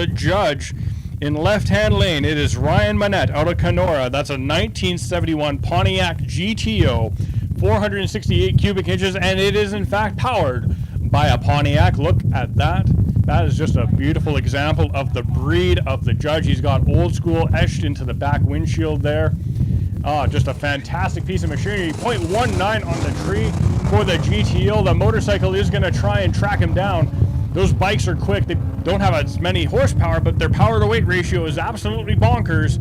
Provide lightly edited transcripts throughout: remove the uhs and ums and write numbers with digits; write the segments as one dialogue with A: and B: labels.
A: the judge. In left-hand lane, it is Ryan Manette out of Kenora. That's a 1971 Pontiac GTO, 468 cubic inches, and it is in fact powered by a Pontiac. Look at that. That is just a beautiful example of the breed of the judge. He's got old school etched into the back windshield there. Just a fantastic piece of machinery. 0.19 on the tree for the GTO. The motorcycle is going to try and track him down. Those bikes are quick. They don't have as many horsepower, but their power-to-weight ratio is absolutely bonkers,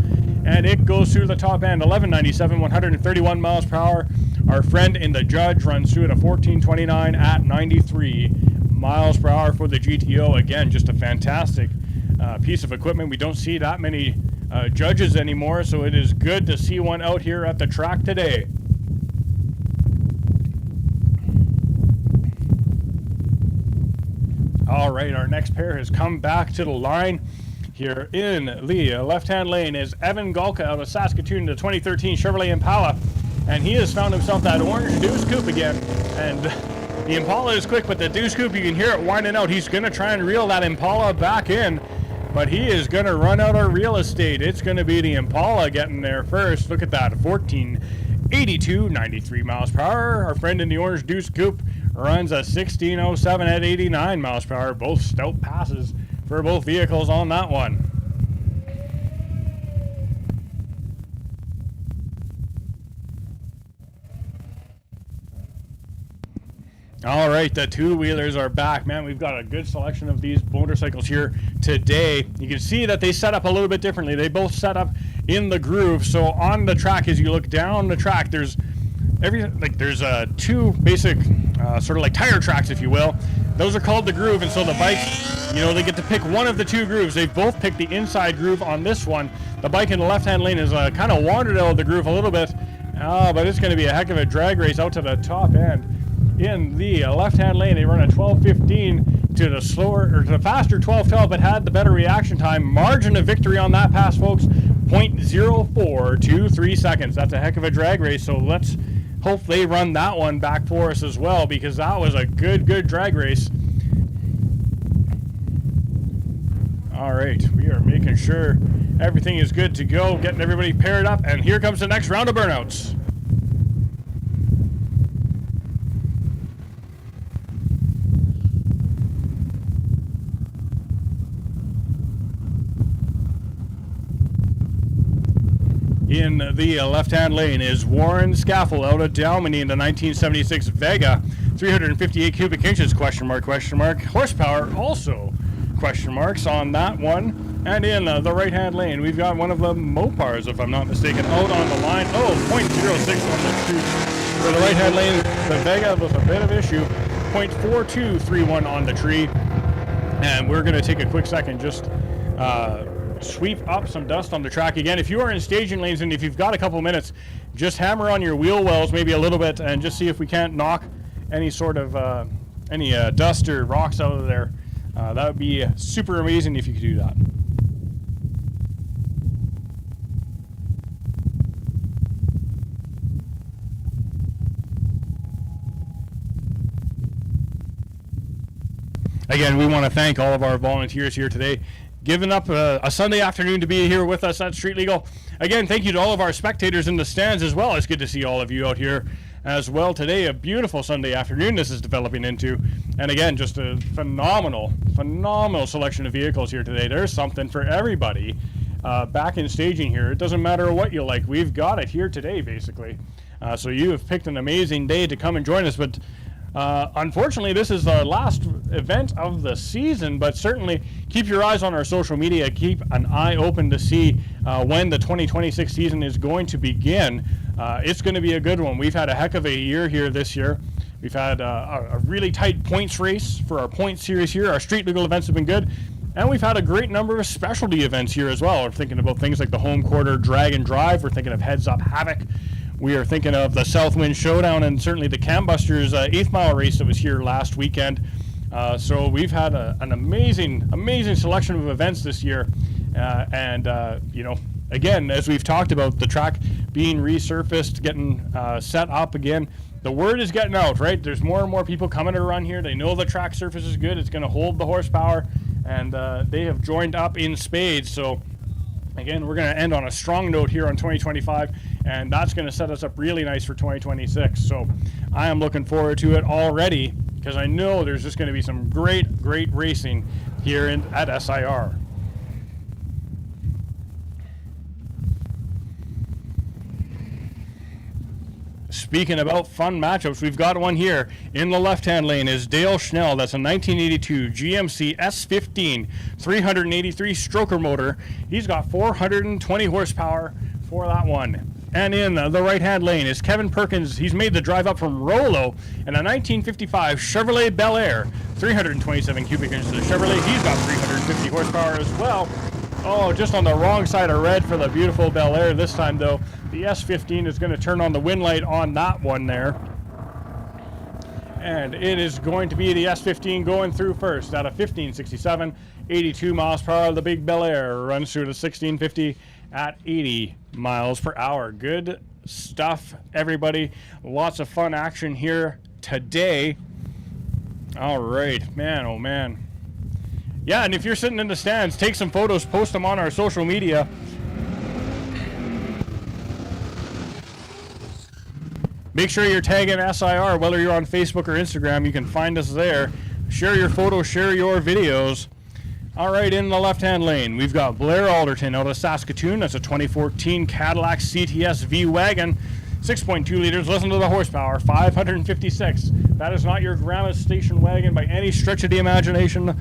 A: and it goes through the top end. 1197, 131 miles per hour. Our friend in the judge runs through at a 1429 at 93 miles per hour for the GTO. Again, just a fantastic piece of equipment. We don't see that many judges anymore, so it is good to see one out here at the track today. All right, our next pair has come back to the line. Here in the left-hand lane is Evan Galka out of Saskatchewan, the 2013 Chevrolet Impala, and he has found himself that orange Deuce Coupe again. And the Impala is quick, but the Deuce Coupe, you can hear it winding out. He's going to try and reel that Impala back in, but he is going to run out of real estate. It's going to be the Impala getting there first. Look at that, 1482, 93 miles per hour. Our friend in the orange Deuce Coupe runs a 1607 at 89 miles per hour. Both stout passes for both vehicles on that one. All right, the two-wheelers are back, man. We've got a good selection of these motorcycles here today. You can see that they set up a little bit differently. They both set up in the groove. So on the track, as you look down the track, there's two basic sort of like tire tracks, if you will. Those are called the groove, and so the bikes, you know, they get to pick one of the two grooves. They've both picked the inside groove on this one. The bike in the left-hand lane is kind of wandered out of the groove a little bit, but it's going to be a heck of a drag race out to the top end. In the left-hand lane, they run a 12:15 to the slower or to the faster 12:12, but had the better reaction time. Margin of victory on that pass, folks, 0.0423 seconds. That's a heck of a drag race. So let's hope they run that one back for us as well, because that was a good drag race. All right, we are making sure everything is good to go, getting everybody paired up, and here comes the next round of burnouts. In the left-hand lane is Warren Scaffel out of Dalmany in the 1976 Vega, 358 cubic inches, question mark. Horsepower, also question marks on that one. And in the right-hand lane, we've got one of the Mopars, if I'm not mistaken, out on the line. 0.06 on the tree. For the right-hand lane, the Vega with a bit of issue, 0.4231 on the tree. And we're going to take a quick second, just sweep up some dust on the track again. If you are in staging lanes and if you've got a couple minutes, just hammer on your wheel wells maybe a little bit and just see if we can't knock any sort of dust or rocks out of there. That would be super amazing if you could do that. Again, we want to thank all of our volunteers here today, giving up a Sunday afternoon to be here with us at Street Legal. Again, thank you to all of our spectators in the stands as well. It's good to see all of you out here as well today. A beautiful Sunday afternoon this is developing into. And again, just a phenomenal selection of vehicles here today. There's something for everybody back in staging here. It doesn't matter what you like. We've got it here today, basically. So you have picked an amazing day to come and join us. But unfortunately, this is our last event of the season, but certainly keep your eyes on our social media. Keep an eye open to see when the 2026 season is going to begin. It's going to be a good one. We've had a heck of a year here this year. We've had a really tight points race for our points series here. Our street legal events have been good. And we've had a great number of specialty events here as well. We're thinking about things like the home quarter drag and drive. We're thinking of Heads Up Havoc. We are thinking of the Southwind Showdown and certainly the Cam Busters 8th mile race that was here last weekend. So we've had an amazing selection of events this year. You know, again, as we've talked about, the track being resurfaced, getting set up again, the word is getting out, right? There's more and more people coming to run here. They know the track surface is good. It's going to hold the horsepower. and they have joined up in spades. So again, we're going to end on a strong note here on 2025, and that's going to set us up really nice for 2026. So I am looking forward to it already, because I know there's just going to be some great racing here at SIR. Speaking about fun matchups, we've got one here. In the left-hand lane is Dale Schnell. That's a 1982 GMC S15 383 stroker motor. He's got 420 horsepower for that one. And in the right-hand lane is Kevin Perkins. He's made the drive up from Rollo in a 1955 Chevrolet Bel Air, 327 cubic inches of Chevrolet. He's got 350 horsepower as well. Oh, just on the wrong side of red for the beautiful Bel Air this time, though. The S15 is going to turn on the wind light on that one there. And it is going to be the S15 going through first at a 1567, 82 miles per hour. The big Bel Air runs through to 1650 at 80 miles per hour. Good stuff, everybody. Lots of fun action here today. All right, man, oh man. Yeah, and if you're sitting in the stands, take some photos, post them on our social media. Make sure you're tagging SIR, whether you're on Facebook or Instagram. You can find us there. Share your photos, share your videos. All right, in the left-hand lane, we've got Blair Alderton out of Saskatoon. That's a 2014 Cadillac CTS V-Wagon. 6.2 liters. Listen to the horsepower, 556. That is not your grandma's station wagon by any stretch of the imagination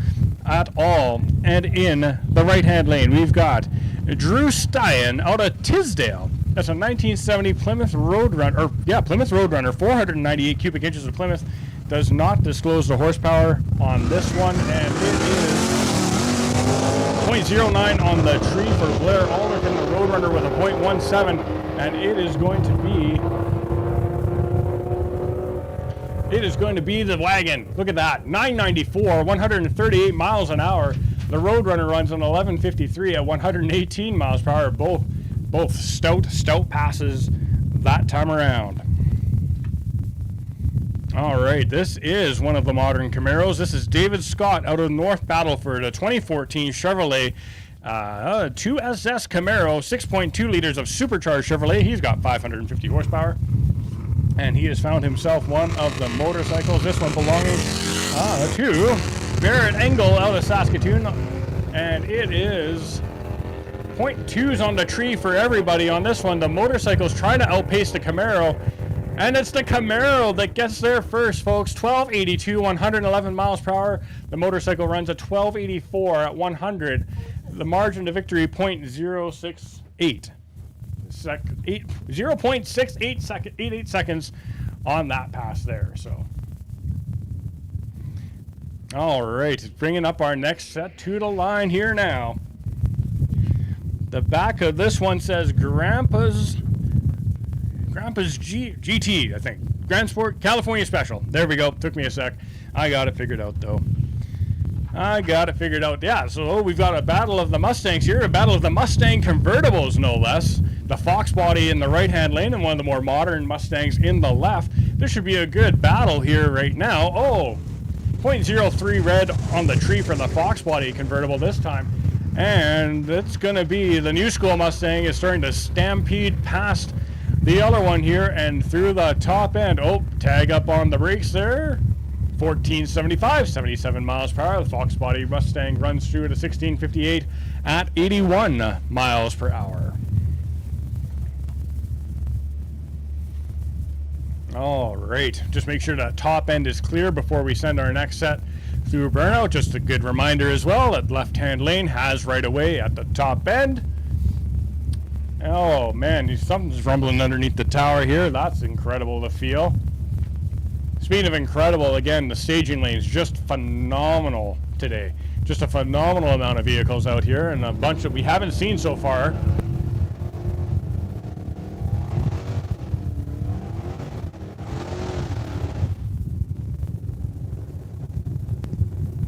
A: at all. And in the right-hand lane, we've got Drew Steyen out of Tisdale. That's a 1970 Plymouth Roadrunner, Plymouth Roadrunner, 498 cubic inches of Plymouth. Does not disclose the horsepower on this one, and it is 0.09 on the tree for Blair Alderton, the Roadrunner, with a 0.17, and it is going to be the wagon. Look at that, 994, 138 miles an hour. The Roadrunner runs on 1153 at 118 miles per hour. Both stout passes that time around. All right, this is one of the modern Camaros. This is David Scott out of North Battleford, a 2014 Chevrolet 2SS Camaro, 6.2 liters of supercharged Chevrolet. He's got 550 horsepower. And he has found himself one of the motorcycles. This one belonging to Barrett Engel out of Saskatoon. And it is 0.2s on the tree for everybody on this one. The motorcycle's trying to outpace the Camaro. And it's the Camaro that gets there first, folks. 1282, 111 miles per hour. The motorcycle runs at 1284 at 100. The margin to victory, 0.068. 0.68 seconds on that pass there. So, all right, bringing up our next set to the line here now. The back of this one says Grandpa's GT, I think. Grand Sport California Special. There we go. Took me a sec. I got it figured out, though. Yeah, so we've got a battle of the Mustangs here. A battle of the Mustang convertibles, no less. The Fox body in the right-hand lane and one of the more modern Mustangs in the left. This should be a good battle here right now. Oh, 0.03 red on the tree for the Fox body convertible this time. And it's going to be the new school Mustang is starting to stampede past the other one here and through the top end. Oh, tag up on the brakes there. 1475, 77 miles per hour. The Fox body Mustang runs through at a 1658 at 81 miles per hour. All right, just make sure that top end is clear before we send our next set through burnout. Just a good reminder as well that left-hand lane has right away at the top end. Oh man, something's rumbling underneath the tower here. That's incredible to feel. Speaking of incredible, again, the staging lane is just phenomenal today. Just a phenomenal amount of vehicles out here and a bunch that we haven't seen so far.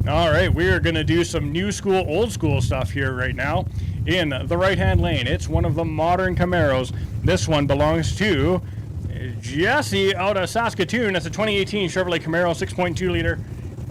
A: All right, we are going to do some new school, old school stuff here right now. In the right-hand lane, it's one of the modern Camaros. This one belongs to Jesse out of Saskatoon. That's a 2018 Chevrolet Camaro, 6.2 liter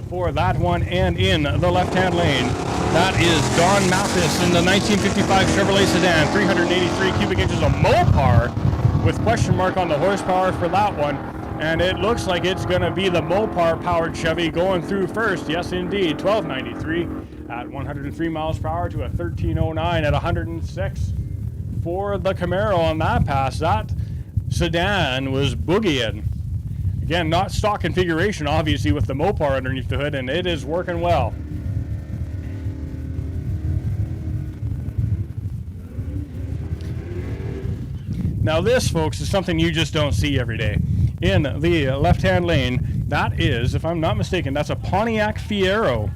A: for that one. And in the left-hand lane, That is Don Mathis in the 1955 Chevrolet sedan, 383 cubic inches of Mopar, with question mark on the horsepower for that one. And it looks like it's going to be the Mopar powered Chevy going through first. Yes, indeed. 1293 at 103 miles per hour to a 1309 at 106 for the Camaro on that pass. That sedan was boogieing. Again, not stock configuration, obviously, with the Mopar underneath the hood, and it is working well. Now this, folks, is something you just don't see every day. In the left-hand lane, that is, if I'm not mistaken, that's a Pontiac Fiero.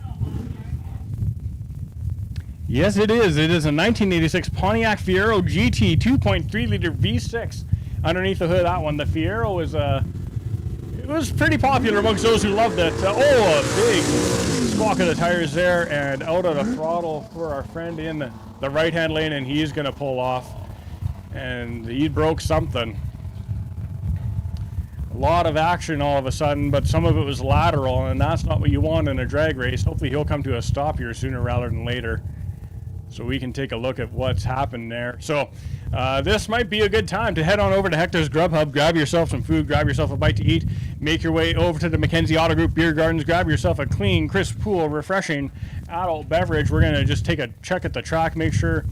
A: Yes, it is. It is a 1986 Pontiac Fiero GT 2.3-liter V6 underneath the hood of that one. The Fiero is it was pretty popular amongst those who loved it. A big squawk of the tires there, and out of the throttle for our friend in the right-hand lane, and he's going to pull off. And he broke something. A lot of action all of a sudden, but some of it was lateral, and that's not what you want in a drag race. Hopefully he'll come to a stop here sooner rather than later, so we can take a look at what's happened there. So this might be a good time to head on over to Hector's Grub Hub, grab yourself some food, grab yourself a bite to eat, make your way over to the Mackenzie Auto Group Beer Gardens, grab yourself a clean, crisp, cool, refreshing adult beverage. We're going to just take a check at the track, make sure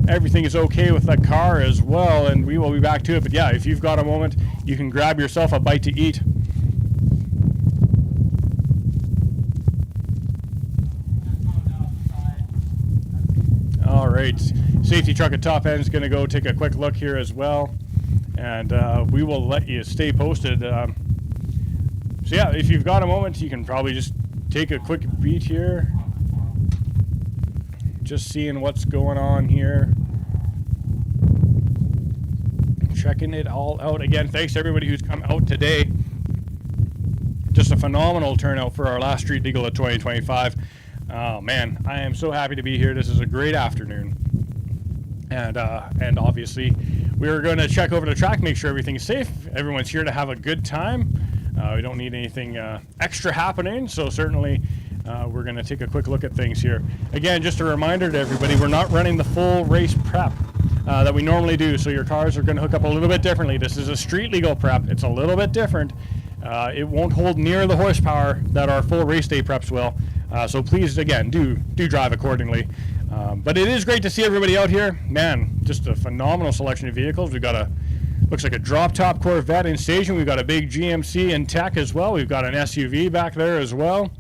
A: everything is okay with the car as well, and we will be back to it. But yeah, if you've got a moment, you can grab yourself a bite to eat. All right, safety truck at top end is going to go take a quick look here as well, and we will let you stay posted. So yeah, if you've got a moment, you can probably just take a quick beat here. Just seeing what's going on here. Checking it all out. Again, thanks to everybody who's come out today. Just a phenomenal turnout for our last Street Legal of 2025. Oh man, I am so happy to be here. This is a great afternoon. And obviously, we're going to check over the track, make sure everything's safe. Everyone's here to have a good time. We don't need anything extra happening, so certainly we're going to take a quick look at things here. Again, just a reminder to everybody, we're not running the full race prep that we normally do, so your cars are going to hook up a little bit differently. This is a street legal prep. It's a little bit different. It won't hold near the horsepower that our full race day preps will. So please, again, do drive accordingly. But it is great to see everybody out here. Man, just a phenomenal selection of vehicles. We've got looks like a drop-top Corvette in staging. We've got a big GMC in tech as well. We've got an SUV back there as well.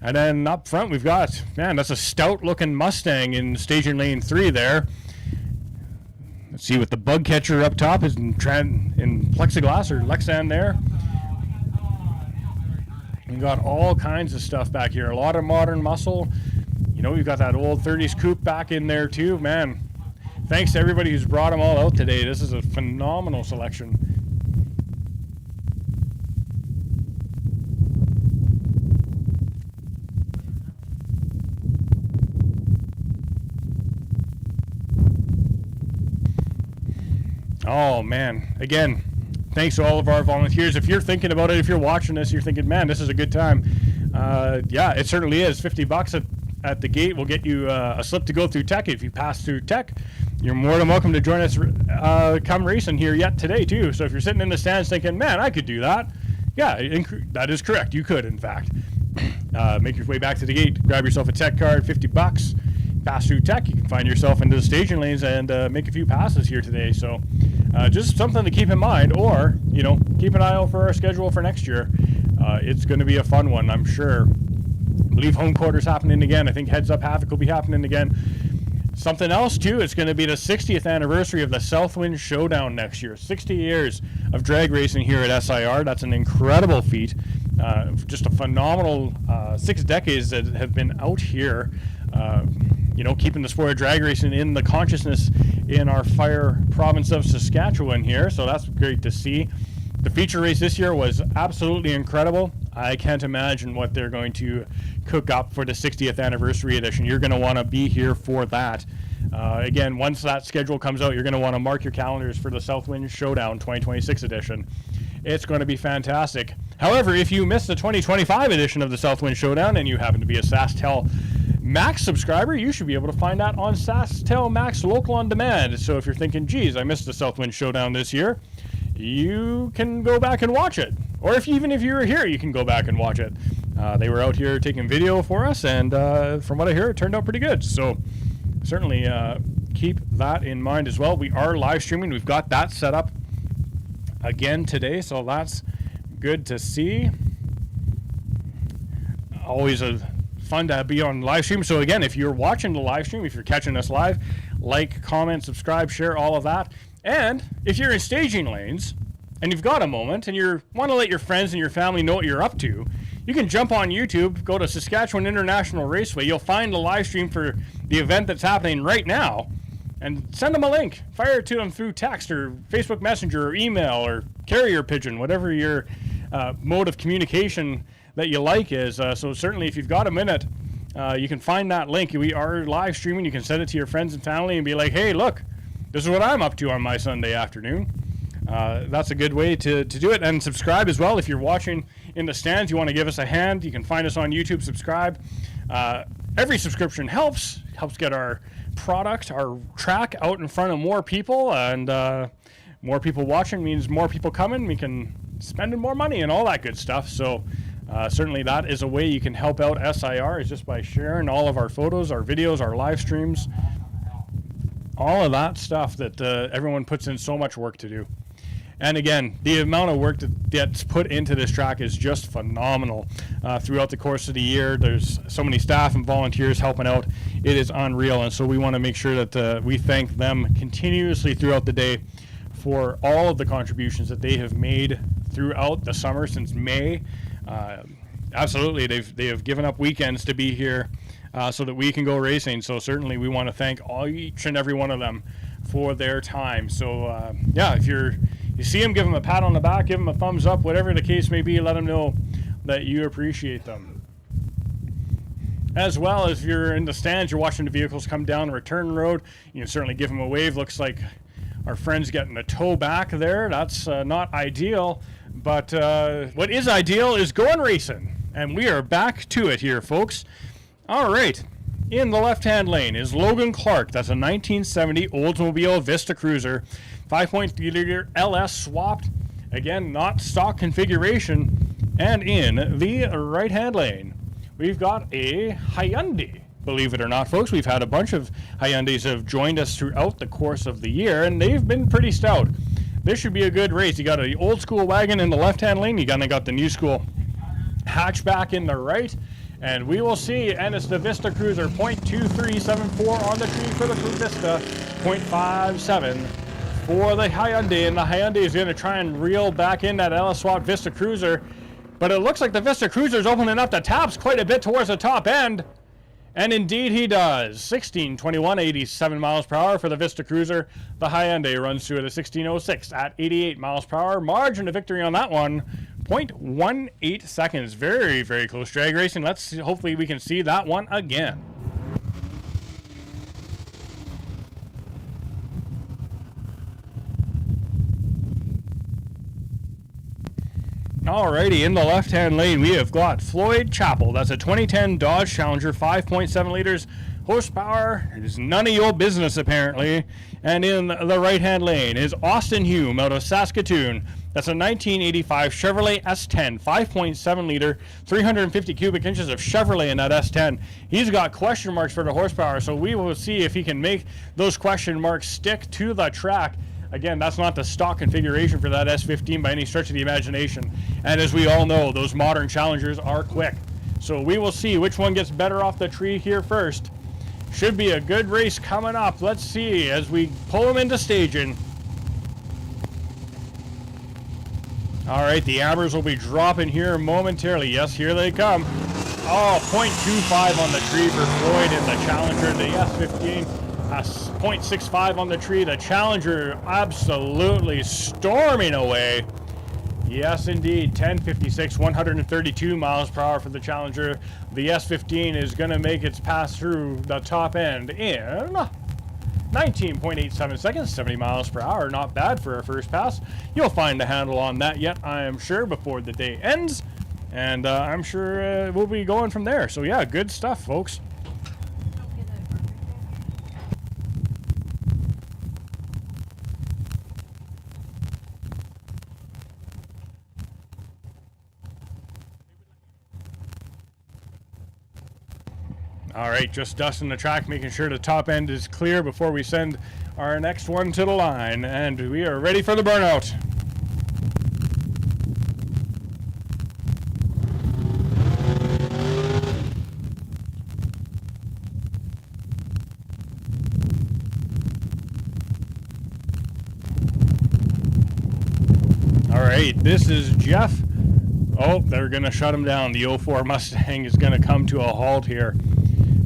A: And then up front, we've got, man, that's a stout-looking Mustang in staging lane 3 there. Let's see what the bug catcher up top is in plexiglass or Lexan there. We've got all kinds of stuff back here. A lot of modern muscle. You know, we've got that old 30s coupe back in there too. Man, thanks to everybody who's brought them all out today. This is a phenomenal selection. Oh man, again, thanks to all of our volunteers. If you're thinking about it, if you're watching this, you're thinking, man, this is a good time. Yeah, it certainly is. $50 at the gate will get you a slip to go through tech. If you pass through tech, you're more than welcome to join us come racing here yet today too. So if you're sitting in the stands thinking, man, I could do that, yeah, that is correct. You could, in fact. Make your way back to the gate, grab yourself a tech card, $50. Pass through tech, you can find yourself into the staging lanes and make a few passes here today. So just something to keep in mind, or keep an eye out for our schedule for next year. It's going to be a fun one, I'm sure. I believe home quarters happening again. I think Heads Up Havoc will be happening again. Something else too, it's going to be the 60th anniversary of the Southwind Showdown next year. 60 years of drag racing here at SIR. That's an incredible feat. Just a phenomenal 6 decades that have been out here. Keeping the sport of drag racing in the consciousness in our Fire province of Saskatchewan here, so that's great to see. The feature race this year was absolutely incredible. I can't imagine what they're going to cook up for the 60th anniversary edition. You're going to want to be here for that. Again, once that schedule comes out, you're going to want to mark your calendars for the Southwind Showdown 2026 edition. It's going to be fantastic. However, if you missed the 2025 edition of the Southwind Showdown and you happen to be a SaskTel Max subscriber, you should be able to find that on SaskTel Max Local on Demand. So if you're thinking, geez, I missed the Southwind Showdown this year, you can go back and watch it. Or even if you were here, you can go back and watch it. They were out here taking video for us, and from what I hear, it turned out pretty good. So certainly keep that in mind as well. We are live streaming. We've got that set up again today, so that's good to see. Always fun to be on live stream. So again, if you're watching the live stream, if you're catching us live, like, comment, subscribe, share, all of that. And if you're in staging lanes and you've got a moment and you want to let your friends and your family know what you're up to, you can jump on YouTube, go to Saskatchewan International Raceway. You'll find the live stream for the event that's happening right now, and send them a link. Fire it to them through text or Facebook Messenger or email or carrier pigeon, whatever your mode of communication that you like is. So certainly if you've got a minute, you can find that link. We are live streaming. You can send it to your friends and family and be like, hey, look, this is what I'm up to on my Sunday afternoon. That's a good way to do it. And subscribe as well. If you're watching in the stands, you want to give us a hand, you can find us on YouTube, subscribe. Every subscription helps get our product, our track out in front of more people, and more people watching means more people coming. We can spend more money and all that good stuff. So certainly that is a way you can help out SIR, is just by sharing all of our photos, our videos, our live streams, all of that stuff that everyone puts in so much work to do. And again, the amount of work that gets put into this track is just phenomenal. Throughout the course of the year, there's so many staff and volunteers helping out. It is unreal, and so we want to make sure that we thank them continuously throughout the day for all of the contributions that they have made throughout the summer since May. Absolutely, they have given up weekends to be here so that we can go racing. So certainly we want to thank each and every one of them for their time. So yeah, if you see them, give them a pat on the back, give them a thumbs up, whatever the case may be, let them know that you appreciate them. As well as if you're in the stands, you're watching the vehicles come down the return road, you can certainly give them a wave. Looks like our friend's getting a tow back there. That's not ideal, but what is ideal is going racing. And we are back to it here, folks. All right. In the left-hand lane is Logan Clark. That's a 1970 Oldsmobile Vista Cruiser. 5.3-liter LS swapped. Again, not stock configuration. And in the right-hand lane, we've got a Hyundai. Believe it or not, folks, we've had a bunch of Hyundais have joined us throughout the course of the year, and they've been pretty stout. This should be a good race. You got an old-school wagon in the left-hand lane. You got the new-school hatchback in the right. And we will see, and it's the Vista Cruiser, 0.2374 on the tree for the Vista, 0.57 for the Hyundai, and the Hyundai is going to try and reel back in that LS Swap Vista Cruiser, but it looks like the Vista Cruiser is opening up the taps quite a bit towards the top end, and indeed he does. 16:21, 87 miles per hour for the Vista Cruiser. The Hyundai runs through at a 16:06 at 88 miles per hour. Margin of victory on that one, 0.18 seconds. Very, very close drag racing. Let's see, hopefully we can see that one again. Alrighty, in the left-hand lane, we have got Floyd Chappell. That's a 2010 Dodge Challenger, 5.7 liters. Horsepower is none of your business, apparently. And in the right-hand lane is Austin Hume out of Saskatoon. That's a 1985 Chevrolet S10, 5.7 liter, 350 cubic inches of Chevrolet in that S10. He's got question marks for the horsepower, so we will see if he can make those question marks stick to the track. Again, that's not the stock configuration for that S15 by any stretch of the imagination. And as we all know, those modern Challengers are quick. So we will see which one gets better off the tree here first. Should be a good race coming up. Let's see as we pull them into staging. All right, the Ambers will be dropping here momentarily. Yes, here they come. Oh, 0.25 on the tree for Floyd in the Challenger. The S15, 0.65 on the tree. The Challenger absolutely storming away. Yes, indeed. 10:56, 132 miles per hour for the Challenger. The S15 is going to make its pass through the top end in 19.87 seconds, 70 miles per hour. Not bad for a first pass. You'll find a handle on that yet, I am sure, before the day ends. And I'm sure we'll be going from there. So, yeah, good stuff, folks. All right, just dusting the track, making sure the top end is clear before we send our next one to the line. And we are ready for the burnout. All right, this is Jeff. Oh, they're going to shut him down. The 04 Mustang is going to come to a halt here.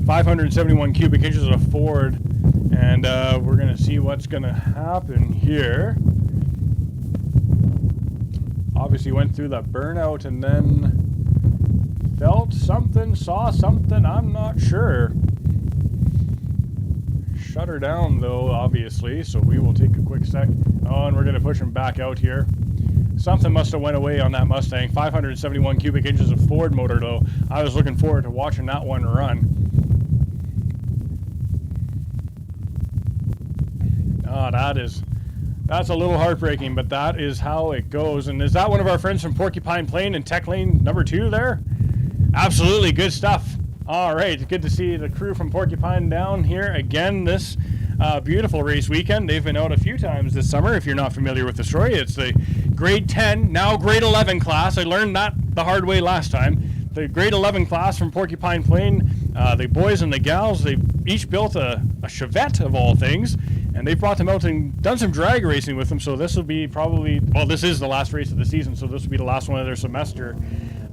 A: 571 cubic inches of Ford, and we're going to see what's going to happen here. Obviously went through the burnout and then felt something, saw something, I'm not sure. Shut her down though, obviously, so we will take a quick sec. Oh, and we're going to push him back out here. Something must have went away on that Mustang. 571 cubic inches of Ford motor though. I was looking forward to watching that one run. Oh, that's a little heartbreaking, but that is how it goes. And is that one of our friends from Porcupine Plain and Tech Lane number 2 there? Absolutely, good stuff. All right, good to see the crew from Porcupine down here again this beautiful race weekend. They've been out a few times this summer. If you're not familiar with the story, it's the grade 10, now grade 11 class. I learned that the hard way last time. The grade 11 class from Porcupine Plain, the boys and the gals, they each built a Chevette of all things, and they brought them out and done some drag racing with them. So this will be probably, well, this is the last race of the season, so this will be the last one of their semester.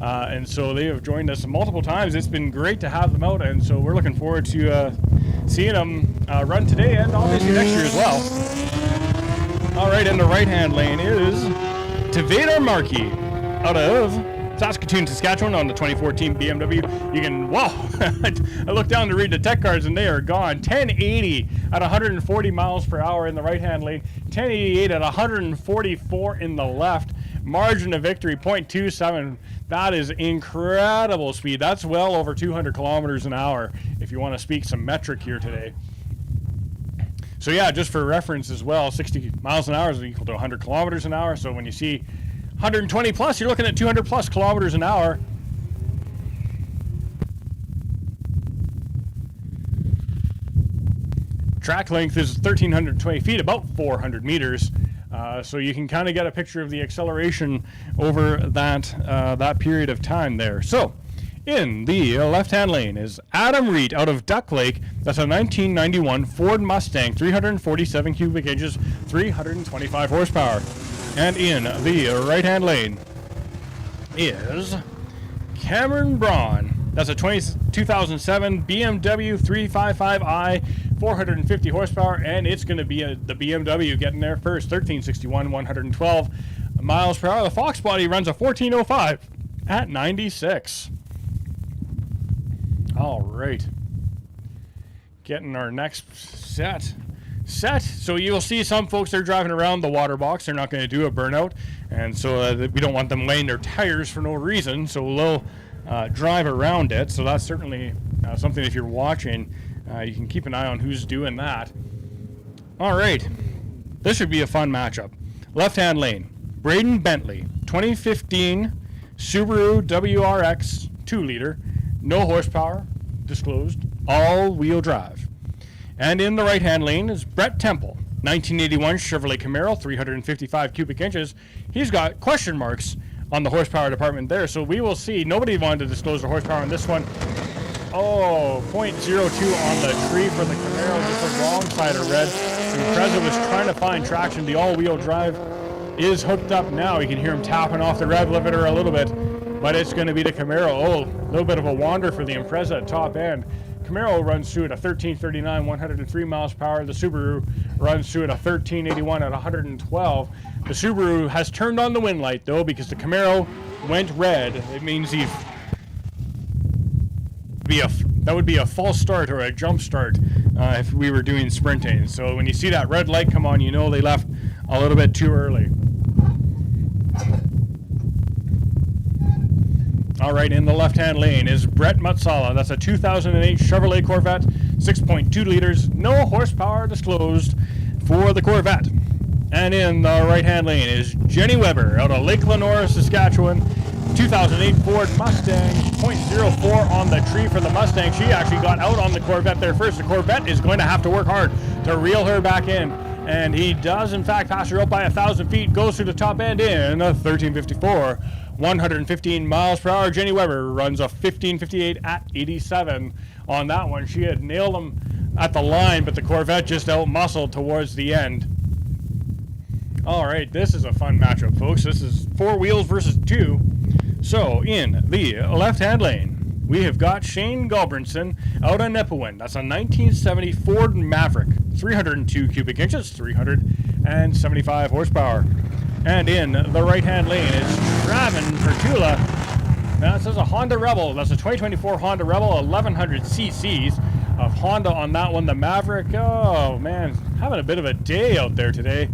A: And so they have joined us multiple times. It's been great to have them out, and so we're looking forward to seeing them run today and obviously next year as well. All right, in the right-hand lane is Tavadar Markey out of Saskatoon, Saskatchewan on the 2014 BMW. You can, wow, I looked down to read the tech cards and they are gone. 1080 at 140 miles per hour in the right-hand lane. 1088 at 144 in the left. Margin of victory, 0.27. That is incredible speed. That's well over 200 kilometers an hour if you want to speak some metric here today. So yeah, just for reference as well, 60 miles an hour is equal to 100 kilometers an hour. So when you see 120 plus, you're looking at 200 plus kilometers an hour. Track length is 1,320 feet, about 400 meters. So you can kind of get a picture of the acceleration over that period of time there. So in the left-hand lane is Adam Reed out of Duck Lake. That's a 1991 Ford Mustang, 347 cubic inches, 325 horsepower. And in the right-hand lane is Cameron Braun. That's a 2007 BMW 355i, 450 horsepower, and it's going to be the BMW getting there first. 1361, 112 miles per hour. The Fox body runs a 1405 at 96. All right. Getting our next set. So you'll see some folks, they're driving around the water box. They're not going to do a burnout, and so we don't want them laying their tires for no reason, so we'll drive around it. So that's certainly something, if you're watching, you can keep an eye on who's doing that. All right, this should be a fun matchup. Left-hand lane, Braden Bentley, 2015 Subaru WRX 2-liter, no horsepower, disclosed, all-wheel drive. And in the right-hand lane is Brett Temple, 1981 Chevrolet Camaro, 355 cubic inches. He's got question marks on the horsepower department there, so we will see. Nobody wanted to disclose the horsepower on this one. Oh, 0.02 on the tree for the Camaro, just the wrong side of red. The Impreza was trying to find traction. The all-wheel drive is hooked up now. You can hear him tapping off the rev limiter a little bit, but it's going to be the Camaro. Oh, a little bit of a wander for the Impreza at top end. Camaro runs through at a 1339, 103 miles per hour. The Subaru runs through at a 1381 at 112. The Subaru has turned on the wind light though, because the Camaro went red. It means that would be a false start or a jump start if we were doing sprinting. So when you see that red light come on, you know they left a little bit too early. All right, in the left-hand lane is Brett Matsala. That's a 2008 Chevrolet Corvette, 6.2 liters, no horsepower disclosed for the Corvette. And in the right-hand lane is Jenny Weber out of Lake Lenore, Saskatchewan, 2008 Ford Mustang, 0.04 on the tree for the Mustang. She actually got out on the Corvette there first. The Corvette is going to have to work hard to reel her back in. And he does, in fact, pass her out by 1,000 feet, goes through the top end in a 13:54. 115 miles per hour. Jenny Weber runs a 15:58 at 87 on that one. She had nailed him at the line, but the Corvette just out-muscled towards the end. All right, this is a fun matchup, folks. This is 4 wheels versus 2. So, in the left-hand lane, we have got Shane Gulbranson out of Nipawin. That's a 1970 Ford Maverick, 302 cubic inches, 375 horsepower. And in the right-hand lane is Traven Pertula. That's a Honda Rebel. That's a 2024 Honda Rebel, 1100 cc's of Honda on that one. The Maverick, oh man, having a bit of a day out there today.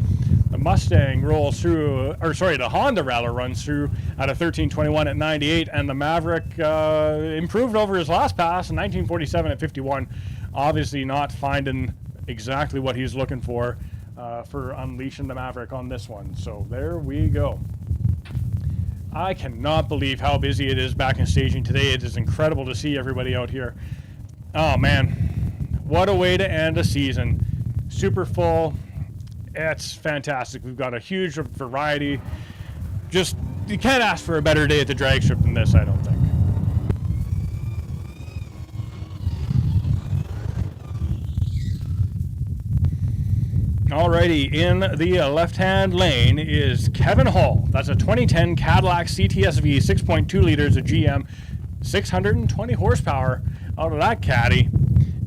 A: The Mustang rolls through, or sorry, the Honda rather runs through at a 13:21 at 98, and the Maverick improved over his last pass in 1947 at 51. Obviously not finding exactly what he's looking for unleashing the Maverick on this one. So there we go. I cannot believe how busy it is back in staging today. It is incredible to see everybody out here. Oh man, what a way to end a season. Super full. It's fantastic. We've got a huge variety. Just, you can't ask for a better day at the drag strip than this, I don't think. Alrighty, in the left-hand lane is Kevin Hall. That's a 2010 Cadillac CTSV, 6.2 liters of GM, 620 horsepower out of that caddy.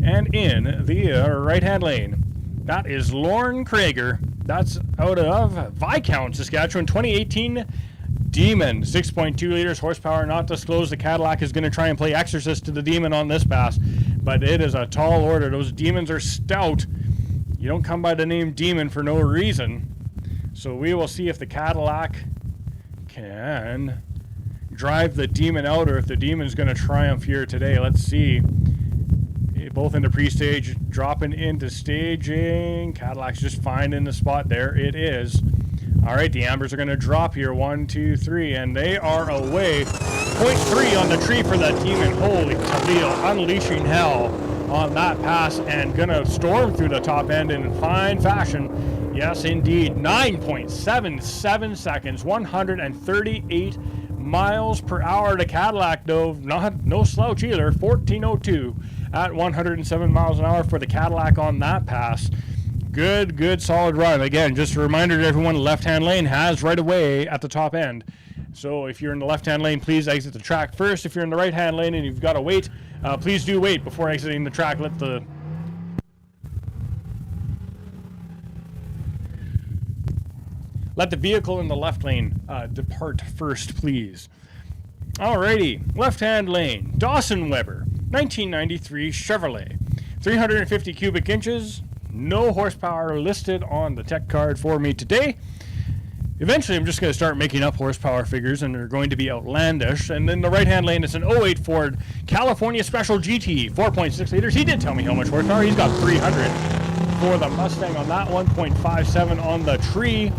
A: And in the right-hand lane, that is Lauren Krager. That's out of Viscount, Saskatchewan, 2018 Demon, 6.2 liters horsepower, not disclosed. The Cadillac is going to try and play exorcist to the Demon on this pass, but it is a tall order. Those Demons are stout. You don't come by the name Demon for no reason. So we will see if the Cadillac can drive the Demon out, or if the Demon's going to triumph here today. Let's see. Both into pre-stage, dropping into staging. Cadillac's just finding the spot. There it is. All right, the Ambers are going to drop here. 1, 2, 3, and they are away. 0.3 on the tree for that Demon. Holy Toledo, unleashing hell on that pass and going to storm through the top end in fine fashion. Yes, indeed. 9.77 seconds, 138 miles per hour. The Cadillac, though, no slouch either. 14:02 at 107 miles an hour for the Cadillac on that pass. Good, solid run. Again, just a reminder to everyone, left-hand lane has right away at the top end. So if you're in the left-hand lane, please exit the track first. If you're in the right-hand lane and you've got to wait, please do wait before exiting the track. Let the vehicle in the left lane depart first, please. Alrighty, left-hand lane, Dawson Weber, 1993 Chevrolet, 350 cubic inches, no horsepower listed on the tech card for me today. Eventually, I'm just going to start making up horsepower figures, and they're going to be outlandish. And then the right-hand lane is an 08 Ford California Special GT, 4.6 liters. He did tell me how much horsepower. He's got 300 for the Mustang on that 1.57 on the tree.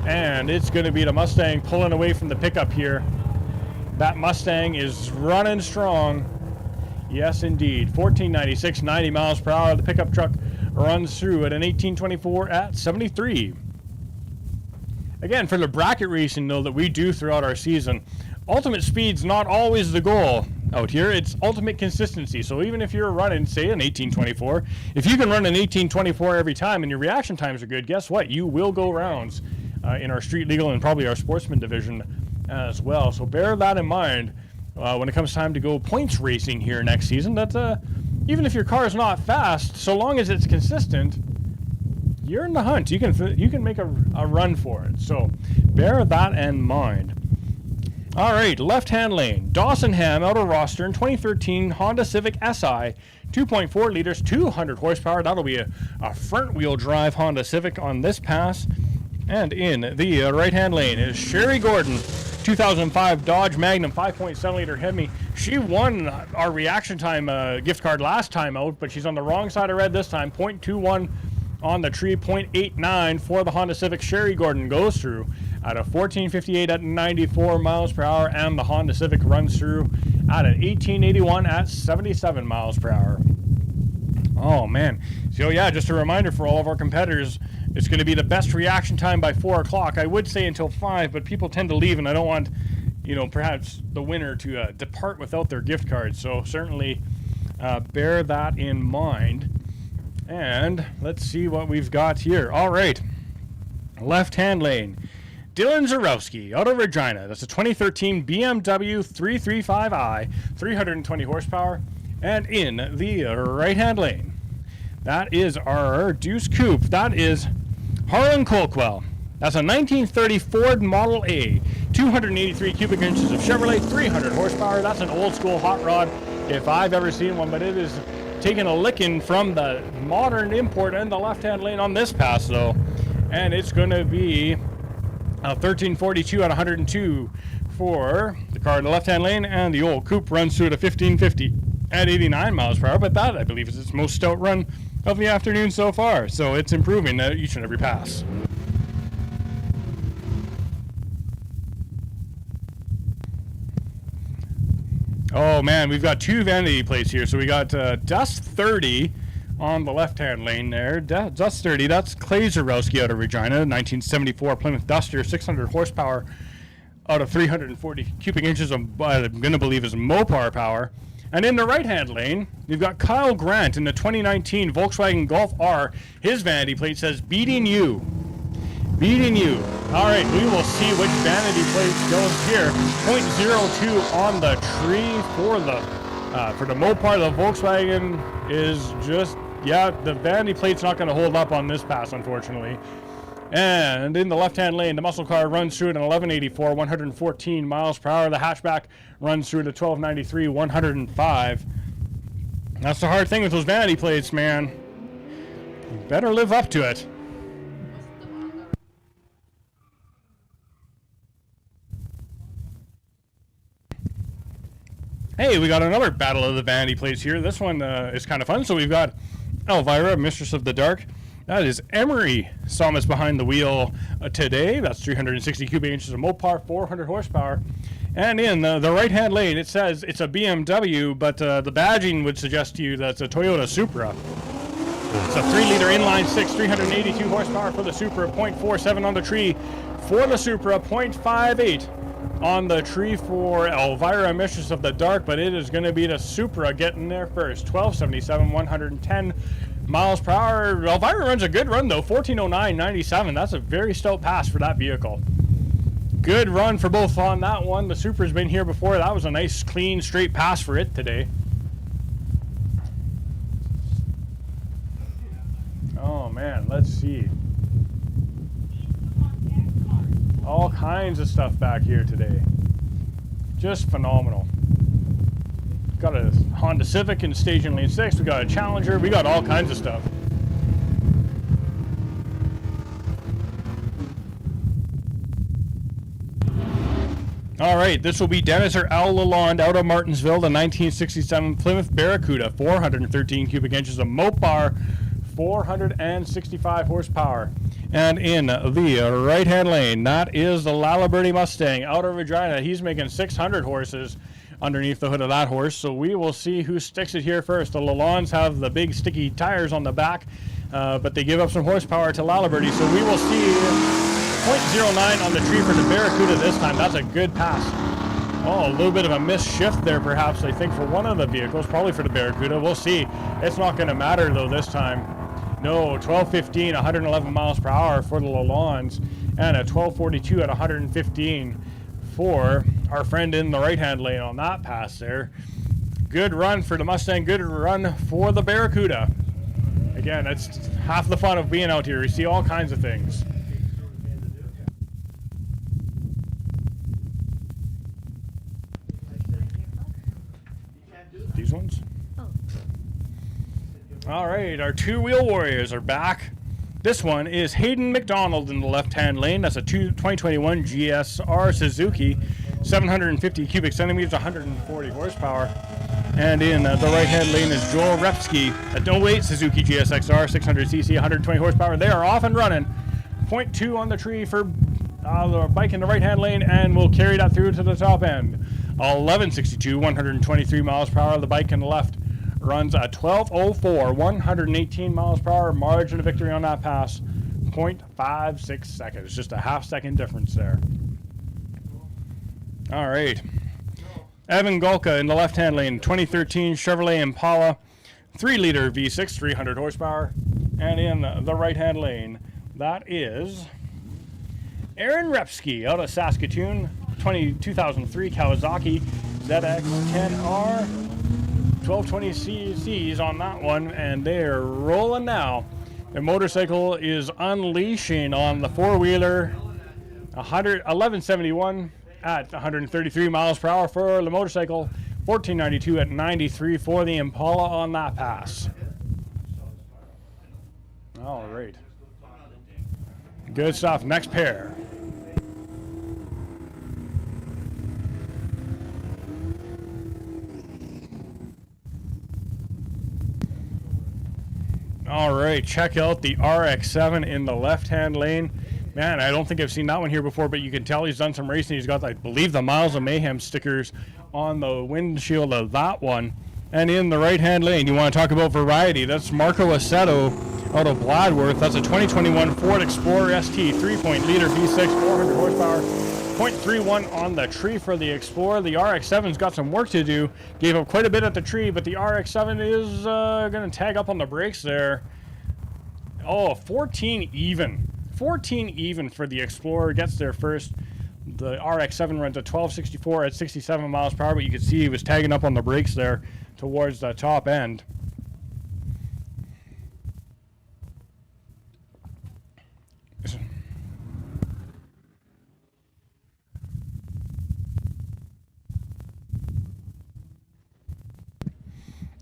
A: And it's going to be the Mustang pulling away from the pickup here. That Mustang is running strong. Yes, indeed. 1496, 90 miles per hour. The pickup truck runs through at an 1824 at 73. Again, for the bracket racing, though, that we do throughout our season, ultimate speed's not always the goal out here. It's ultimate consistency. So even if you're running, say, an 1824, if you can run an 1824 every time and your reaction times are good, guess what? You will go rounds in our street legal and probably our sportsman division as well. So bear that in mind when it comes time to go points racing here next season. That even if your car is not fast, so long as it's consistent, you're in the hunt. You can make a run for it. So bear that in mind. All right, left-hand lane. Dawson Ham out of Rostern, 2013 Honda Civic SI, 2.4 liters, 200 horsepower. That'll be a front-wheel drive Honda Civic on this pass. And in the right-hand lane is Sherry Gordon, 2005 Dodge Magnum 5.7 liter Hemi. She won our reaction time gift card last time out, but she's on the wrong side of red this time. 0.21 on the tree, 0.89 for the Honda Civic. Sherry Gordon goes through at a 1458 at 94 miles per hour, and the Honda Civic runs through at an 1881 at 77 miles per hour. Oh man. So yeah, just a reminder for all of our competitors, it's going to be the best reaction time by 4 o'clock. I would say until 5, but people tend to leave, and I don't want, perhaps the winner to depart without their gift card. So certainly bear that in mind. And let's see what we've got here. All right. Left-hand lane. Dylan Zarowski out of Regina. That's a 2013 BMW 335i, 320 horsepower. And in the right-hand lane, that is our Deuce Coupe. That is Harlan Colquell. That's a 1930 Ford Model A, 283 cubic inches of Chevrolet, 300 horsepower. That's an old-school hot rod if I've ever seen one, but it is taking a licking from the modern import in the left-hand lane on this pass, though. And it's going to be a 1342 at 102 for the car in the left-hand lane, and the old coupe runs through at a 1550 at 89 miles per hour, but that, I believe, is its most stout run of the afternoon so far, so it's improving each and every pass. Oh man, we've got two vanity plates here. So we got Dust 30 on the left-hand lane there. Dust 30, that's Clay Zarowski out of Regina, 1974 Plymouth Duster, 600 horsepower out of 340 cubic inches of, I'm going to believe, is Mopar power. And in the right-hand lane, we've got Kyle Grant in the 2019 Volkswagen Golf R. His vanity plate says, "Beating you." Beating you. All right, we will see which vanity plate goes here. 0.02 on the tree for the Mopar. The Volkswagen is just, yeah, the vanity plate's not going to hold up on this pass, unfortunately. And in the left-hand lane, the muscle car runs through at an 1184, 114 miles per hour. The hatchback runs through at a 1293, 105. That's the hard thing with those vanity plates, man. You better live up to it. Hey, we got another battle of the vanity plates here. This one is kind of fun. So we've got Elvira, Mistress of the Dark. That is Emery Somas behind the wheel today. That's 360 cubic inches of Mopar, 400 horsepower. And in the right-hand lane, it says it's a BMW, but the badging would suggest to you that's a Toyota Supra. It's a 3-liter inline-six, 382 horsepower for the Supra, 0.47 on the tree for the Supra, 0.58 on the tree for Elvira, Mistress of the Dark, but it is going to be the Supra getting there first. 1277, 110 miles per hour. Elvira runs a good run, though. 1409.97. That's a very stout pass for that vehicle. Good run for both on that one. The Supra's been here before. That was a nice, clean, straight pass for it today. Oh, man. Let's see. All kinds of stuff back here today. Just phenomenal. Got a Honda Civic in staging lane 6. We got a Challenger. We got all kinds of stuff. All right, this will be Dennis or Al Lalonde out of Martinsville, the 1967 Plymouth Barracuda, 413 cubic inches of Mopar, 465 horsepower. And in the right-hand lane, that is the Lalaberty Mustang out of Regina. He's making 600 horses underneath the hood of that horse, so we will see who sticks it here first. The Lalondes have the big sticky tires on the back, but they give up some horsepower to Lalaberty, so we will see 0.09 on the tree for the Barracuda this time. That's a good pass. Oh, a little bit of a missed shift there, perhaps, I think, for one of the vehicles, probably for the Barracuda. We'll see. It's not going to matter, though, this time. No, 1215, 111 miles per hour for the Lalondes, and a 1242 at 115 for our friend in the right-hand lane on that pass there. Good run for the Mustang, good run for the Barracuda. Again, that's half the fun of being out here. You see all kinds of things. These ones? All right, our two-wheel warriors are back. This one is Hayden McDonald in the left-hand lane. That's a 2021 GSR Suzuki, 750 cubic centimeters, 140 horsepower. And in the right-hand lane is Joel Repsky, a 08 Suzuki GSXR, 600cc, 120 horsepower. They are off and running. 0.2 on the tree for the bike in the right-hand lane, and we'll carry that through to the top end. 1162, 123 miles per hour. The bike in the left runs a 1204, 118 miles per hour. Margin of victory on that pass, 0.56 seconds. Just a half-second difference there. All right. Evan Golka in the left-hand lane, 2013 Chevrolet Impala, 3-liter V6, 300 horsepower. And in the right-hand lane, that is Aaron Repsky out of Saskatchewan, 2003 Kawasaki ZX-10R, 1220cc's on that one, and they are rolling now. The motorcycle is unleashing on the four-wheeler, 1171 at 133 miles per hour for the motorcycle, 1492 at 93 for the Impala on that pass. All right. Good stuff. Next pair. All right, check out the RX-7 in the left-hand lane. Man, I don't think I've seen that one here before, but you can tell he's done some racing. He's got, I believe, the Miles of Mayhem stickers on the windshield of that one. And in the right-hand lane, you want to talk about variety. That's Marco Assetto out of Bladworth. That's a 2021 Ford Explorer ST 3.liter V6, 400 horsepower. 0.31 on the tree for the Explorer. The RX-7's got some work to do. Gave up quite a bit at the tree, but the RX-7 is going to tag up on the brakes there. Oh, 14 even. 14 even for the Explorer. Gets there first. The RX-7 runs a 1264 at 67 miles per hour, but you can see he was tagging up on the brakes there towards the top end.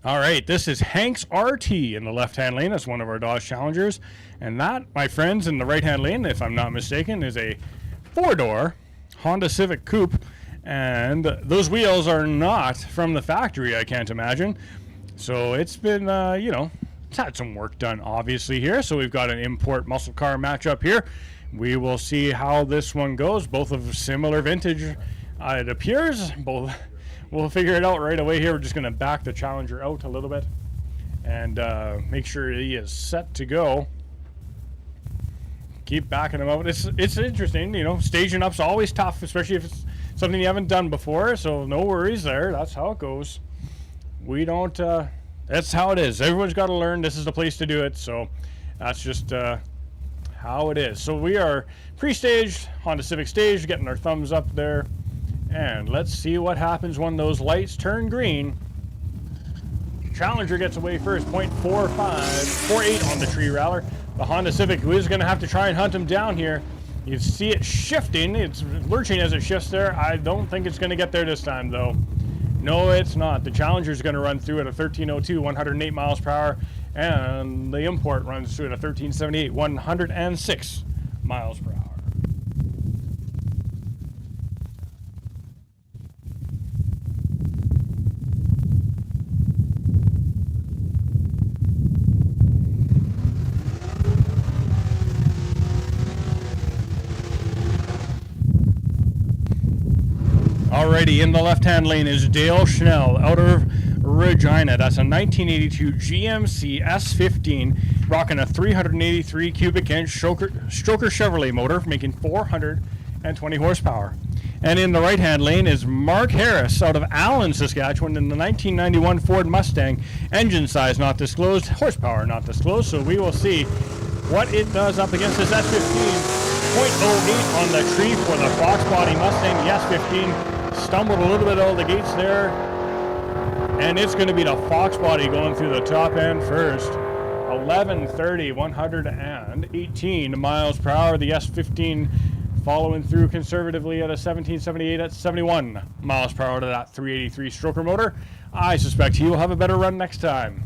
A: All right, this is Hank's RT in the left-hand lane. That's one of our Dodge Challengers. And that, my friends, in the right-hand lane, if I'm not mistaken, is a four-door Honda Civic Coupe. And those wheels are not from the factory, I can't imagine. So it's been, it's had some work done, obviously, here. So we've got an import muscle car matchup here. We will see how this one goes. Both of similar vintage, it appears. Both. We'll figure it out right away here. We're just going to back the Challenger out a little bit and make sure he is set to go. Keep backing him out. It's interesting, staging up's always tough, especially if it's something you haven't done before, so no worries there. That's how it goes. We don't, that's how it is. Everyone's got to learn. This is the place to do it, so that's just how it is. So we are pre-staged, Honda Civic stage, getting our thumbs up there. And let's see what happens when those lights turn green. Challenger gets away first, 0.48 on the tree rather. The Honda Civic is going to have to try and hunt him down here. You see it shifting. It's lurching as it shifts there. I don't think it's going to get there this time, though. No, it's not. The Challenger is going to run through at a 1302, 108 miles per hour. And the import runs through at a 1378, 106 miles per hour. Alrighty, in the left-hand lane is Dale Schnell out of Regina. That's a 1982 GMC S15, rocking a 383 cubic inch Stroker Chevrolet motor, making 420 horsepower. And in the right-hand lane is Mark Harris out of Allen, Saskatchewan, in the 1991 Ford Mustang. Engine size not disclosed, horsepower not disclosed, so we will see what it does up against this S15. 0.08 on the tree for the Fox body Mustang. The S15 stumbled a little bit out of the gates there, and it's going to be the Fox body going through the top end first. 1130, 118 miles per hour. The S15 following through conservatively at a 1778 at 71 miles per hour to that 383 stroker motor. I suspect he will have a better run next time.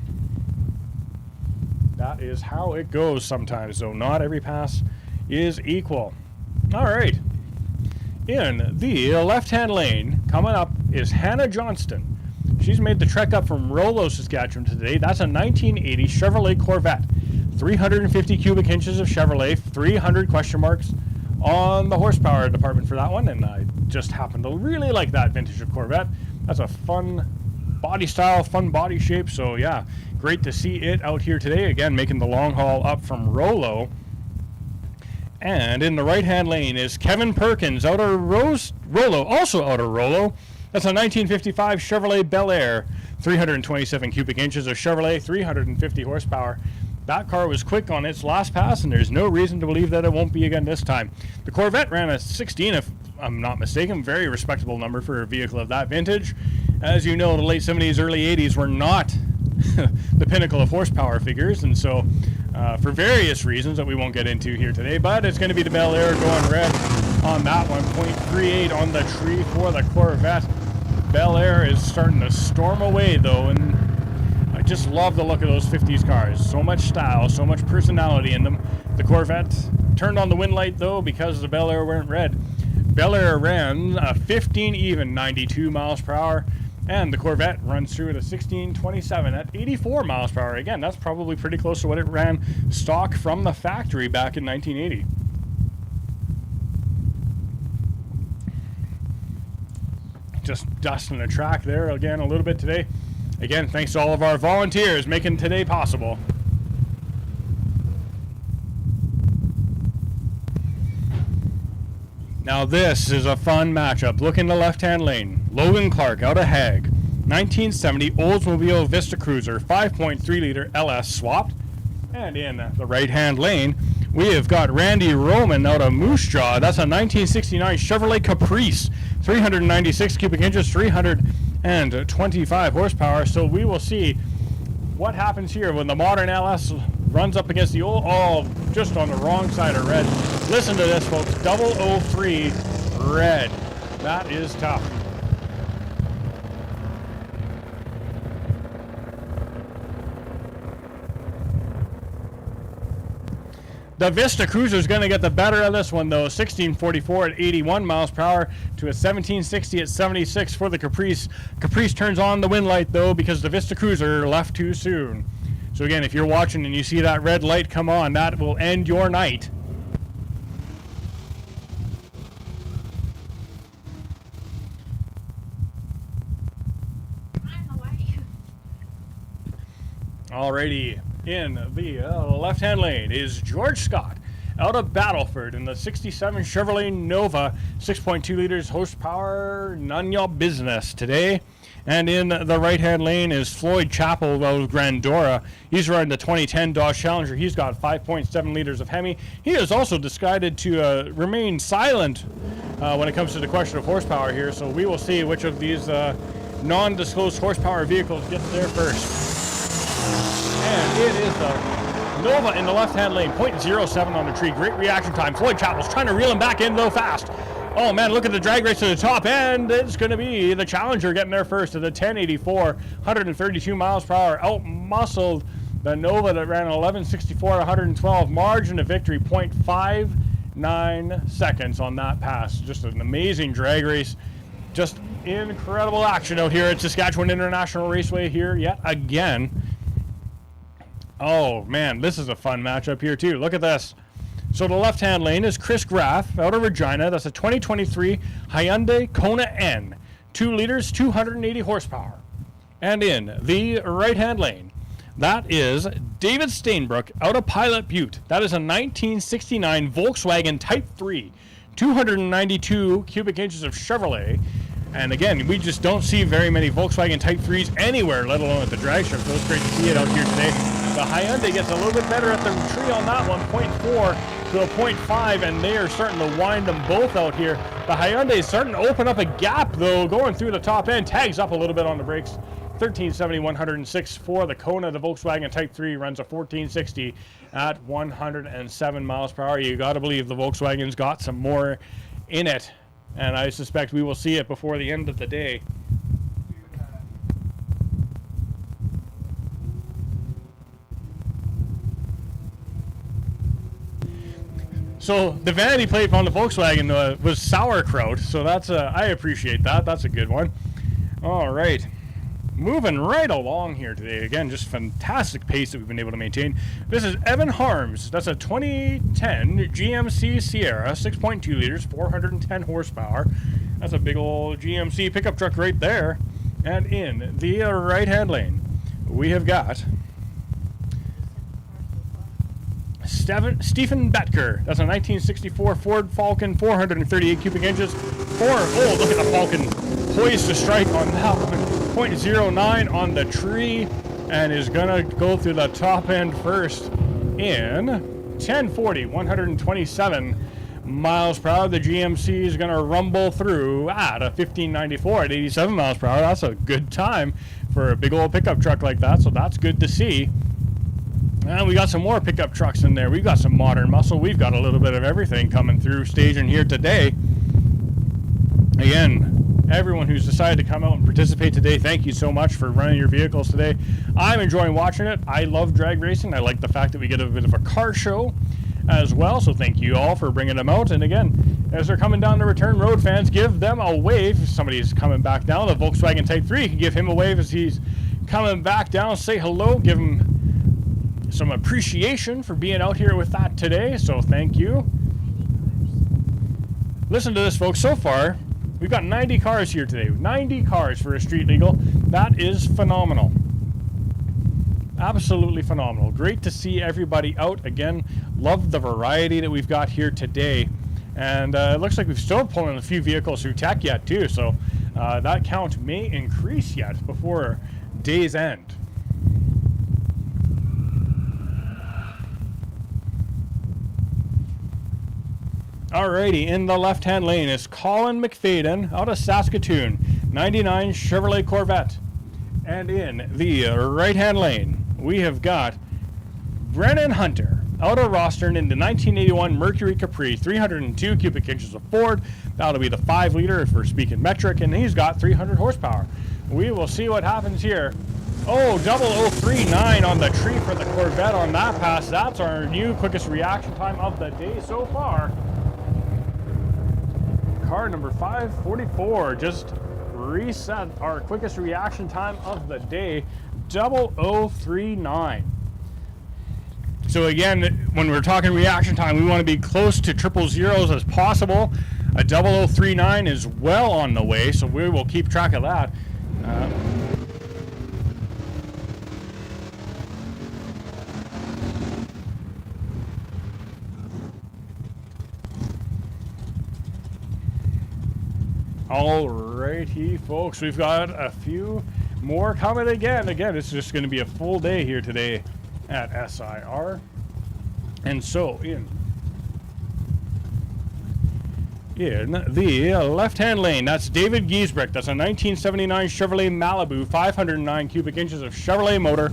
A: That is how it goes sometimes, though. Not every pass is equal. All right. In the left-hand lane, coming up is Hannah Johnston. She's made the trek up from Rollo, Saskatchewan today. That's a 1980 Chevrolet Corvette. 350 cubic inches of Chevrolet, 300 question marks on the horsepower department for that one, and I just happen to really like that vintage of Corvette. That's a fun body style, fun body shape, so yeah, great to see it out here today, again making the long haul up from Rollo. And in the right-hand lane is Kevin Perkins out of Rollo, also out of Rollo. That's a 1955 Chevrolet Bel Air, 327 cubic inches of Chevrolet, 350 horsepower. That car was quick on its last pass, and there's no reason to believe that it won't be again this time. The Corvette ran a 16, if I'm not mistaken, very respectable number for a vehicle of that vintage. As you know, the late 70s, early 80s were not the pinnacle of horsepower figures, and so for various reasons that we won't get into here today, but it's going to be the Bel Air going red on that one. 0.38 on the tree for the Corvette. Bel Air is starting to storm away though, and I just love the look of those 50s cars. So much style, so much personality in them. The Corvette turned on the wind light though because the Bel Air weren't red. Bel Air ran a 15 even, 92 miles per hour. And the Corvette runs through at a 1627 at 84 miles per hour. Again, that's probably pretty close to what it ran stock from the factory back in 1980. Just dusting the track there again a little bit today. Again, thanks to all of our volunteers making today possible. Now this is a fun matchup. Look in the left-hand lane. Logan Clark out of Hague. 1970 Oldsmobile Vista Cruiser, 5.3-liter LS swapped. And in the right-hand lane, we have got Randy Roman out of Moose Jaw. That's a 1969 Chevrolet Caprice, 396 cubic inches, 325 horsepower. So we will see what happens here when the modern LS runs up against the old, oh, just on the wrong side of red. Listen to this, folks, 003 red. That is tough. The Vista Cruiser is going to get the better of this one, though. 1644 at 81 miles per hour to a 1760 at 76 for the Caprice. Caprice turns on the wind light, though, because the Vista Cruiser left too soon. So again, if you're watching and you see that red light come on, that will end your night. Alrighty. In the left-hand lane is George Scott out of Battleford in the 67 Chevrolet Nova, 6.2 liters horsepower, none your business today. And in the right-hand lane is Floyd Chappell out of Grandora. He's riding the 2010 Dodge Challenger. He's got 5.7 liters of Hemi. He has also decided to remain silent when it comes to the question of horsepower here, so we will see which of these non-disclosed horsepower vehicles gets there first. And it is the Nova in the left-hand lane, 0.07 on the tree. Great reaction time. Floyd Chappell's trying to reel him back in, though, fast. Oh, man, look at the drag race to the top, and it's going to be the Challenger getting there first at the 1084, 132 miles per hour. Out-muscled the Nova that ran 1164 at 112. Margin of victory, 0.59 seconds on that pass. Just an amazing drag race. Just incredible action out here at Saskatchewan International Raceway here yet again. Oh, man, this is a fun matchup here, too. Look at this. So the left-hand lane is Chris Graff out of Regina. That's a 2023 Hyundai Kona N. 2 liters, 280 horsepower. And in the right-hand lane, that is David Stainbrook out of Pilot Butte. That is a 1969 Volkswagen Type 3. 292 cubic inches of Chevrolet. And again, we just don't see very many Volkswagen Type 3s anywhere, let alone at the drag strip. So it's great to see it out here today. The Hyundai gets a little bit better at the tree on that one, 0.4 to a 0.5, and they are starting to wind them both out here. The Hyundai is starting to open up a gap, though, going through the top end, tags up a little bit on the brakes. 1370, 106 for the Kona. The Volkswagen Type 3 runs a 1460 at 107 miles per hour. You got to believe the Volkswagen's got some more in it, and I suspect we will see it before the end of the day. So the vanity plate on the Volkswagen was sauerkraut, so that's I appreciate that. That's a good one. All right. moving right along here today. Again, just fantastic pace that we've been able to maintain. This is Evan Harms. That's a 2010 GMC Sierra, 6.2 liters, 410 horsepower. That's a big old GMC pickup truck right there. And in the right-hand lane, we have got Stephen Betker. That's a 1964 Ford Falcon, 438 cubic inches. Oh, look at the Falcon poised to strike on that one. 0.09 on the tree, and is gonna go through the top end first in 1040, 127 miles per hour. The GMC is gonna rumble through at a 1594 at 87 miles per hour. That's a good time for a big old pickup truck like that, so that's good to see. And we got some more pickup trucks in there. We've got some modern muscle. We've got a little bit of everything coming through staging here today. Again, everyone who's decided to come out and participate today, thank you so much for running your vehicles today. I'm enjoying watching it. I love drag racing. I like the fact that we get a bit of a car show as well, so thank you all for bringing them out. And again, as they're coming down the return road, fans, give them a wave. If somebody's coming back down, the Volkswagen Type 3, you can give him a wave as he's coming back down. Say hello, give him some appreciation for being out here with that today, so thank you. Listen to this, folks. So far, we've got 90 cars here today. 90 cars for a street legal. That is phenomenal. Absolutely phenomenal. Great to see everybody out again. Love the variety that we've got here today. And it looks like we've still pulling a few vehicles through tech yet too, so that count may increase yet before day's end. Alrighty, in the left-hand lane is Colin McFadden out of Saskatchewan, 99 Chevrolet Corvette. And in the right-hand lane, we have got Brennan Hunter out of Rostern in the 1981 Mercury Capri, 302 cubic inches of Ford. That'll be the 5-liter if we're speaking metric, and he's got 300 horsepower. We will see what happens here. Oh, 0039 on the tree for the Corvette on that pass. That's our new quickest reaction time of the day so far. Car number 544 just reset our quickest reaction time of the day, 0039. So again, when we're talking reaction time, we want to be close to 000 as possible. A 0039 is well on the way, so we will keep track of that. Alrighty, folks, we've got a few more coming again. Again, it's just going to be a full day here today at SIR. And so, in the left-hand lane, that's David Giesbrecht. That's a 1979 Chevrolet Malibu, 509 cubic inches of Chevrolet motor.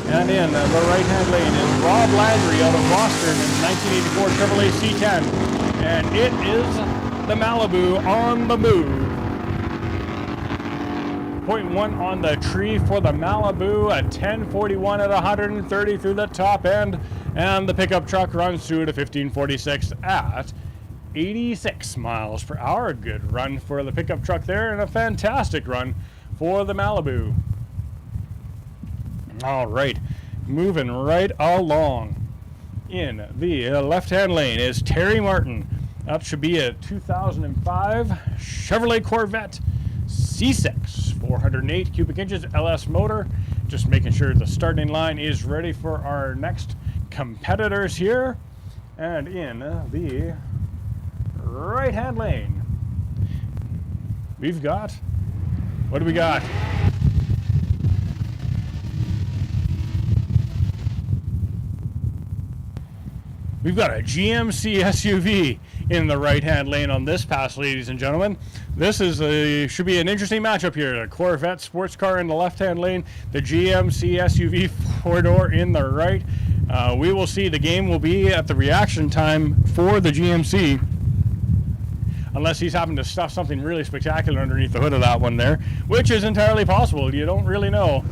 A: And in the right-hand lane is Rob Landry out of Rostern in 1984 Chevrolet C10. And it is the Malibu on the move. 0.1 on the tree for the Malibu at 1041 at 130 through the top end. And the pickup truck runs through to 1546 at 86 miles per hour. A good run for the pickup truck there, and a fantastic run for the Malibu. All right, moving right along. In the left-hand lane is Terry Martin. That should be a 2005 Chevrolet Corvette C6, 408 cubic inches, LS motor. Just making sure the starting line is ready for our next competitors here. And in the right-hand lane, we've got, what do we got? We've got a GMC SUV in the right-hand lane on this pass, ladies and gentlemen. This is should be an interesting matchup here. A Corvette sports car in the left-hand lane, the GMC SUV four-door in the right. We will see. The game will be at the reaction time for the GMC, unless he's happened to stuff something really spectacular underneath the hood of that one there, which is entirely possible. You don't really know.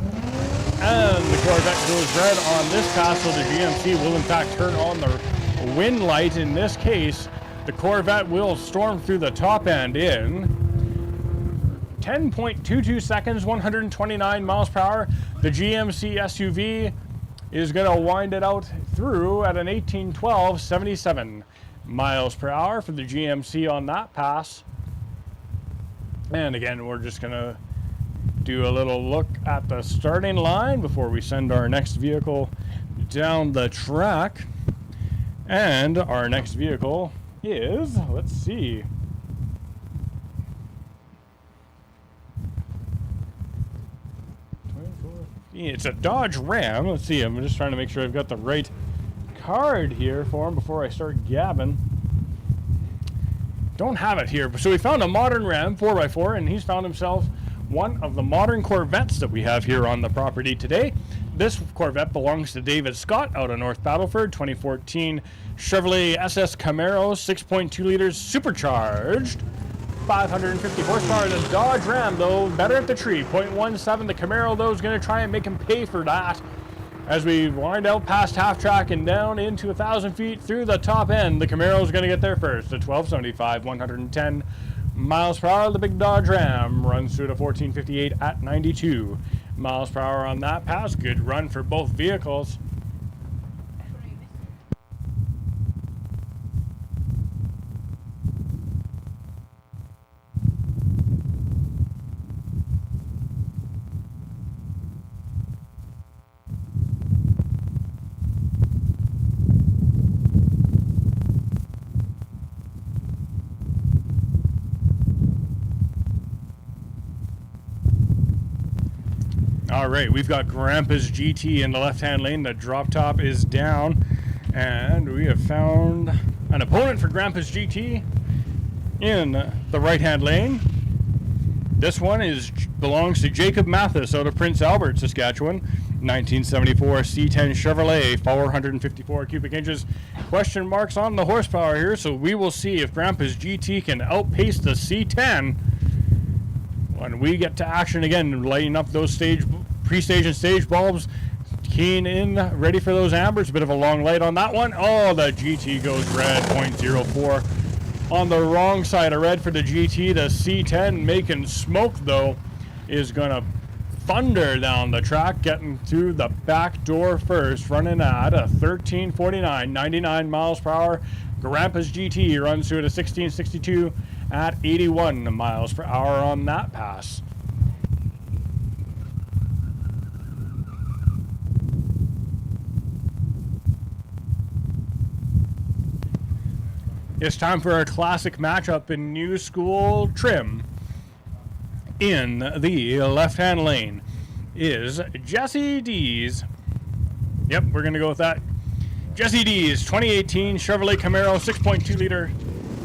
A: And the Corvette goes red on this pass, so the GMC will in fact turn on the wind light. In this case, the Corvette will storm through the top end in 10.22 seconds, 129 miles per hour. The GMC SUV is going to wind it out through at an 18:12, 77 miles per hour for the GMC on that pass. And again, we're just going to do a little look at the starting line before we send our next vehicle down the track. And our next vehicle is, let's see, it's a Dodge Ram. Let's see, I'm just trying to make sure I've got the right card here for him before I start gabbing. Don't have it here. So we found a modern Ram 4x4, and he's found himself one of the modern Corvettes that we have here on the property today. This Corvette belongs to David Scott out of North Battleford, 2014 Chevrolet SS Camaro, 6.2 liters supercharged, 550 horsepower. The Dodge Ram, though, better at the tree, 0.17. The Camaro, though, is going to try and make him pay for that. As we wind out past half track and down into 1,000 feet through the top end, the Camaro is going to get there first at 1275, 110 miles per hour. The big Dodge Ram runs through to 1458 at 92 miles per hour on that pass. Good run for both vehicles. All right, we've got Grandpa's GT in the left-hand lane. The drop top is down, and we have found an opponent for Grandpa's GT in the right-hand lane. This one belongs to Jacob Mathis out of Prince Albert, Saskatchewan, 1974 C10 Chevrolet, 454 cubic inches. Question marks on the horsepower here, so we will see if Grandpa's GT can outpace the C10 when we get to action again, lighting up those pre-stage and stage bulbs. Keen in, ready for those ambers. A bit of a long light on that one. Oh, the GT goes red, 0.04. On the wrong side of red for the GT. The C10 making smoke, though, is going to thunder down the track, getting through the back door first, running at a 1349, 99 miles per hour. Grandpa's GT runs through at a 1662 at 81 miles per hour on that pass. It's time for our classic matchup in new school trim. In the left-hand lane is Jesse D's. Yep, we're going to go with that. Jesse D's 2018 Chevrolet Camaro 6.2 liter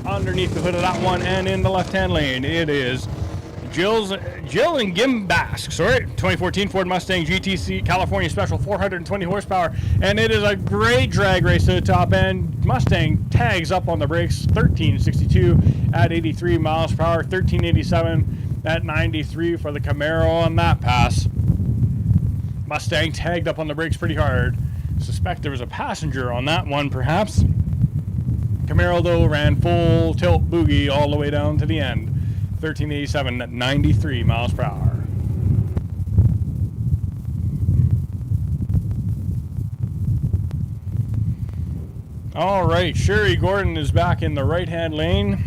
A: underneath the hood of that one. And in the left-hand lane, it is Jill and Gim Bask, 2014 Ford Mustang GTC California Special, 420 horsepower, and it is a great drag race to the top end. Mustang tags up on the brakes, 1362 at 83 miles per hour, 1387 at 93 for the Camaro on that pass. Mustang tagged up on the brakes pretty hard. Suspect there was a passenger on that one, perhaps. Camaro, though, ran full tilt boogie all the way down to the end. 1387 at 93 miles per hour. All right, Sherry Gordon is back in the right-hand lane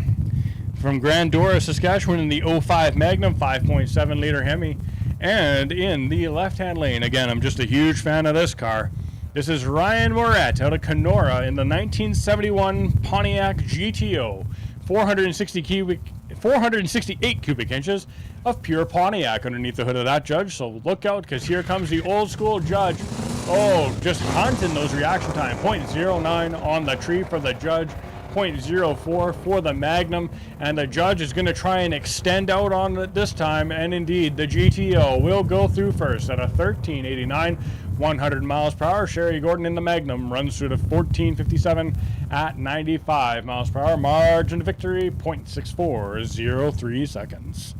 A: from Grandora, Saskatchewan in the 05 Magnum 5.7 liter Hemi. And in the left-hand lane, again, I'm just a huge fan of this car. This is Ryan Moret out of Kenora in the 1971 Pontiac GTO, 468 cubic inches of pure Pontiac underneath the hood of that Judge. So look out, because here comes the old school Judge. Oh, just hunting those reaction time. 0.09 on the tree for the Judge, 0.04 for the Magnum, and the Judge is going to try and extend out on it this time, and indeed the GTO will go through first at a 1389, 100 miles per hour. Sherry Gordon in the Magnum runs through to 1457 at 95 miles per hour. Margin of victory 0.6403 seconds.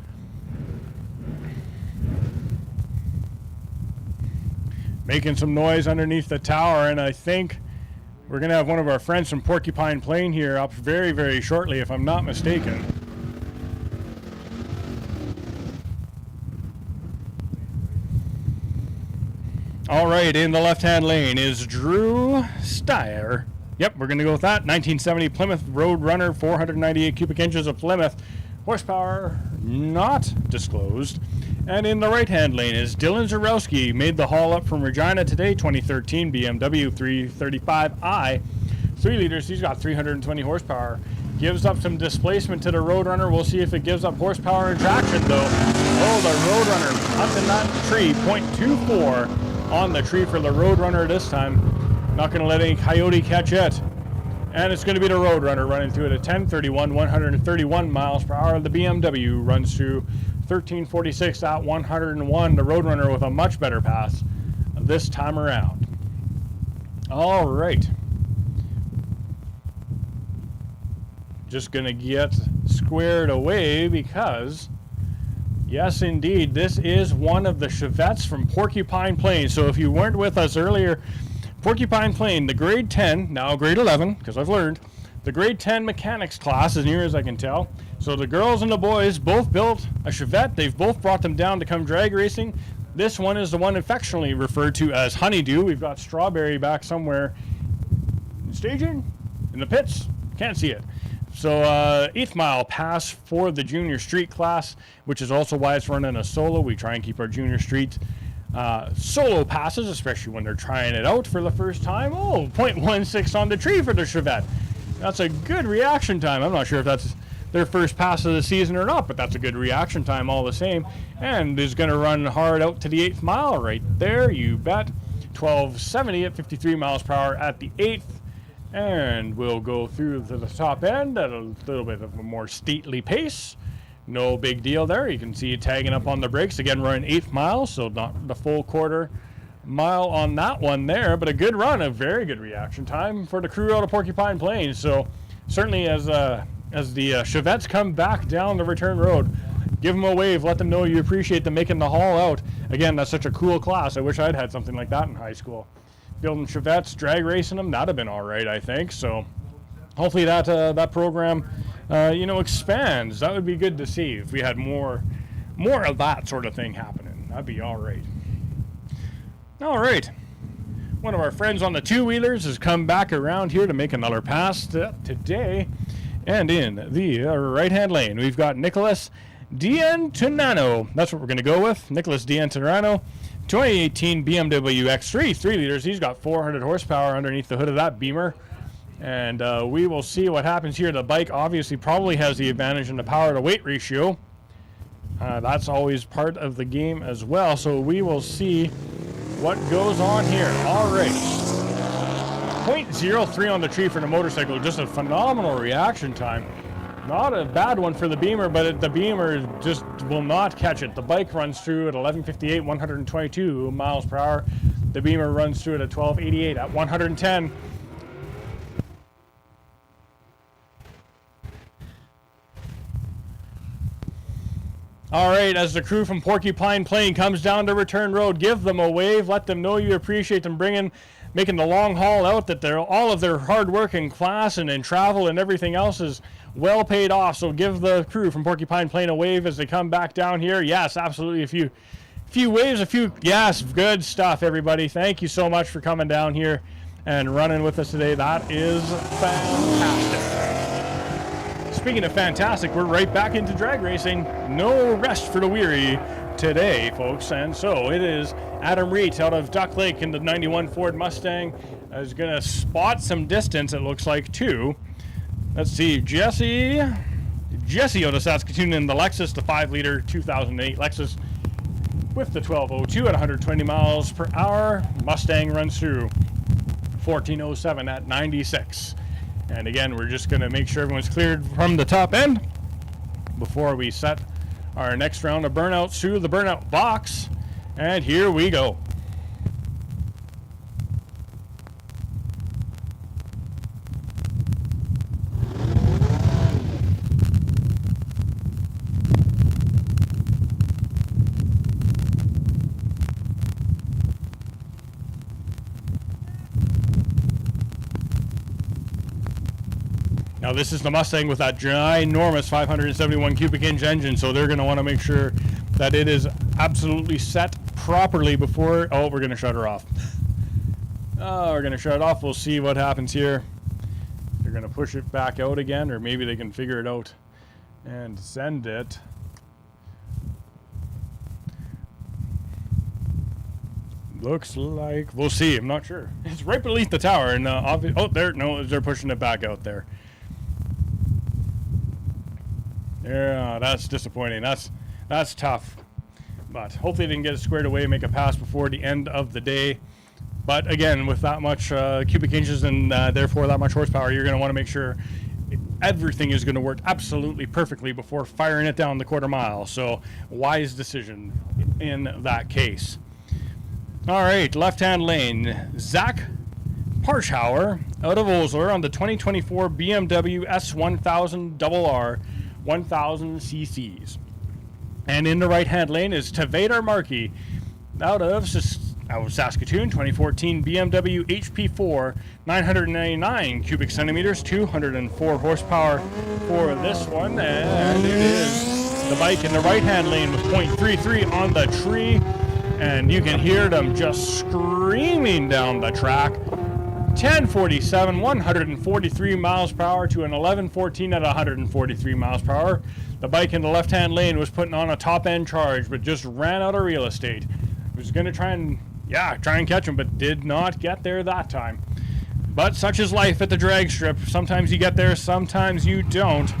A: Making some noise underneath the tower, and I think we're going to have one of our friends from Porcupine Plain here up very, very shortly, if I'm not mistaken. All right, in the left-hand lane is Drew Steyer. Yep, we're going to go with that. 1970 Plymouth Roadrunner, 498 cubic inches of Plymouth. Horsepower not disclosed. And in the right-hand lane is Dylan Zarowski. Made the haul up from Regina today, 2013 BMW 335i. 3 liters, he's got 320 horsepower. Gives up some displacement to the Roadrunner. We'll see if it gives up horsepower and traction, though. Oh, the Roadrunner up in that tree, 0.24 on the tree for the Roadrunner this time. Not going to let any coyote catch it. And it's going to be the Roadrunner running through it at 1031, 131 miles per hour. The BMW runs through 1346 at 101. The Roadrunner with a much better pass this time around. All right. Just going to get squared away because, yes, indeed, this is one of the Chevettes from Porcupine Plain. So if you weren't with us earlier, Porcupine Plain, the grade 10, now grade 11, because I've learned, the grade 10 mechanics class, as near as I can tell. So the girls and the boys both built a Chevette. They've both brought them down to come drag racing. This one is the one affectionately referred to as Honeydew. We've got Strawberry back somewhere. Staging? In the pits? Can't see it. So 8th mile pass for the junior street class, which is also why it's running a solo. We try and keep our junior street solo passes, especially when they're trying it out for the first time. Oh, 0.16 on the tree for the Chevette. That's a good reaction time. I'm not sure if that's their first pass of the season or not, but that's a good reaction time all the same. And is going to run hard out to the 8th mile right there, you bet. 1270 at 53 miles per hour at the 8th. And we'll go through to the top end at a little bit of a more stately pace. No big deal there. You can see it tagging up on the brakes. Again, running 8th mile, so not the full quarter mile on that one there, but a good run, a very good reaction time for the crew out of Porcupine Plain. So certainly as the Chevettes come back down the return road, give them a wave, let them know you appreciate them making the haul out. Again, that's such a cool class. I wish I'd had something like that in high school. Building Chevettes, drag racing them, that'd have been all right, I think. So hopefully that program, expands. That would be good to see if we had more of that sort of thing happening. That'd be all right. All right. One of our friends on the two-wheelers has come back around here to make another pass today. And in the right-hand lane, we've got Nicholas D'Antonano. That's what we're going to go with. Nicholas D'Antonano. 2018 BMW X3, 3 liters. He's got 400 horsepower underneath the hood of that Beamer. And we will see what happens here. The bike obviously probably has the advantage in the power to weight ratio. That's always part of the game as well. So we will see what goes on here. All right. 0.03 on the tree for the motorcycle. Just a phenomenal reaction time. Not a bad one for the Beamer, but the Beamer just will not catch it. The bike runs through at 1158, 122 miles per hour. The Beamer runs through it at 1288 at 110. All right, as the crew from Porcupine Plain comes down to return road, give them a wave, let them know you appreciate them making the long haul out, that all of their hard work in class and in travel and everything else is well paid off. So give the crew from Porcupine Plain a wave as they come back down here. Yes, absolutely. A few waves, yes, good stuff, everybody. Thank you so much for coming down here and running with us today. That is fantastic. Speaking of fantastic, we're right back into drag racing. No rest for the weary today, folks. And so it is Adam Reet out of Duck Lake in the 91 Ford Mustang is going to spot some distance, it looks like, too. Let's see, Jesse out of Saskatchewan in the Lexus, the 5-liter 2008 Lexus with the 1202 at 120 miles per hour. Mustang runs through 1407 at 96. And again, we're just going to make sure everyone's cleared from the top end before we set our next round of burnouts through the burnout box. And here we go. Now this is the Mustang with that ginormous 571 cubic inch engine, so they're going to want to make sure that it is absolutely set properly before... Oh, we're going to shut her off. Oh, we're going to shut it off. We'll see what happens here. They're going to push it back out again, or maybe they can figure it out and send it. Looks like... We'll see. I'm not sure. It's right beneath the tower. And oh, there. No, they're pushing it back out there. Yeah, that's disappointing. That's tough. But hopefully they can get it squared away, make a pass before the end of the day. But again, with that much cubic inches and therefore that much horsepower, you're going to want to make sure everything is going to work absolutely perfectly before firing it down the quarter mile. So wise decision in that case. All right, left-hand lane. Zach Parschauer out of Osler on the 2024 BMW S1000 RR 1000 cc's. And in the right-hand lane is Tavadar Markey out of Saskatoon, 2014 BMW HP4 999 cubic centimeters, 204 horsepower for this one. And it is the bike in the right-hand lane with .33 on the tree. And you can hear them just screaming down the track. 1047, 143 miles per hour to an 1114 at 143 miles per hour. The bike in the left-hand lane was putting on a top-end charge, but just ran out of real estate. Was going to try and catch him, but did not get there that time. But such is life at the drag strip. Sometimes you get there, sometimes you don't.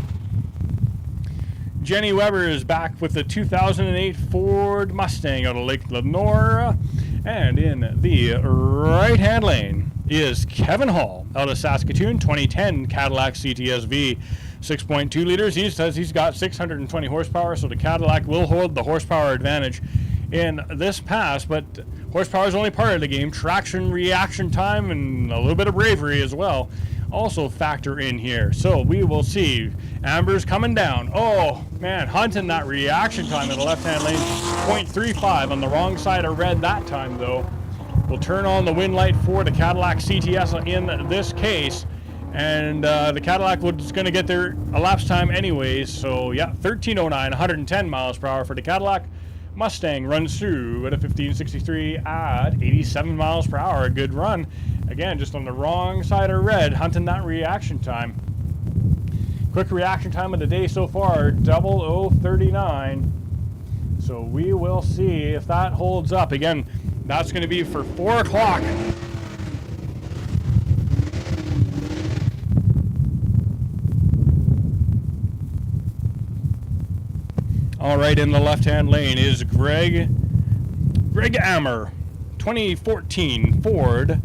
A: Jenny Weber is back with the 2008 Ford Mustang out of Lake Lenore. And in the right-hand lane is Kevin Hall out of Saskatoon, 2010 Cadillac CTS-V, 6.2 liters. He says he's got 620 horsepower, so the Cadillac will hold the horsepower advantage in this pass, but horsepower is only part of the game. Traction, reaction time, and a little bit of bravery as well also factor in here. So we will see. Amber's coming down. Oh man, hunting that reaction time in the left-hand lane. 0.35 on the wrong side of red that time though. We'll turn on the wind light for the Cadillac CTS in this case. And the Cadillac was going to get their elapsed time anyways. So yeah, 1309, 110 miles per hour for the Cadillac. Mustang runs through at a 1563 at 87 miles per hour. A good run. Again, just on the wrong side of red, hunting that reaction time. Quick reaction time of the day so far, 0039. So we will see if that holds up. Again, that's going to be for 4 o'clock. All right, in the left-hand lane is Greg Ammer, 2014 Ford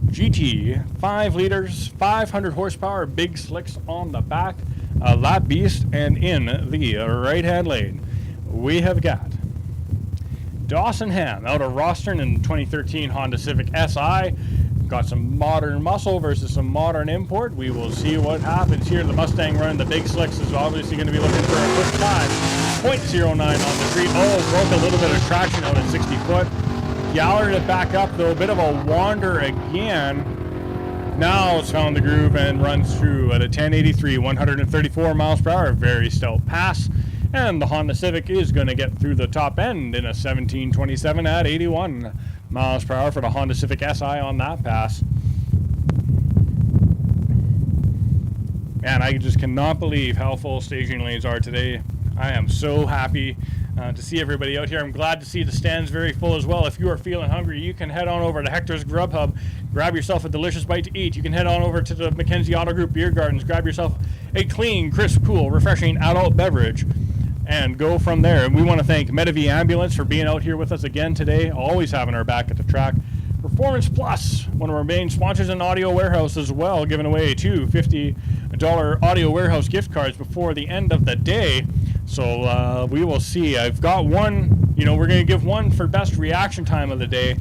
A: GT, 5 liters, 500 horsepower, big slicks on the back of that beast. And in the right-hand lane, we have got Dawson Ham out of Rostern in 2013 Honda Civic SI. Got some modern muscle versus some modern import. We will see what happens here. The Mustang running the big slicks is obviously going to be looking for a quick time. 0.09 on the street. Oh, broke a little bit of traction out at 60 foot. Gallered it back up though. A bit of a wander again. Now it's found the groove and runs through at a 1083, 134 miles per hour. Very stout pass. And the Honda Civic is going to get through the top end in a 1727 at 81 miles per hour for the Honda Civic SI on that pass. Man, I just cannot believe how full staging lanes are today. I am so happy to see everybody out here. I'm glad to see the stands very full as well. If you are feeling hungry, you can head on over to Hector's Grub Hub, grab yourself a delicious bite to eat. You can head on over to the Mackenzie Auto Group Beer Gardens, grab yourself a clean, crisp, cool, refreshing adult beverage, and go from there. And we want to thank Medivie Ambulance for being out here with us again today, always having our back at the track. Performance Plus, one of our main sponsors, in Audio Warehouse as well, giving away 2 $50 Audio Warehouse gift cards before the end of the day. So we will see. I've got one, we're going to give one for best reaction time of the day.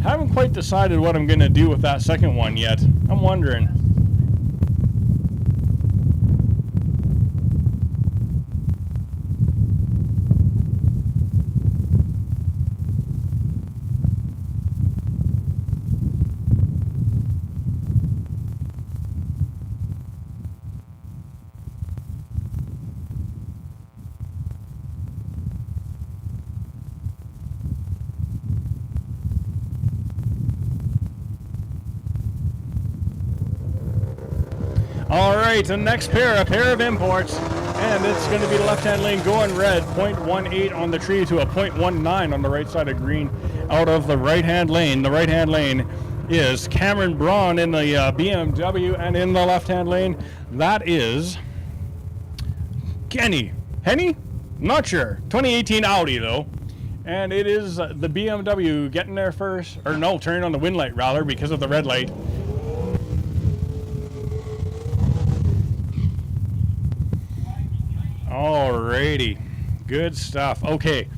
A: Haven't quite decided what I'm going to do with that second one yet. I'm wondering. All right, the next pair, a pair of imports, and it's going to be the left-hand lane going red, 0.18 on the tree to a 0.19 on the right side of green out of the right-hand lane. The right-hand lane is Cameron Braun in the BMW, and in the left-hand lane, that is Henny? Not sure. 2018 Audi, though. And it is the BMW getting there first, or no, turning on the wind light, rather, because of the red light. Alrighty, good stuff. Okay,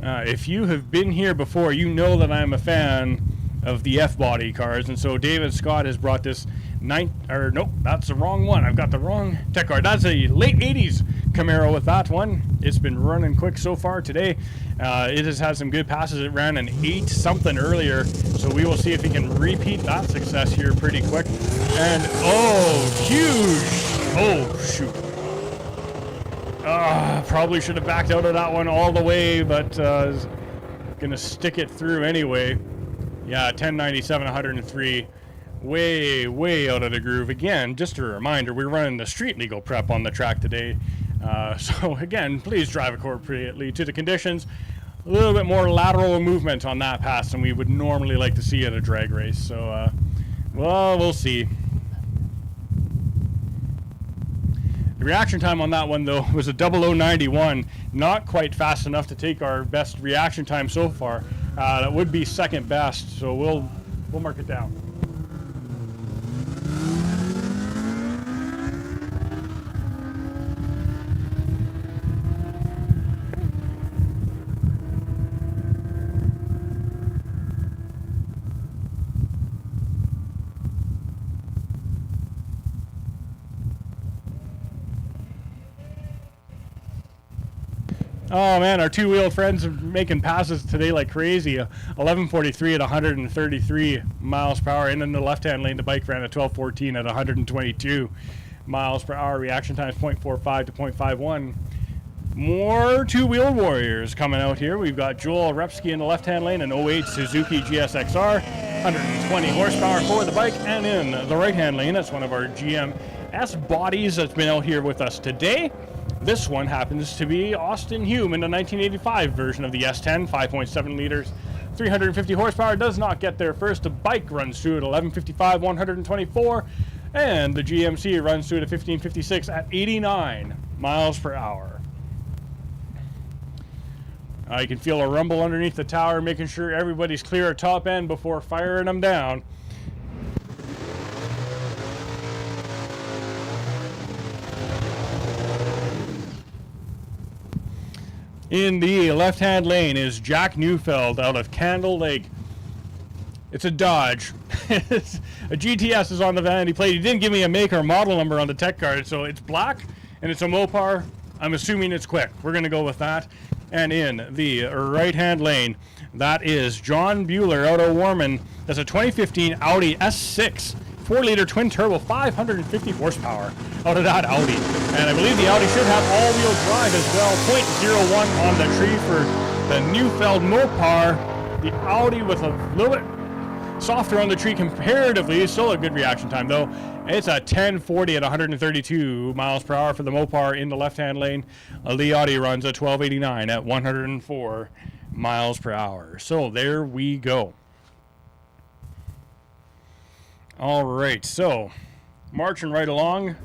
A: if you have been here before, you know that I'm a fan of the F-body cars, and so David Scott has brought this nope, that's the wrong one. I've got the wrong tech car. That's a late 80s Camaro with that one. It's been running quick so far today. It has had some good passes. It ran an 8 something earlier, so we will see if he can repeat that success here pretty quick. And oh, huge! Oh shoot! Probably should have backed out of that one all the way, but gonna stick it through anyway. Yeah, 1097, 103. Way out of the groove. Again, just a reminder, we're running the street legal prep on the track today. So again, please drive appropriately to the conditions. A little bit more lateral movement on that pass than we would normally like to see at a drag race. So, well, we'll see. The reaction time on that one, though, was a 0091. Not quite fast enough to take our best reaction time so far. That would be second best, so we'll mark it down. Oh man, our two-wheeled friends are making passes today like crazy. 1143 at 133 miles per hour, and in the left-hand lane, the bike ran at 1214 at 122 miles per hour. Reaction time is 0.45 to 0.51. More two-wheeled warriors coming out here. We've got Joel Repsky in the left-hand lane, an 08 Suzuki GSXR, 120 horsepower for the bike, and in the right-hand lane, that's one of our GMS bodies that's been out here with us today. This one happens to be Austin Hume in the 1985 version of the S10, 5.7 liters, 350 horsepower. Does not get there first. The bike runs through at 1155, 124, and the GMC runs through at 1556 at 89 miles per hour. You can feel a rumble underneath the tower, making sure everybody's clear at top end before firing them down. In the left-hand lane is Jack Neufeld out of Candle Lake. It's a Dodge. A GTS is on the vanity plate. He didn't give me a make or model number on the tech card, so it's black and it's a Mopar. I'm assuming it's quick. We're going to go with that. And in the right-hand lane, that is John Bueller out of Warman. That's a 2015 Audi S6. 4-liter twin-turbo, 550 horsepower out of that Audi. And I believe the Audi should have all-wheel drive as well. 0.01 on the tree for the Neufeld Mopar. The Audi with a little bit softer on the tree comparatively. Still a good reaction time, though. It's a 1040 at 132 miles per hour for the Mopar in the left-hand lane. The Audi runs a 1289 at 104 miles per hour. So there we go. All right, so marching right along.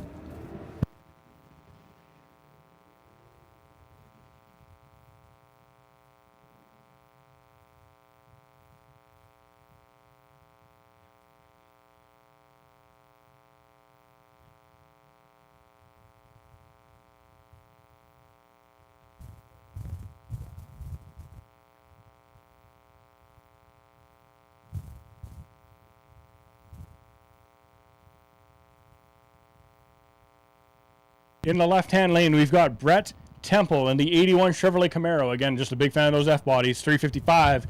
A: In the left-hand lane, we've got Brett Temple in the 81 Chevrolet Camaro. Again, just a big fan of those F-bodies. 355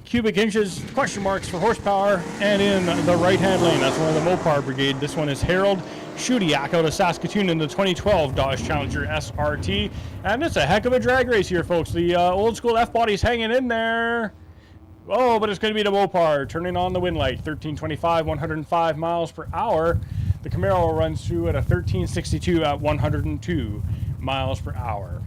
A: cubic inches, question marks for horsepower. And in the right-hand lane, that's one of the Mopar Brigade. This one is Harold Shudiak out of Saskatoon in the 2012 Dodge Challenger SRT. And it's a heck of a drag race here, folks. The old-school F-body's hanging in there. Oh, but it's going to be the Mopar turning on the wind light. 1325, 105 miles per hour. The Camaro runs through at a 1362 at 102 miles per hour.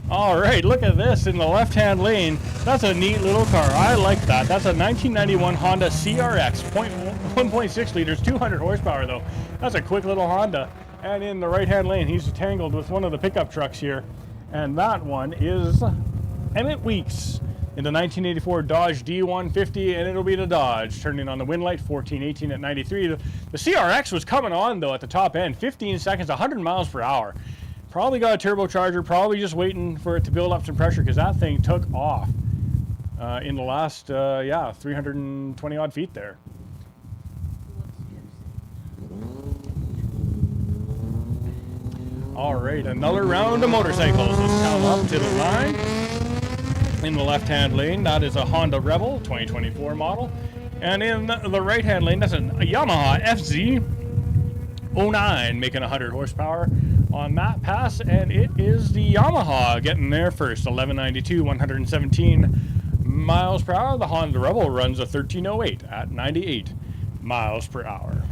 A: All right, look at this in the left-hand lane. That's a neat little car. I like that. That's a 1991 Honda CRX, 1.6 liters, 200 horsepower though. That's a quick little Honda. And in the right-hand lane, he's tangled with one of the pickup trucks here. And that one is Emmett Weeks in the 1984 Dodge D150, and it'll be the Dodge. Turning on the wind light, 1418 at 93. The CRX was coming on though at the top end, 15 seconds, 100 miles per hour. Probably got a turbocharger, probably just waiting for it to build up some pressure because that thing took off in the last, 320 odd feet there. All right, another round of motorcycles. Let's come up to the line. In the left-hand lane, that is a Honda Rebel 2024 model. And in the right-hand lane, that's a Yamaha FZ09 making 100 horsepower on that pass, and it is the Yamaha getting there first. 1192, 117 miles per hour. The Honda Rebel runs a 1308 at 98 miles per hour.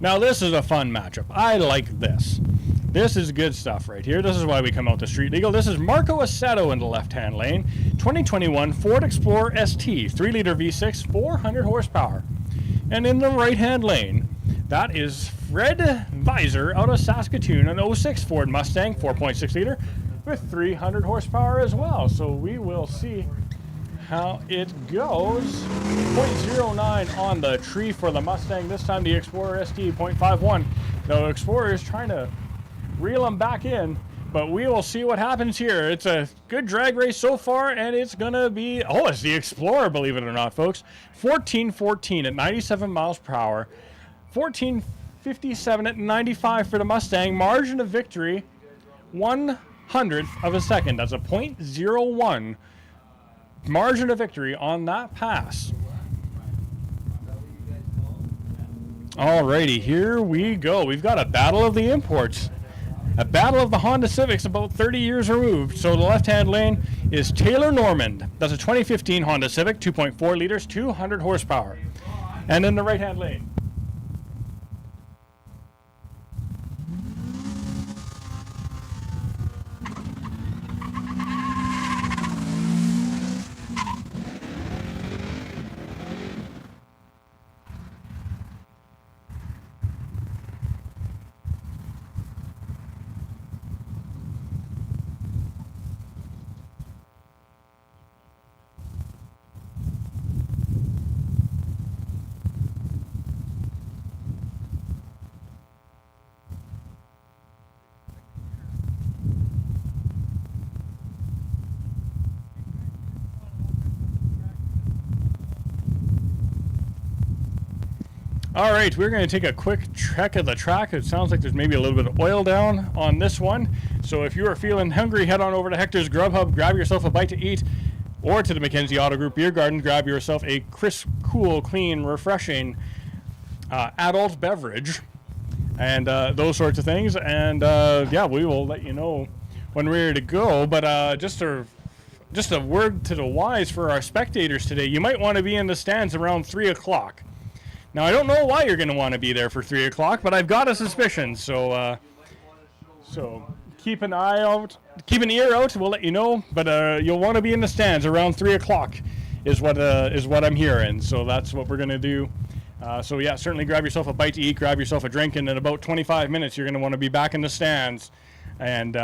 A: Now this is a fun matchup. I like this. This is good stuff right here. This is why we come out to Street Legal. This is Marco Assetto in the left-hand lane. 2021 Ford Explorer ST, 3-liter V6, 400 horsepower. And in the right-hand lane, that is Fred Visor out of Saskatchewan, an 06 Ford Mustang, 4.6 liter with 300 horsepower as well. So we will see how it goes. 0.09 on the tree for the Mustang. This time the Explorer ST, 0.51. The Explorer is trying to reel him back in, but we will see what happens here. It's a good drag race so far, and it's going to be, it's the Explorer, believe it or not, folks. 1414 at 97 miles per hour. 1457 at 95 for the Mustang. Margin of victory, 1/100th of a second. That's a 0.01 margin of victory on that pass. Alrighty, here we go. We've got a battle of the imports. A battle of the Honda Civics about 30 years removed. So the left-hand lane is Taylor Normand. That's a 2015 Honda Civic, 2.4 liters, 200 horsepower. And in the right-hand lane, all right, we're going to take a quick check of the track. It sounds like there's maybe a little bit of oil down on this one. So if you are feeling hungry, head on over to Hector's Grub Hub, grab yourself a bite to eat, or to the Mackenzie Auto Group Beer Garden, grab yourself a crisp, cool, clean, refreshing adult beverage, and those sorts of things. And we will let you know when we're ready to go. But just a word to the wise for our spectators today. You might want to be in the stands around 3 o'clock. Now, I don't know why you're going to want to be there for 3 o'clock, but I've got a suspicion. So keep an eye out, keep an ear out. We'll let you know. But you'll want to be in the stands around 3 o'clock, is what I'm hearing. So that's what we're going to do. Certainly grab yourself a bite to eat, grab yourself a drink, and in about 25 minutes, you're going to want to be back in the stands. And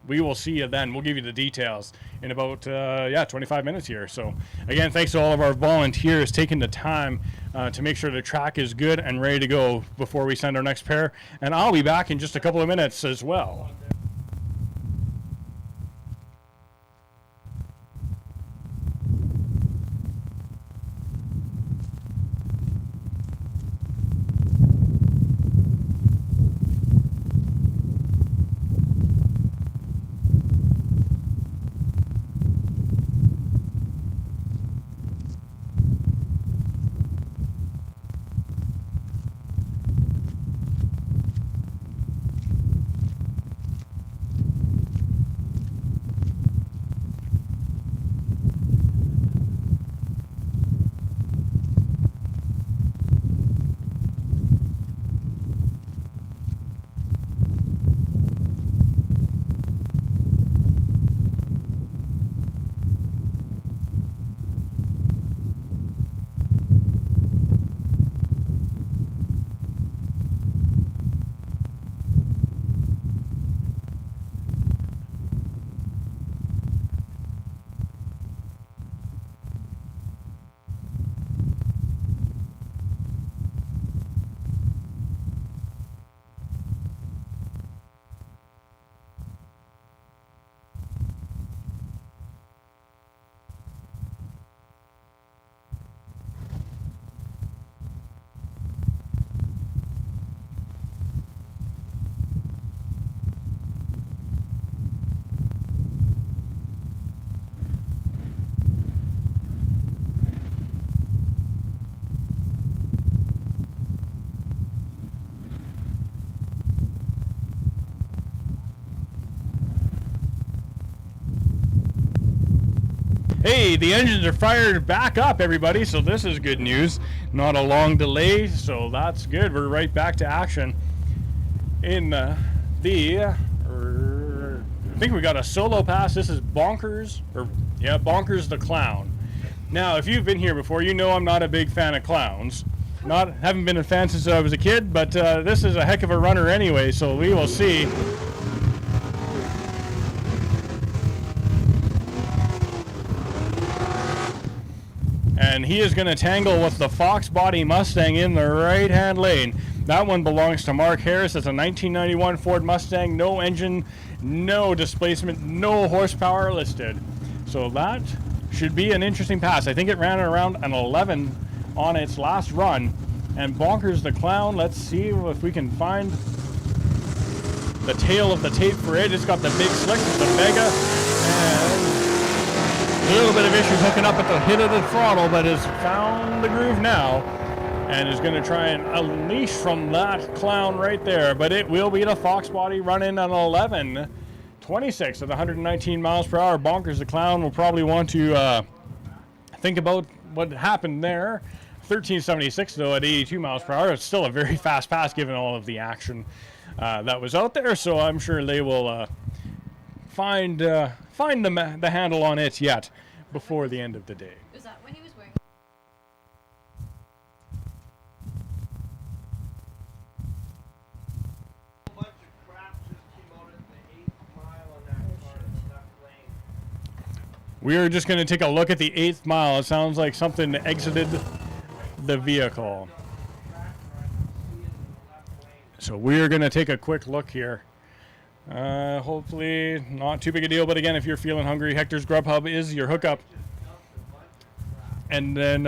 A: we will see you then. We'll give you the details in about 25 minutes here. So again, thanks to all of our volunteers taking the time to make sure the track is good and ready to go before we send our next pair. And I'll be back in just a couple of minutes as well. Hey, the engines are fired back up, everybody, so this is good news. Not a long delay, so that's good. We're right back to action in I think we got a solo pass. This is Bonkers, Bonkers the Clown. Now, if you've been here before, you know I'm not a big fan of clowns. Haven't been a fan since I was a kid, but this is a heck of a runner anyway, so we will see. And he is going to tangle with the Fox Body Mustang in the right-hand lane. That one belongs to Mark Harris. It's a 1991 Ford Mustang. No engine, no displacement, no horsepower listed. So that should be an interesting pass. I think it ran around an 11 on its last run. And Bonkers the Clown, let's see if we can find the tail of the tape for it. It's got the big slick, the Vega, and a little bit of issues hooking up at the hit of the throttle, but has found the groove now and is going to try and unleash from that clown right there. But it will be the Fox Body running an 11.26 at 119 miles per hour. Bonkers the Clown will probably want to think about what happened there. 13.76 though at 82 miles per hour. It's still a very fast pass given all of the action that was out there. So I'm sure they will find the handle on it yet before the end of the day.
B: Was that when he was wearing?
C: A bunch of crap just came out at the 8th mile on that car in left lane.
A: We are just going to take a look at the 8th mile. It sounds like something exited the vehicle. So we are going to take a quick look here. Hopefully not too big a deal, but again, if you're feeling hungry, Hector's Grubhub is your hookup. And then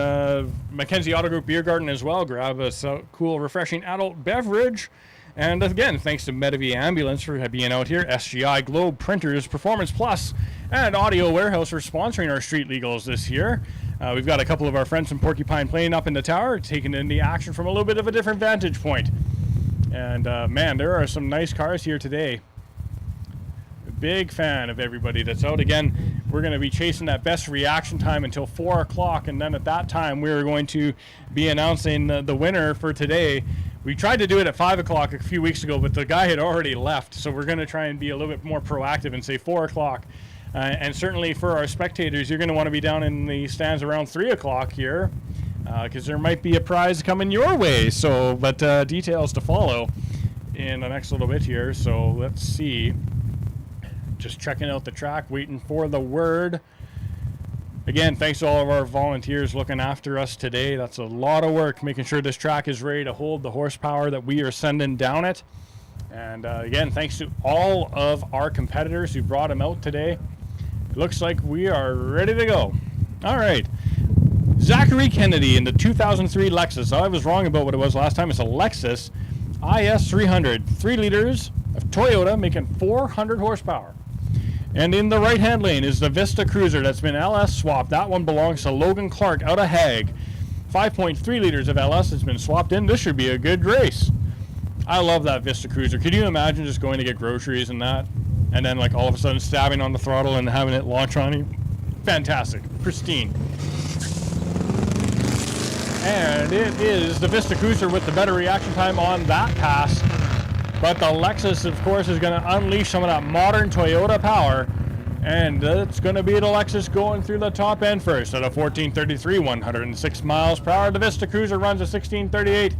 A: Mackenzie Auto Group Beer Garden as well. Grab a cool, refreshing adult beverage. And again, thanks to Medivie Ambulance for being out here, SGI Globe Printers, Performance Plus, and Audio Warehouse for sponsoring our Street Legals this year. We've got a couple of our friends from Porcupine Plain up in the tower, taking in the action from a little bit of a different vantage point. And man, there are some nice cars here today. Big fan of everybody that's out. Again, we're going to be chasing that best reaction time until 4 o'clock, and then at that time we're going to be announcing the winner for today. We tried to do it at 5 o'clock a few weeks ago, but the guy had already left, so we're going to try and be a little bit more proactive and say 4 o'clock. And certainly for our spectators, you're going to want to be down in the stands around 3 o'clock here, because there might be a prize coming your way. So, but details to follow in the next little bit here. So let's see. Just checking out the track, waiting for the word. Again, thanks to all of our volunteers looking after us today. That's a lot of work, making sure this track is ready to hold the horsepower that we are sending down it. And again, thanks to all of our competitors who brought them out today. It looks like we are ready to go. All right. Zachary Kennedy in the 2003 Lexus. I was wrong about what it was last time. It's a Lexus IS 300. 3 liters of Toyota, making 400 horsepower. And in the right-hand lane is the Vista Cruiser that's been LS swapped. That one belongs to Logan Clark out of Hague. 5.3 liters of LS has been swapped in. This should be a good race. I love that Vista Cruiser. Could you imagine just going to get groceries and that, and then like all of a sudden stabbing on the throttle and having it launch on you? Fantastic. Pristine. And it is the Vista Cruiser with the better reaction time on that pass. But the Lexus, of course, is going to unleash some of that modern Toyota power. And it's going to be the Lexus going through the top end first at a 14.33, 106 miles per hour. The Vista Cruiser runs a 16.38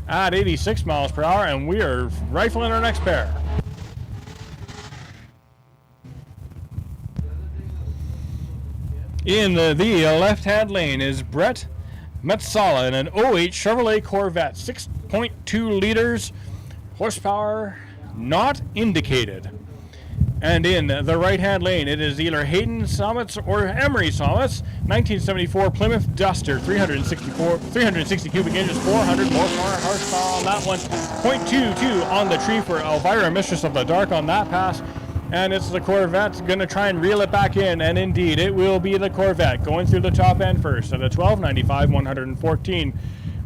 A: at 86 miles per hour. And we are rifling our next pair. In the left-hand lane is Brett Metzala in an 08 Chevrolet Corvette, 6.2 liters. Horsepower not indicated. And in the right-hand lane, it is either Hayden Summits or Emery Summits, 1974 Plymouth Duster, 360 cubic inches, 400 horsepower on that one. 0.22 on the tree for Elvira, Mistress of the Dark on that pass. And it's the Corvette going to try and reel it back in. And indeed, it will be the Corvette going through the top end first at a 12.95, 114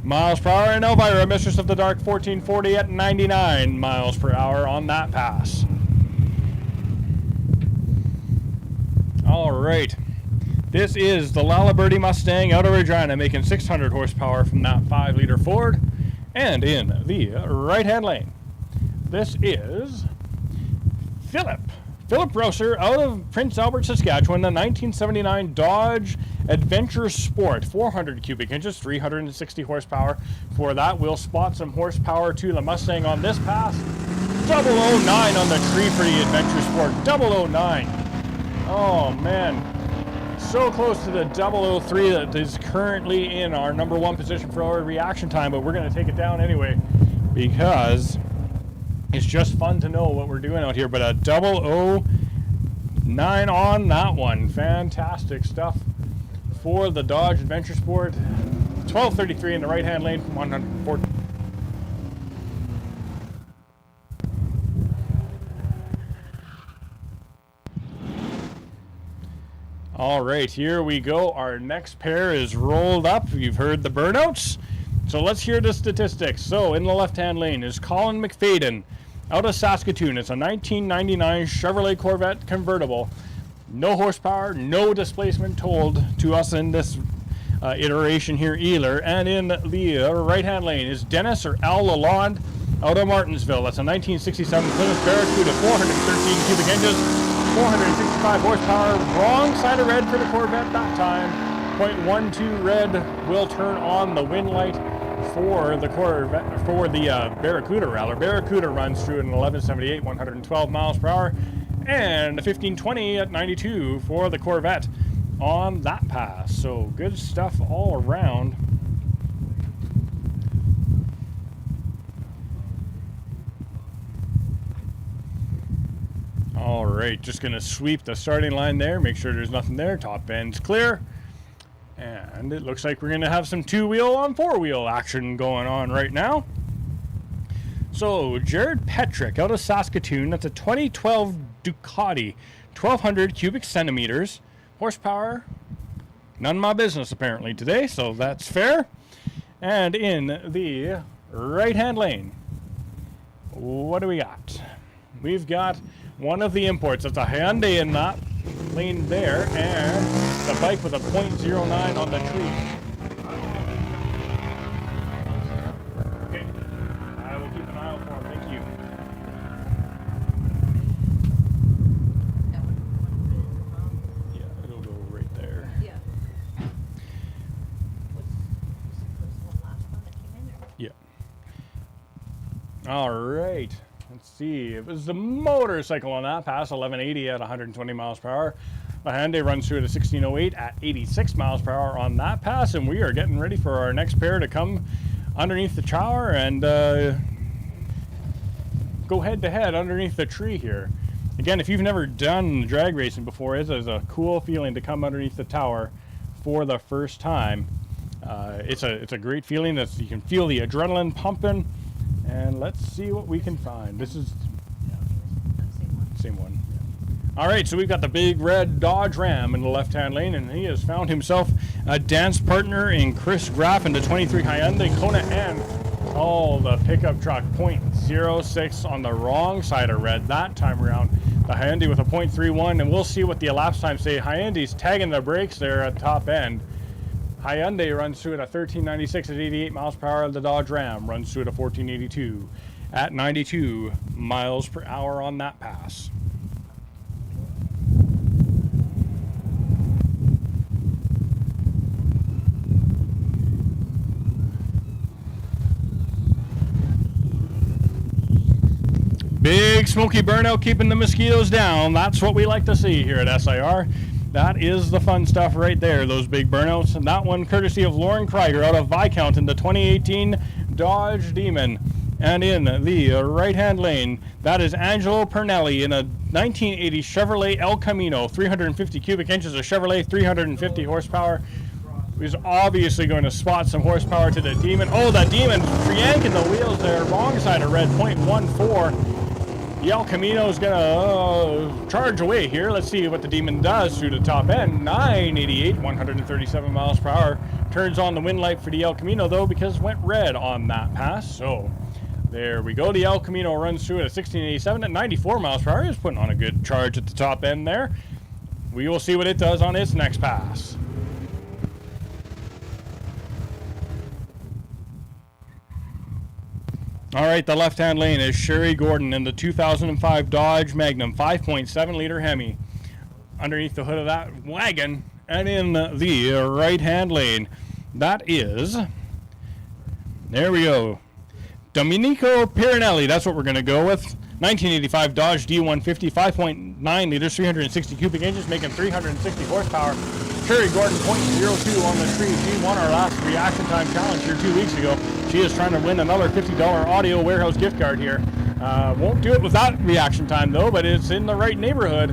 A: miles per hour, and Elvira, Mistress of the Dark, 1440 at 99 miles per hour on that pass. All right. This is the Lalaberty Mustang out of Regina, making 600 horsepower from that 5-liter Ford. And in the right-hand lane, this is Philip Rosser out of Prince Albert, Saskatchewan, the 1979 Dodge Adventure Sport, 400 cubic inches, 360 horsepower. For that, we'll spot some horsepower to the Mustang on this pass. 009 on the tree for the Adventure Sport, 009. Oh man, so close to the 003 that is currently in our number 1 position for our reaction time, but we're going to take it down anyway because it's just fun to know what we're doing out here. But a 009 on that one. Fantastic stuff for the Dodge Adventure Sport. 1233 in the right-hand lane from 140. All right, here we go. Our next pair is rolled up. You've heard the burnouts. So let's hear the statistics. So in the left-hand lane is Colin McFadden out of Saskatoon. It's a 1999 Chevrolet Corvette convertible. No horsepower, no displacement told to us in this iteration here either. And in the right-hand lane is Dennis or Al Lalonde out of Martinsville. That's a 1967 Plymouth Barracuda, 413 cubic inches, 465 horsepower. Wrong side of red for the Corvette that time. 0.12 red will turn on the wind light for the Corvette, for the Barracuda rather. Barracuda runs through at an 1178, 112 miles per hour, and a 1520 at 92 for the Corvette on that pass. So good stuff all around. All right, just gonna sweep the starting line there, make sure there's nothing there. Top end's clear. And it looks like we're going to have some 2-wheel on 4-wheel action going on right now. So, Jared Petrick out of Saskatoon. That's a 2012 Ducati, 1,200 cubic centimeters. Horsepower, none of my business apparently today, so that's fair. And in the right-hand lane, what do we got? We've got one of the imports. That's a Hyundai in that lane there, and the bike with a 0.09 on the tree. Okay, I will keep an eye out for him. Thank you. Yeah, it'll go right there.
B: Yeah. What's the one last one that came in there?
A: Yeah. All right. Let's see. It was the motorcycle on that pass, 1180 at 120 miles per hour. The Hyundai runs through at a 1608 at 86 miles per hour on that pass, and we are getting ready for our next pair to come underneath the tower and go head-to-head underneath the tree here. Again, if you've never done drag racing before, it is a cool feeling to come underneath the tower for the first time. It's a great feeling. That you can feel the adrenaline pumping, and let's see what we can find. This is same one. All right, so we've got the big red Dodge Ram in the left-hand lane, and he has found himself a dance partner in Chris Graff in the 23 Hyundai Kona, and the pickup truck, 0.06 on the wrong side of red that time around. The Hyundai with a 0.31, and we'll see what the elapsed times say. Hyundai's tagging the brakes there at the top end. Hyundai runs through at a 1396 at 88 miles per hour. The Dodge Ram runs through at a 1482 at 92 miles per hour on that pass. Big smoky burnout keeping the mosquitoes down. That's what we like to see here at SIR. That is the fun stuff right there, those big burnouts. And that one courtesy of Lauren Krieger out of Viscount in the 2018 Dodge Demon. And in the right-hand lane, that is Angelo Pernelli in a 1980 Chevrolet El Camino, 350 cubic inches of Chevrolet, 350 horsepower. He's obviously going to spot some horsepower to the Demon. Oh, the Demon yanking the wheels there, wrong side of red, 0.14. The El Camino is going to charge away here. Let's see what the Demon does through the top end. 988, 137 miles per hour. Turns on the wind light for the El Camino, though, because it went red on that pass. So there we go. The El Camino runs through at a 1687 at 94 miles per hour. He's putting on a good charge at the top end there. we will see what it does on its next pass. All right, the left-hand lane is Sherry Gordon in the 2005 Dodge Magnum 5.7-liter Hemi. Underneath the hood of that wagon, and in the right-hand lane, that is, there we go, Domenico Piranelli. That's what we're going to go with. 1985 Dodge D150, 5.9 liters, 360 cubic inches, making 360 horsepower. Sherry Gordon, 0.02 on the tree. She won our last reaction time challenge here 2 weeks ago. She is trying to win another $50 audio warehouse gift card here. Won't do it without reaction time though, but it's in the right neighborhood.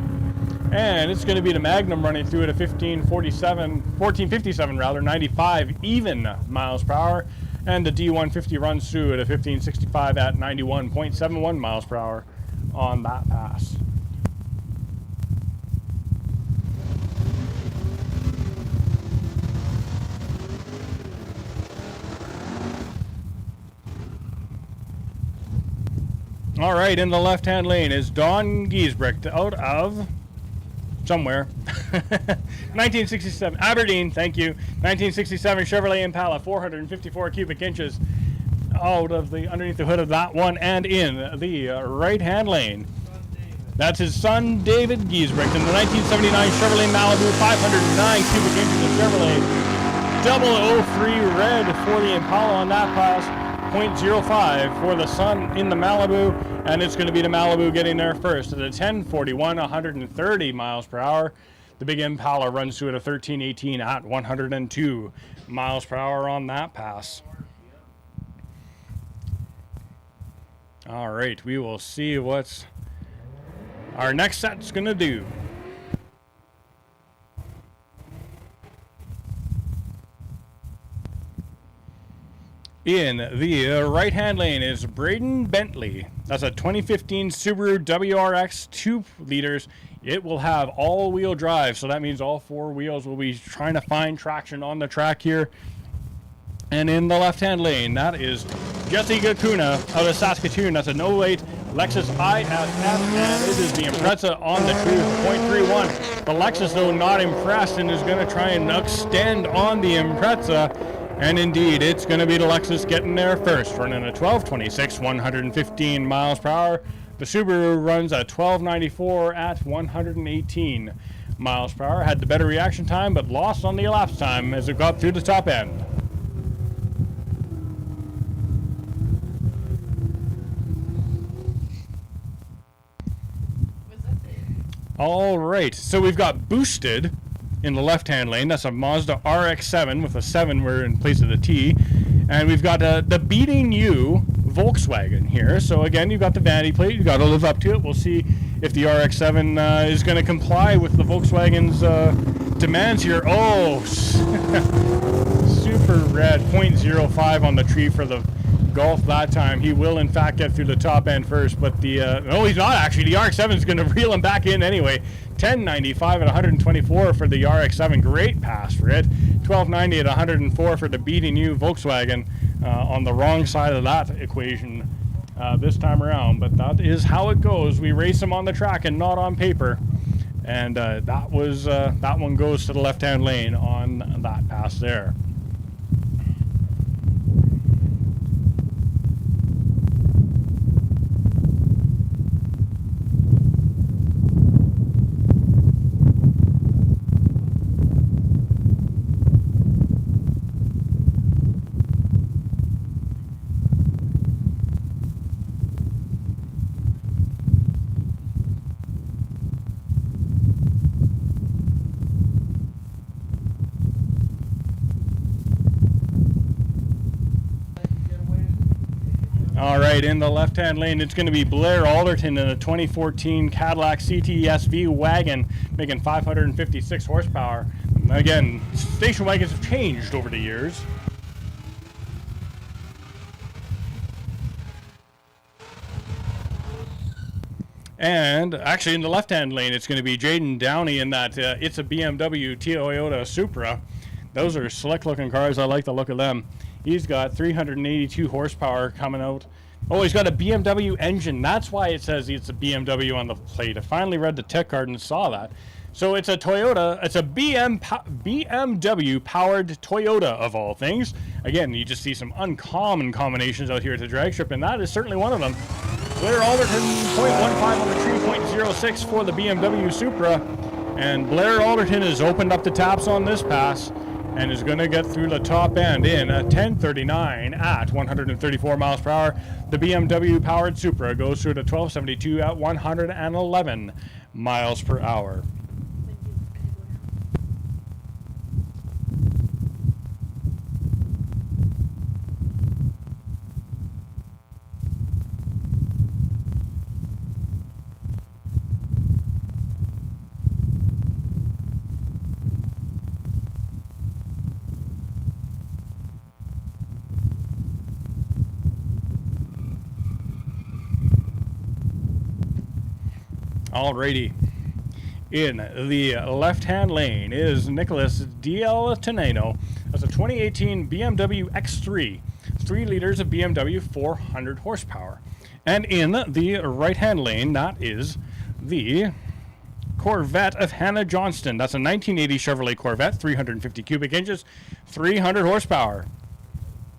A: And it's going to be the Magnum running through at a 1457 rather, 95 even miles per hour. And the D150 runs through at a 1565 at 91.71 miles per hour on that pass. All right, in the left-hand lane is Don Giesbrecht out of somewhere. 1967 Aberdeen, thank you. 1967 Chevrolet Impala, 454 cubic inches out of the underneath the hood of that one, and in the right-hand lane, that's his son David Giesbrecht in the 1979 Chevrolet Malibu, 509 cubic inches of Chevrolet 003 red for the Impala on that pass. 0.05 for the son in the Malibu, and it's going to be the Malibu getting there first at a 1041, 130 miles per hour. The big Impala runs through at a 1318 at 102 miles per hour on that pass. All right, we will see what our next set's going to do. In the right-hand lane is Braden Bentley. That's a 2015 Subaru WRX 2 liters. It will have all-wheel drive, so that means all four wheels will be trying to find traction on the track here. And in the left-hand lane, that is Jesse Gakuna out of Saskatchewan. That's a 08 Lexus ISF, and it is the Impreza on the truth, 0.31. The Lexus, though, not impressed and is going to try and extend on the Impreza. And indeed, it's going to be the Lexus getting there first, running a 1226, 115 miles per hour. The Subaru runs a 1294 at 118 miles per hour. Had the better reaction time, but lost on the elapsed time as it got through the top end. All right, so we've got Boosted in the left-hand lane. That's a Mazda RX-7 with a 7 we're in place of the T. And we've got the Beating You Volkswagen here. So again, you've got the vanity plate. You've got to live up to it. We'll see if the RX-7 is going to comply with the Volkswagen's demands here. Oh, super red. 0.05 on the tree for the Golf that time. He will in fact get through the top end first, but no, he's not actually. The RX-7 is going to reel him back in anyway. 1095 at 124 for the RX-7. Great pass for it. 1290 at 104 for the Beating You Volkswagen on the wrong side of that equation this time around. But that is how it goes. We race him on the track and not on paper. And that one goes to the left-hand lane on that pass there. All right, in the left-hand lane, it's going to be Blair Alderton in a 2014 Cadillac CT-SV wagon, making 556 horsepower. Again, station wagons have changed over the years. And actually, in the left-hand lane, it's going to be Jaden Downey in that It's a BMW Toyota Supra. Those are slick-looking cars. I like the look of them. He's got 382 horsepower coming out. Oh, he's got a BMW engine. That's why it says it's a BMW on the plate. I finally read the tech card and saw that. So it's a Toyota, it's a BMW powered Toyota of all things. Again, you just see some uncommon combinations out here at the drag strip, and that is certainly one of them. Blair Alderton, 0.15 on the tree, 0.06 for the BMW Supra. And Blair Alderton has opened up the taps on this pass and is going to get through the top end in a 10:39 at 134 miles per hour. The BMW powered Supra goes through to 12:72 at 111 miles per hour. Alrighty. In the left-hand lane is Nicholas DL Teneno. That's a 2018 BMW X3. 3 liters of BMW, 400 horsepower. And in the right-hand lane, that is the Corvette of Hannah Johnston. That's a 1980 Chevrolet Corvette, 350 cubic inches, 300 horsepower.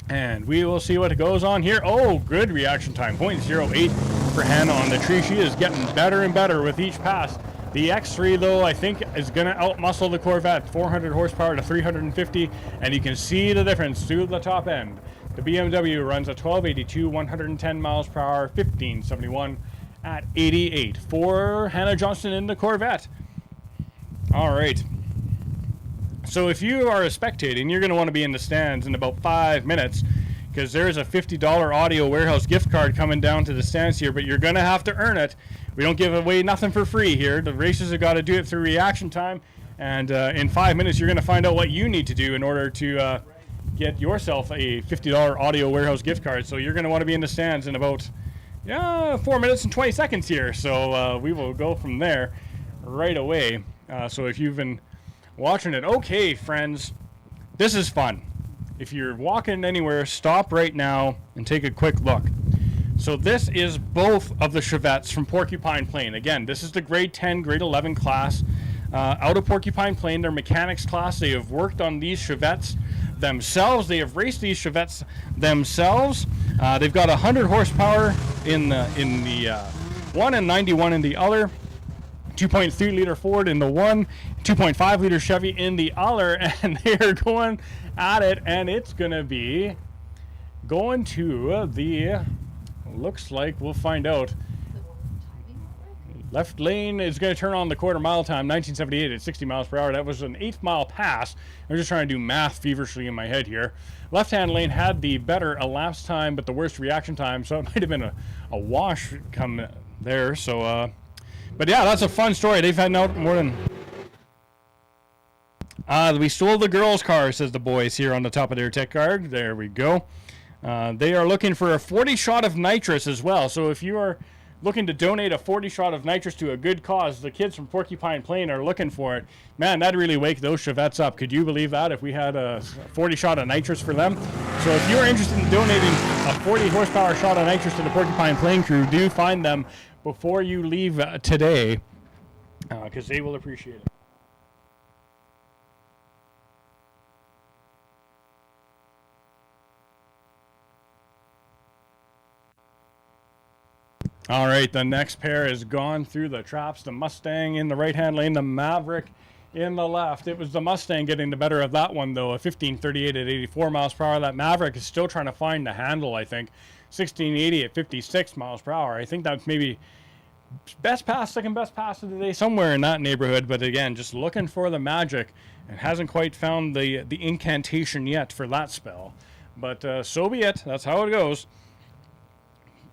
A: And we will see what goes on here. Oh, good reaction time, 0.08 for Hannah on the tree. She is getting better and better with each pass. The X3, though, I think is going to outmuscle the Corvette, 400 horsepower to 350, and you can see the difference through the top end. The BMW runs at 1282, 110 miles per hour, 1571 at 88 for Hannah Johnston in the Corvette. All right. So if you are spectating, you're going to want to be in the stands in about 5 minutes, because there's a $50 Audio Warehouse gift card coming down to the stands here, but you're going to have to earn it. We don't give away nothing for free here. The races have got to do it through reaction time, and in 5 minutes you're going to find out what you need to do in order to get yourself a $50 Audio Warehouse gift card. So you're going to want to be in the stands in about 4 minutes and 20 seconds here. So we will go from there right away. So if you've been watching it, okay, friends, this is fun. If you're walking anywhere, stop right now and take a quick look. So this is both of the Chevettes from Porcupine Plain. Again, this is the grade 10, grade 11 class out of Porcupine Plain. They're mechanics class. They have worked on these Chevettes themselves. They have raced these Chevettes themselves. They've got 100 horsepower in the one and 91 in the other. 2.3 liter Ford in the one, 2.5 liter Chevy in the other, and they're going at it, and it's gonna be going to the, looks like we'll find out. Left lane is going to turn on the quarter mile time, 1978 at 60 miles per hour. That was an 8th mile pass. I'm just trying to do math feverishly in my head here. Left-hand lane had the better elapsed time, but the worst reaction time, so it might have been a wash come there. So, but yeah, that's a fun story. They've had out more than... we stole the girls' car, says the boys here on the top of their tech card. There we go. They are looking for a 40 shot of nitrous as well. So if you are looking to donate a 40 shot of nitrous to a good cause, the kids from Porcupine Plain are looking for it. Man, that'd really wake those Chevettes up. Could you believe that if we had a 40 shot of nitrous for them? So if you're interested in donating a 40 horsepower shot of nitrous to the Porcupine Plain crew, do find them before you leave today, because they will appreciate it. All right, the next pair has gone through the traps. The Mustang in the right-hand lane, the Maverick in the left. It was the Mustang getting the better of that one, though. A 1538 at 84 miles per hour. That Maverick is still trying to find the handle, I think. 1680 at 56 miles per hour. I think that's maybe best pass, second best pass of the day, somewhere in that neighborhood. But again, just looking for the magic and hasn't quite found the incantation yet for that spell. But so be it. That's how it goes.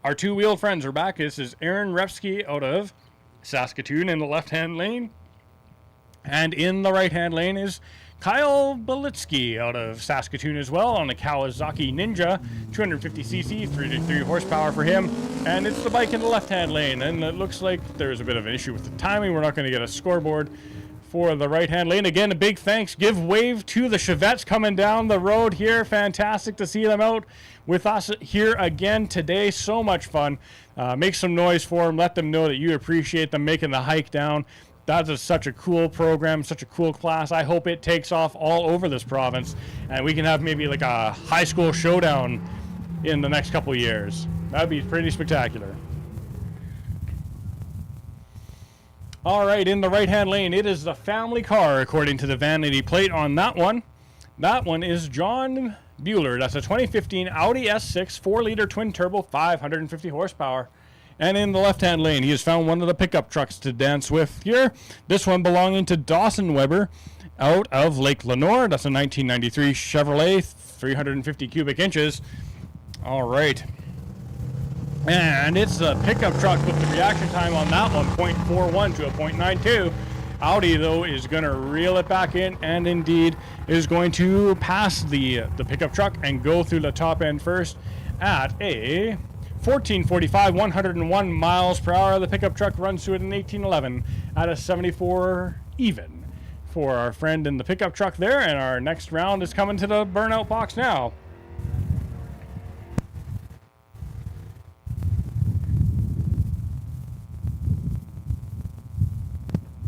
A: Our two-wheeled friends are back. This is Aaron Repsky out of Saskatoon in the left-hand lane. And in the right-hand lane is Kyle Belitsky out of Saskatoon as well on a Kawasaki Ninja. 250cc, 3 horsepower for him. And it's the bike in the left-hand lane. And it looks like there's a bit of an issue with the timing. We're not going to get a scoreboard for the right-hand lane. Again, a big thanks. Give wave to the Chevettes coming down the road here. Fantastic to see them out with us here again today. So much fun. Make some noise for them. Let them know that you appreciate them making the hike down. such a cool program, such a cool class. I hope it takes off all over this province, and we can have maybe like a high school showdown in the next couple years. That'd be pretty spectacular. All right, in the right-hand lane, it is the family car, according to the vanity plate on that one. That one is John Bueller. That's a 2015 Audi S6 4-liter twin-turbo, 550 horsepower. And in the left-hand lane, he has found one of the pickup trucks to dance with here. This one belonging to Dawson Weber out of Lake Lenoir. That's a 1993 Chevrolet, 350 cubic inches. All right. And it's a pickup truck with the reaction time on that one, 0.41 to a 0.92. Audi, though, is going to reel it back in and indeed is going to pass the pickup truck and go through the top end first at a 1445, 101 miles per hour. The pickup truck runs through it in 1811 at a 74 even for our friend in the pickup truck there. And our next round is coming to the burnout box now.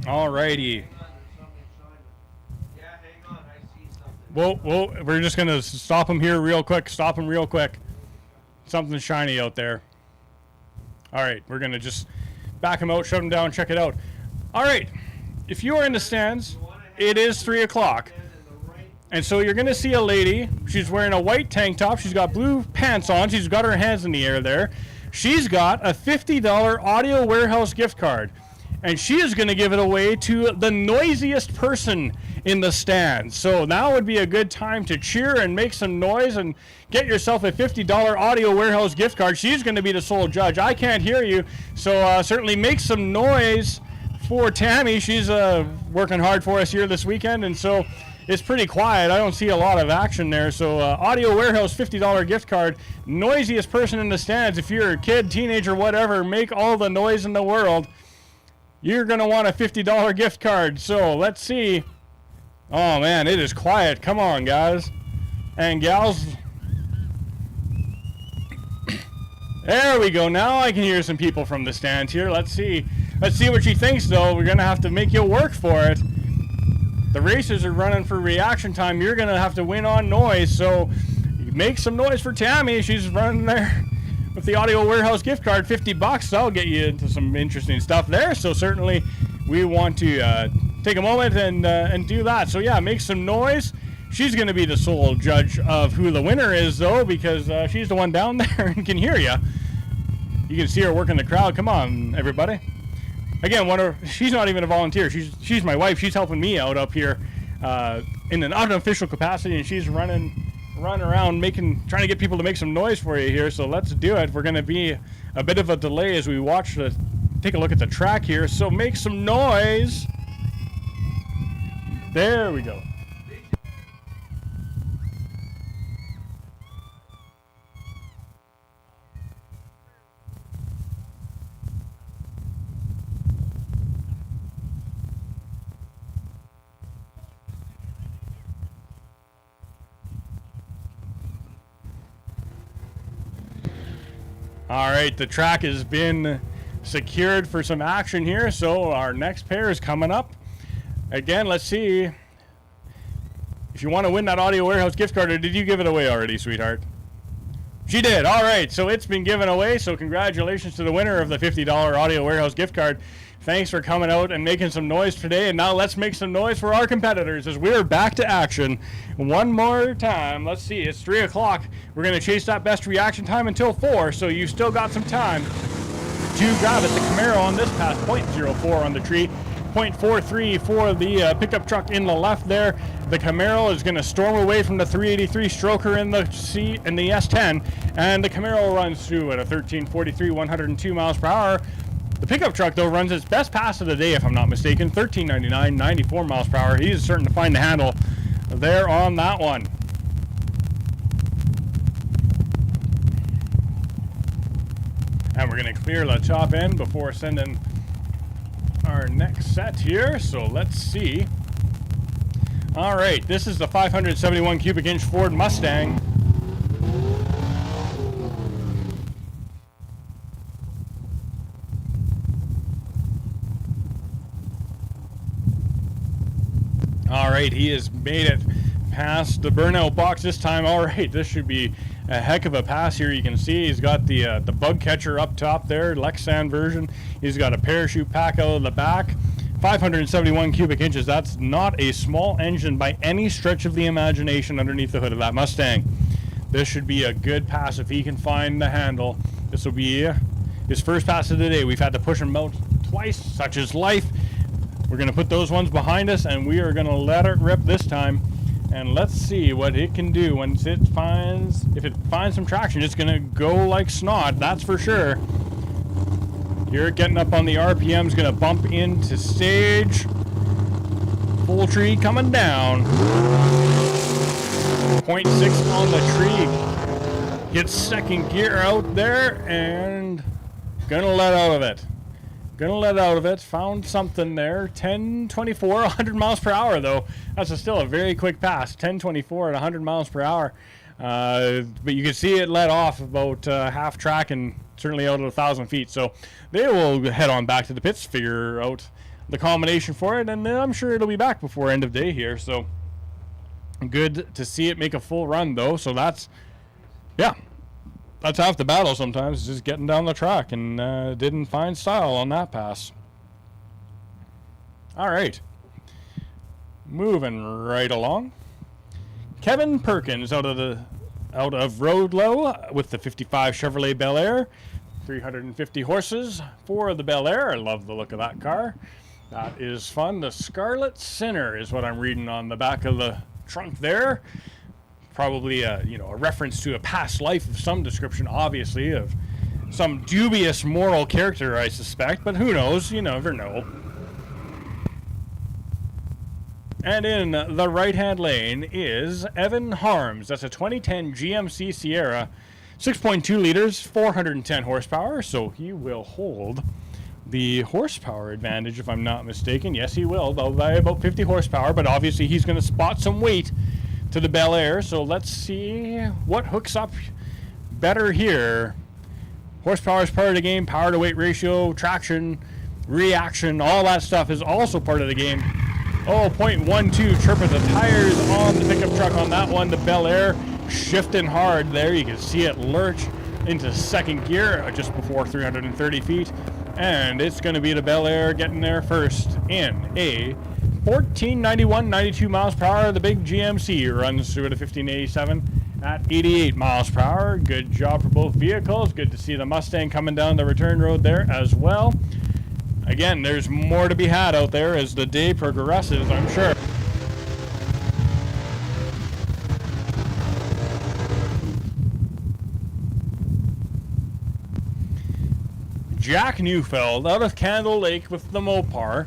A: Alrighty.
C: Yeah, hang on, I see something.
A: Whoa, we're just going to stop him here real quick. Stop him real quick. Something shiny out there. All right, we're going to just back him out, shut him down, check it out. All right, if you are in the stands, it is 3 o'clock. And so you're going to see a lady. She's wearing a white tank top. She's got blue pants on. She's got her hands in the air there. She's got a $50 Audio Warehouse gift card. And she is going to give it away to the noisiest person in the stands. So now would be a good time to cheer and make some noise and get yourself a $50 Audio Warehouse gift card. She's going to be the sole judge. I can't hear you, so certainly make some noise for Tammy. She's working hard for us here this weekend, and so it's pretty quiet. I don't see a lot of action there. So Audio Warehouse $50 gift card. Noisiest person in the stands. If you're a kid, teenager, whatever, make all the noise in the world. You're going to want a $50 gift card. So let's see. Oh, man, it is quiet. Come on, guys and gals. There we go. Now I can hear some people from the stands here. Let's see. Let's see what she thinks, though. We're going to have to make you work for it. The races are running for reaction time. You're going to have to win on noise. So make some noise for Tammy. She's running there with the Audio Warehouse gift card, $50. That'll get you into some interesting stuff there. So certainly we want to take a moment and do that. So yeah, make some noise. She's going to be the sole judge of who the winner is, though, because she's the one down there and can hear you. You can see her working the crowd. Come on, everybody. Again, she's not even a volunteer. She's my wife. She's helping me out up here in an unofficial capacity, and she's running around trying to get people to make some noise for you here. So let's do it. We're going to be a bit of a delay as we take a look at the track here. So make some noise. There we go. All right, the track has been secured for some action here, so our next pair is coming up. Again, let's see if you want to win that Audio Warehouse gift card, or did you give it away already, sweetheart? She did. All right, so it's been given away, so congratulations to the winner of the $50 Audio Warehouse gift card. Thanks for coming out and making some noise today, and now let's make some noise for our competitors as we're back to action one more time. Let's see, it's 3 o'clock. We're going to chase that best reaction time until 4, so you still got some time to grab it. The Camaro on this pass, 0.04 on the tree, 0.43 for the pickup truck in the left there. The Camaro is going to storm away from the 383 stroker in the S10, and the Camaro runs through at a 1343, 102 miles per hour. The pickup truck, though, runs its best pass of the day, if I'm not mistaken, 1399, 94 miles per hour. He's starting to find the handle there on that one. And we're going to clear the top end before sending our next set here. So let's see. All right, this is the 571 cubic inch Ford Mustang. right, he has made it past the burnout box this time. All right, this should be a heck of a pass here. You can see he's got the bug catcher up top there, Lexan version. He's got a parachute pack out of the back. 571 cubic inches. That's not a small engine by any stretch of the imagination underneath the hood of that Mustang. This should be a good pass if he can find the handle. This will be his first pass of the day. We've had to push him out twice, such is life. We're going to put those ones behind us, and we are going to let it rip this time. And let's see what it can do once it finds, if it finds some traction. It's going to go like snot, that's for sure. Here, getting up on the RPM is going to bump into stage. Full tree coming down. 0.6 on the tree. Gets second gear out there and gonna let out of it. Found something there. 1024, 100 miles per hour though. That's still a very quick pass. 1024 at 100 miles per hour. But you can see it let off about half track and certainly out at 1,000 feet. So they will head on back to the pits, figure out the combination for it, and I'm sure it'll be back before end of day here. So good to see it make a full run though. So that's half the battle sometimes, just getting down the track, and didn't find style on that pass. All right, moving right along. Kevin Perkins out of Roadlow with the 55 Chevrolet Bel Air, 350 horses for the Bel Air. I love the look of that car. That is fun. The Scarlet Sinner is what I'm reading on the back of the trunk there. Probably a reference to a past life of some description, obviously, of some dubious moral character, I suspect, but who knows? You never know. And in the right-hand lane is Evan Harms. That's a 2010 GMC Sierra, 6.2 liters, 410 horsepower, so he will hold the horsepower advantage, if I'm not mistaken. Yes, he will, though by about 50 horsepower, but obviously he's going to spot some weight to the Bel Air, so let's see what hooks up better here. Horsepower is part of the game, power to weight ratio, traction, reaction, all that stuff is also part of the game. Oh, 0.12 chirp of the tires on the pickup truck on that one. The Bel Air shifting hard there. You can see it lurch into second gear just before 330 feet. And it's going to be the Bel Air getting there first in a 1491, 92 miles per hour. The big GMC runs through at a 1587 at 88 miles per hour. Good job for both vehicles. Good to see the Mustang coming down the return road there as well. Again, there's more to be had out there as the day progresses, I'm sure. Jack Neufeld out of Candle Lake with the Mopar.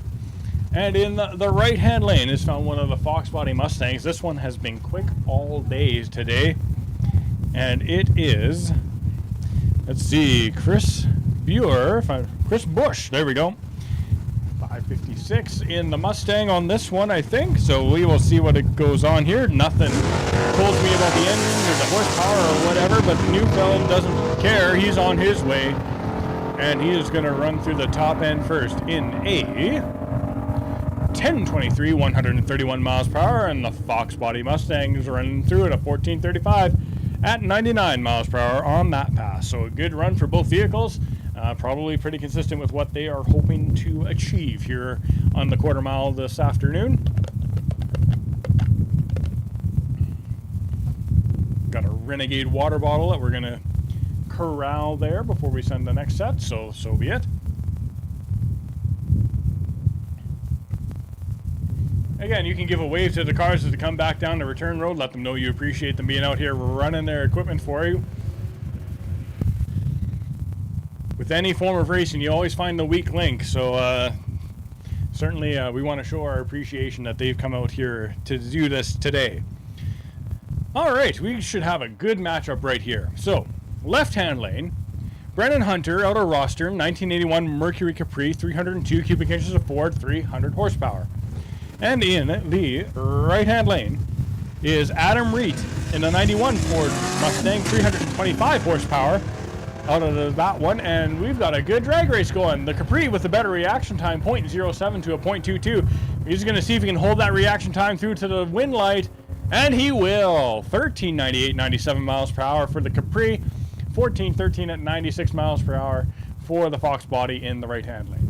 A: And in the right-hand lane is found one of the Fox Body Mustangs. This one has been quick all day today. And it is, let's see, Chris Bush, there we go. 556 in the Mustang on this one, I think. So we will see what it goes on here. Nothing told me about the engine or the horsepower or whatever, but Neufeld doesn't care. He's on his way. And he is going to run through the top end first in a 1023, 131 miles per hour, and the Fox Body Mustang is running through at a 1435 at 99 miles per hour on that pass. So a good run for both vehicles. Probably pretty consistent with what they are hoping to achieve here on the quarter mile this afternoon. Got a Renegade water bottle that we're going to corral there before we send the next set, so be it. Again, you can give a wave to the cars as they come back down the return road. Let them know you appreciate them being out here running their equipment for you. With any form of racing, you always find the weak link, so certainly we want to show our appreciation that they've come out here to do this today. All right, we should have a good matchup right here. So, left-hand lane, Brennan Hunter out of Rostern, 1981 Mercury Capri, 302 cubic inches of Ford, 300 horsepower. And in the right-hand lane is Adam Reet in the 91 Ford Mustang, 325 horsepower out of that one. And we've got a good drag race going. The Capri with the better reaction time, 0.07 to a 0.22. He's going to see if he can hold that reaction time through to the wind light, and he will. 13.98, 97 miles per hour for the Capri, 14.13 at 96 miles per hour for the Fox Body in the right-hand lane.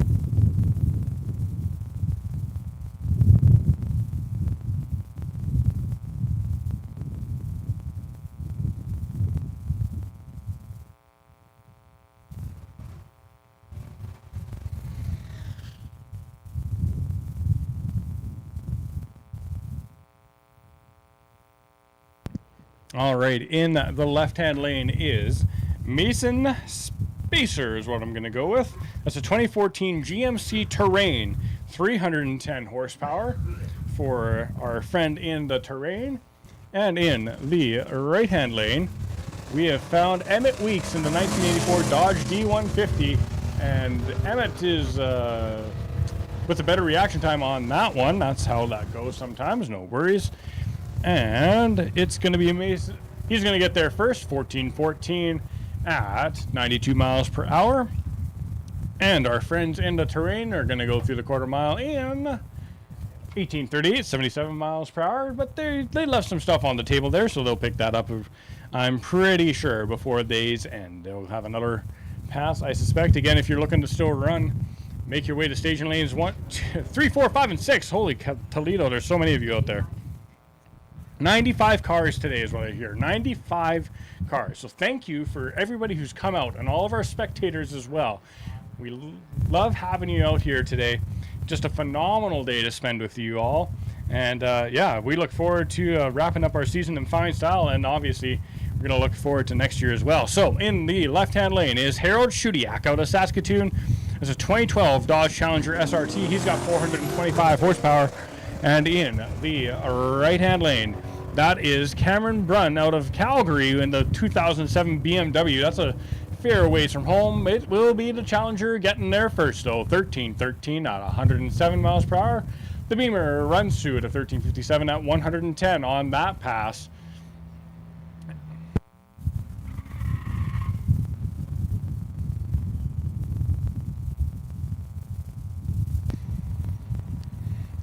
A: All right, in the left-hand lane is Mason Spacer is what I'm going to go with. That's a 2014 GMC Terrain, 310 horsepower for our friend in the Terrain. And in the right-hand lane, we have found Emmett Weeks in the 1984 Dodge D150. And Emmett is with a better reaction time on that one. That's how that goes sometimes, no worries. And it's going to be amazing. He's going to get there first, 14.14 at 92 miles per hour. And our friends in the Terrain are going to go through the quarter mile in 18.38, 77 miles per hour. But they left some stuff on the table there, so they'll pick that up, I'm pretty sure, before days end. They'll have another pass, I suspect. Again, if you're looking to still run, make your way to staging lanes 1, 2, 3, 4, 5, and 6. Holy Toledo, there's so many of you out there. 95 cars today is what I hear. 95 cars. So thank you for everybody who's come out and all of our spectators as well. We love having you out here today. Just a phenomenal day to spend with you all. And yeah, we look forward to wrapping up our season in fine style. And obviously, we're going to look forward to next year as well. So in the left-hand lane is Harold Shudiak out of Saskatoon. It's a 2012 Dodge Challenger SRT. He's got 425 horsepower. And in the right-hand lane, that is Cameron Brunn out of Calgary in the 2007 BMW. That's a fair ways from home. It will be the Challenger getting there first, though. 13.13 at 107 miles per hour. The Beamer runs through at a 13.57 at 110 on that pass.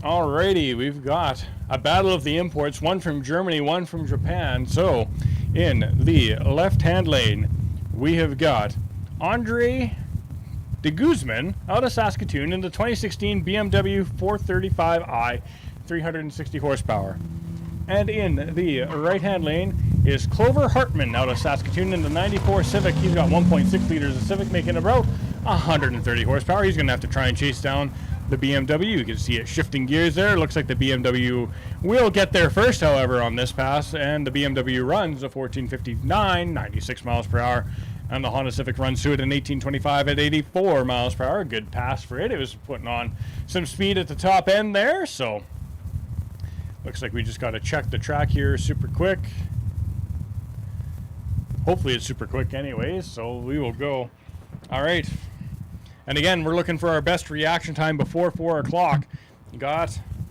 A: Alrighty, we've got a battle of the imports, one from Germany, one from Japan. So, in the left-hand lane, we have got Andre de Guzman out of Saskatoon in the 2016 BMW 435i, 360 horsepower. And in the right-hand lane is Clover Hartman out of Saskatoon in the 94 Civic. He's got 1.6 liters of Civic, making about 130 horsepower. He's going to have to try and chase down the BMW. You can see it shifting gears there. Looks like the BMW will get there first, however, on this pass. And the BMW runs a 14.59, 96 miles per hour. And the Honda Civic runs through it in 18.25 at 84 miles per hour. Good pass for it. It was putting on some speed at the top end there. So, looks like we just got to check the track here super quick. Hopefully it's super quick anyways. So, we will go. All right. And again, we're looking for our best reaction time before 4 o'clock.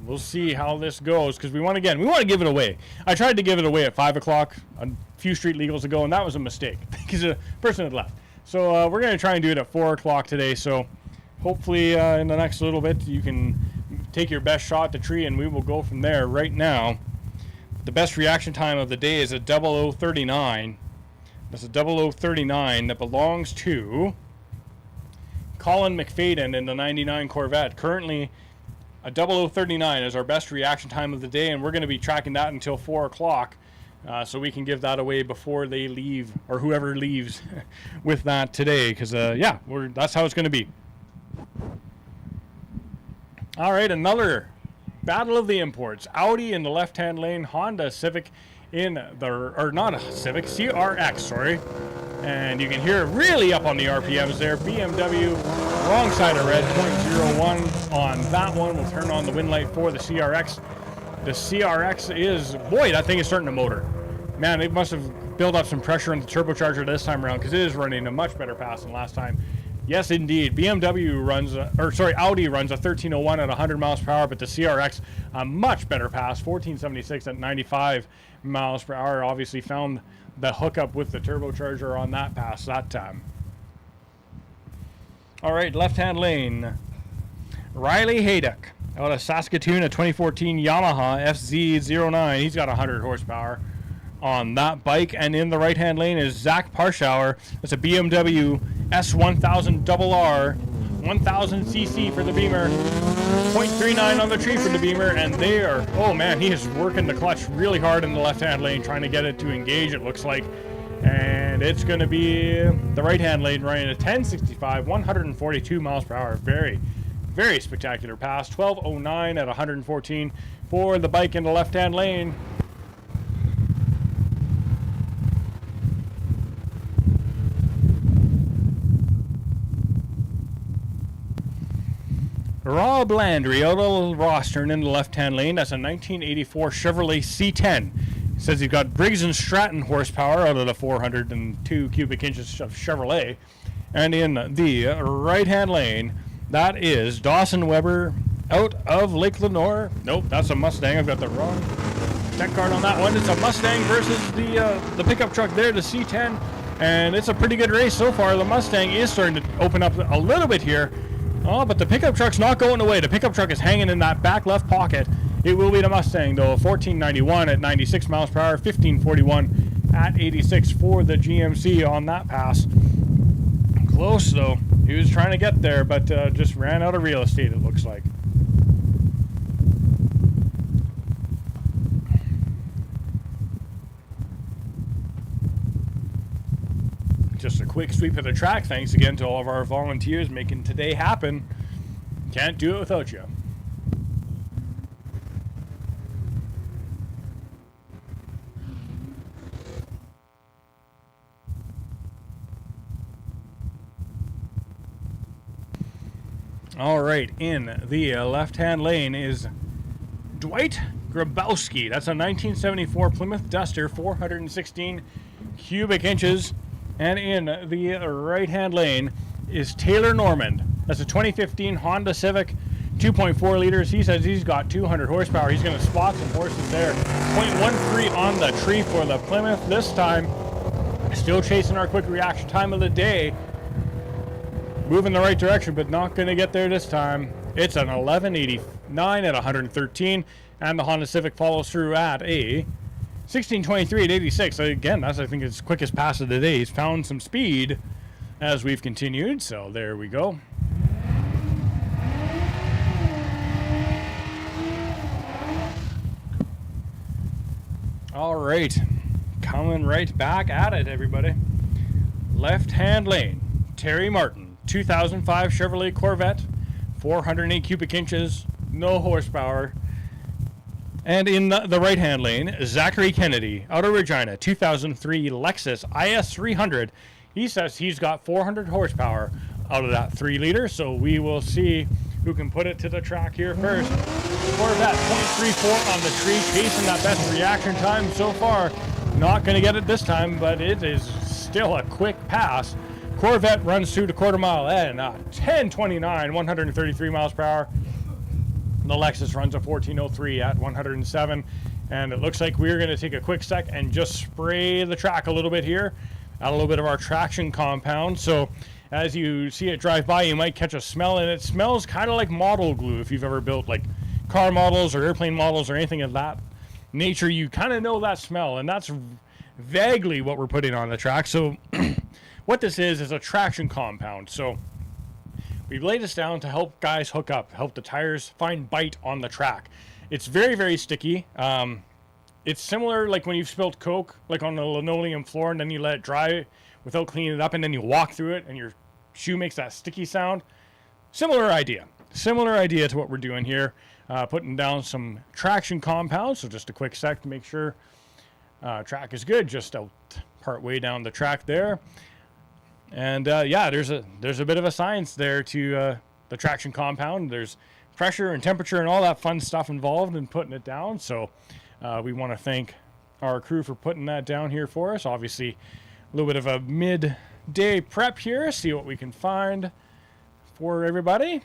A: We'll see how this goes, because we want to give it away. I tried to give it away at 5 o'clock a few street legals ago, and that was a mistake because a person had left. So we're going to try and do it at 4 o'clock today. So hopefully in the next little bit you can take your best shot at the tree, and we will go from there. Right now, the best reaction time of the day is a 0039. That's a 0039 that belongs to Colin McFadden in the 99 Corvette. Currently, a 0039 is our best reaction time of the day, and we're going to be tracking that until 4 o'clock, so we can give that away before they leave, or whoever leaves with that today, because, yeah, that's how it's going to be. All right, another battle of the imports. Audi in the left-hand lane, Honda Civic in the, or not a Civic, CRX, sorry. And you can hear it really up on the RPMs there. BMW, wrong side of red, 0.01 on that one. We'll turn on the wind light for the CRX. The CRX is, boy, that thing is starting to motor. Man, it must have built up some pressure on the turbocharger this time around, because it is running a much better pass than last time. Yes, indeed. Audi runs a 1301 at 100 miles per hour, but the CRX, a much better pass, 1476 at 95 miles per hour. Obviously found the hookup with the turbocharger on that pass that time. All right, left-hand lane. Riley Haydock Out of Saskatchewan, a 2014 Yamaha FZ09. He's got 100 horsepower on that bike. And in the right-hand lane is Zach Parschauer. That's a BMW S1000RR, 1000cc for the Beamer, 0.39 on the tree for the Beamer, and they are, oh man, he is working the clutch really hard in the left-hand lane, trying to get it to engage, it looks like. And it's going to be the right-hand lane running at 1065, 142 miles per hour. Very, very spectacular pass. 1209 at 114 for the bike in the left-hand lane. Rob Landry out of Rostern in the left-hand lane. That's a 1984 Chevrolet C10. It says he's got Briggs & Stratton horsepower out of the 402 cubic inches of Chevrolet. And in the right-hand lane, that is Dawson Weber out of Lake Lenoir. Nope, that's a Mustang. I've got the wrong tech card on that one. It's a Mustang versus the pickup truck there, the C10. And it's a pretty good race so far. The Mustang is starting to open up a little bit here. Oh, but the pickup truck's not going away. The pickup truck is hanging in that back left pocket. It will be the Mustang, though. 1491 at 96 miles per hour, 1541 at 86 for the GMC on that pass. Close, though. He was trying to get there, but just ran out of real estate, it looks like. Just a quick sweep of the track. Thanks again to all of our volunteers making today happen. Can't do it without you. All right, in the left-hand lane is Dwight Grabowski. That's a 1974 Plymouth Duster, 416 cubic inches. And in the right-hand lane is Taylor Normand. That's a 2015 Honda Civic, 2.4 liters. He says he's got 200 horsepower. He's going to spot some horses there. 0.13 on the tree for the Plymouth this time. Still chasing our quick reaction time of the day. Moving the right direction, but not going to get there this time. It's an 1189 at 113. And the Honda Civic follows through at a 1623 at 86. Again, that's, I think, his quickest pass of the day. He's found some speed as we've continued. So there we go. All right. Coming right back at it, everybody. Left-hand lane. Terry Martin, 2005 Chevrolet Corvette, 408 cubic inches, no horsepower. And in the right-hand lane, Zachary Kennedy, out of Regina, 2003 Lexus IS300. He says he's got 400 horsepower out of that 3-liter, so we will see who can put it to the track here first. Corvette, 0.34 on the tree, chasing that best reaction time so far. Not going to get it this time, but it is still a quick pass. Corvette runs through the quarter mile at 10:29, 133 miles per hour. The Lexus runs a 14:03 at 107, and it looks like we're going to take a quick sec and just spray the track a little bit here, add a little bit of our traction compound. So as you see it drive by, you might catch a smell, and it smells kind of like model glue. If you've ever built like car models or airplane models or anything of that nature, you kind of know that smell, and that's vaguely what we're putting on the track. So what this is a traction compound. So we've laid this down to help guys hook up, help the tires find bite on the track. It's very, very sticky. It's similar like when you've spilled Coke, like on the linoleum floor, and then you let it dry without cleaning it up, and then you walk through it, and your shoe makes that sticky sound. Similar idea to what we're doing here. Putting down some traction compound. So just a quick sec to make sure track is good. Just out part way down the track there. And yeah, there's a bit of a science there to the traction compound. There's pressure and temperature and all that fun stuff involved in putting it down. So we want to thank our crew for putting that down here for us. Obviously, a little bit of a midday prep here. See what we can find for everybody.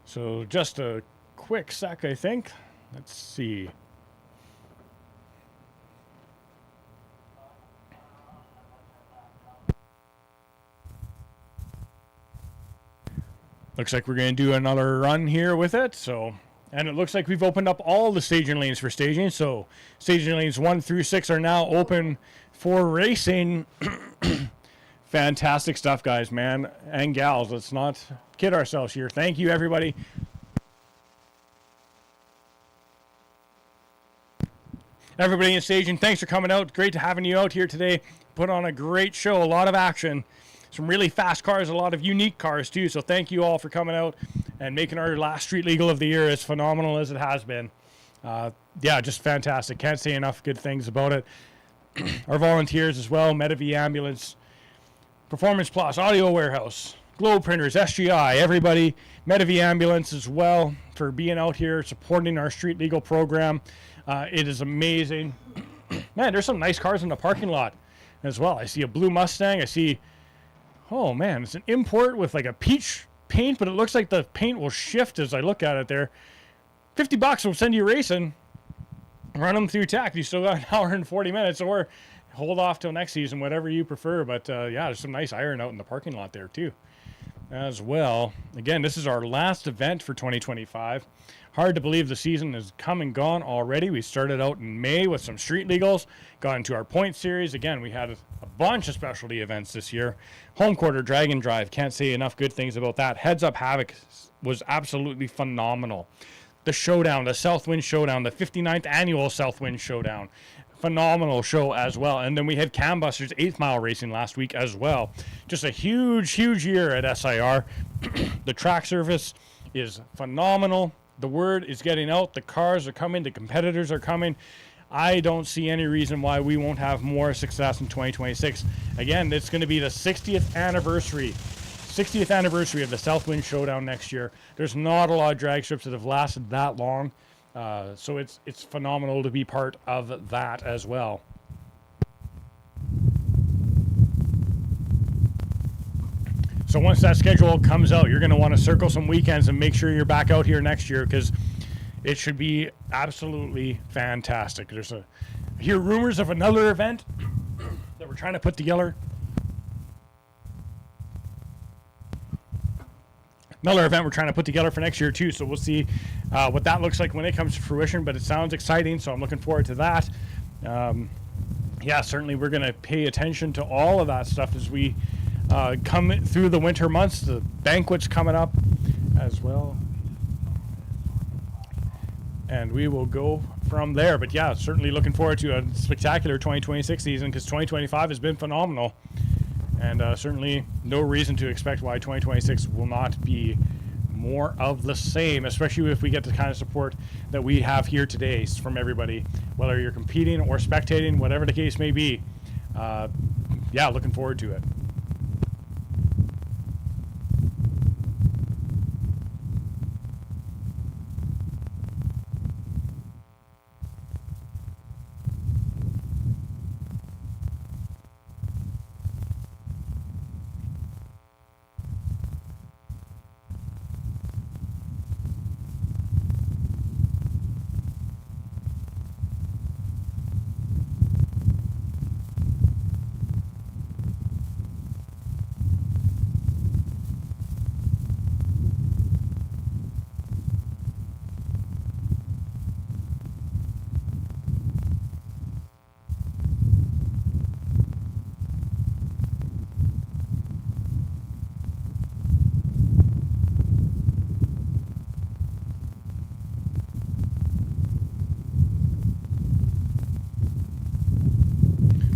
A: So just a quick sec, I think. Let's see. Looks like we're going to do another run here with it. So, and it looks like we've opened up all the staging lanes for staging. So staging lanes 1 through 6 are now open for racing. Fantastic stuff, guys, man, and gals. Let's not kid ourselves here. Thank you, everybody. Everybody in staging, thanks for coming out. Great to having you out here today. Put on a great show, a lot of action. Some really fast cars, a lot of unique cars too. So thank you all for coming out and making our last Street Legal of the year as phenomenal as it has been. Yeah, just fantastic. Can't say enough good things about it. Our volunteers as well, Medivie Ambulance, Performance Plus, Audio Warehouse, Globe Printers, SGI, everybody, Medivie Ambulance as well for being out here supporting our Street Legal program. It is amazing. Man, there's some nice cars in the parking lot as well. I see a blue Mustang. I see, oh man, it's an import with like a peach paint, but it looks like the paint will shift as I look at it there. $50 will send you racing. Run them through tech. You still got an hour and 40 minutes, or hold off till next season, whatever you prefer. But yeah, there's some nice iron out in the parking lot there too as well. Again, this is our last event for 2025. Hard to believe the season has come and gone already. We started out in May with some street legals, got into our point series. Again, we had a bunch of specialty events this year. Home quarter, Dragon Drive, can't say enough good things about that. Heads Up Havoc was absolutely phenomenal. The Showdown, the Southwind Showdown, the 59th annual Southwind Showdown. Phenomenal show as well. And then we had Cam Busters 8th Mile Racing last week as well. Just a huge year at SIR. The track service is phenomenal. The word is getting out. The cars are coming. The competitors are coming. I don't see any reason why we won't have more success in 2026. Again, it's going to be the 60th anniversary of the Southwind Showdown next year. There's not a lot of drag strips that have lasted that long. So it's phenomenal to be part of that as well. So once that schedule comes out, you're going to want to circle some weekends and make sure you're back out here next year, because it should be absolutely fantastic. I hear rumors of another event that we're trying to put together. Another event we're trying to put together for next year too, so we'll see what that looks like when it comes to fruition, but it sounds exciting, so I'm looking forward to that. Yeah, certainly we're going to pay attention to all of that stuff as we come through the winter months. The banquet's coming up as well, and we will go from there. But yeah, certainly looking forward to a spectacular 2026 season, because 2025 has been phenomenal. And certainly no reason to expect why 2026 will not be more of the same, especially if we get the kind of support that we have here today from everybody, whether you're competing or spectating, whatever the case may be. Yeah, looking forward to it.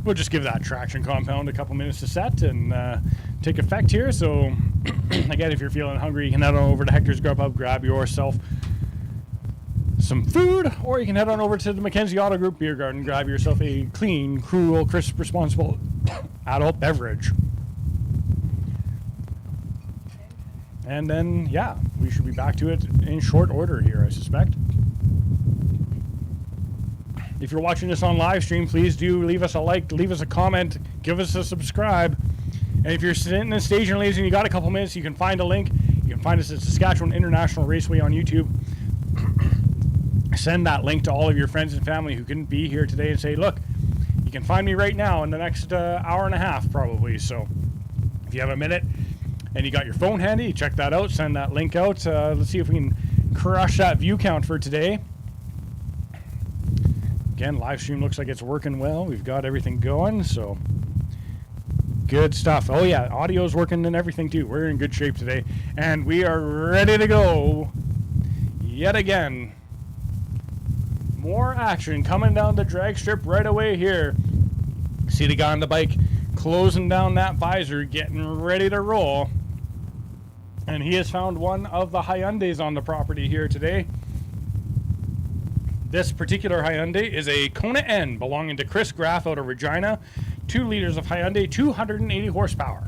A: We'll just give that traction compound a couple minutes to set and take effect here. So again, if you're feeling hungry, you can head on over to Hector's Grub Hub, grab yourself some food, or you can head on over to the Mackenzie Auto Group Beer Garden, grab yourself a clean, cool, crisp, responsible adult beverage. And then, yeah, we should be back to it in short order here, I suspect. If you're watching this on live stream, please do leave us a like, leave us a comment, give us a subscribe. And if you're sitting in staging lanes and you got a couple minutes, you can find a link. You can find us at Saskatchewan International Raceway on YouTube. Send that link to all of your friends and family who couldn't be here today and say, look, you can find me right now in the next hour and a half probably. So if you have a minute, and you got your phone handy, check that out, send that link out. Let's see if we can crush that view count for today. Again, live stream looks like it's working well. We've got everything going, so good stuff. Oh yeah, audio's working and everything too. We're in good shape today, and we are ready to go yet again. More action coming down the drag strip right away here. See the guy on the bike closing down that visor, getting ready to roll. And he has found one of the Hyundais on the property here today. This particular Hyundai is a Kona N belonging to Chris Graff out of Regina. 2 liters of Hyundai, 280 horsepower.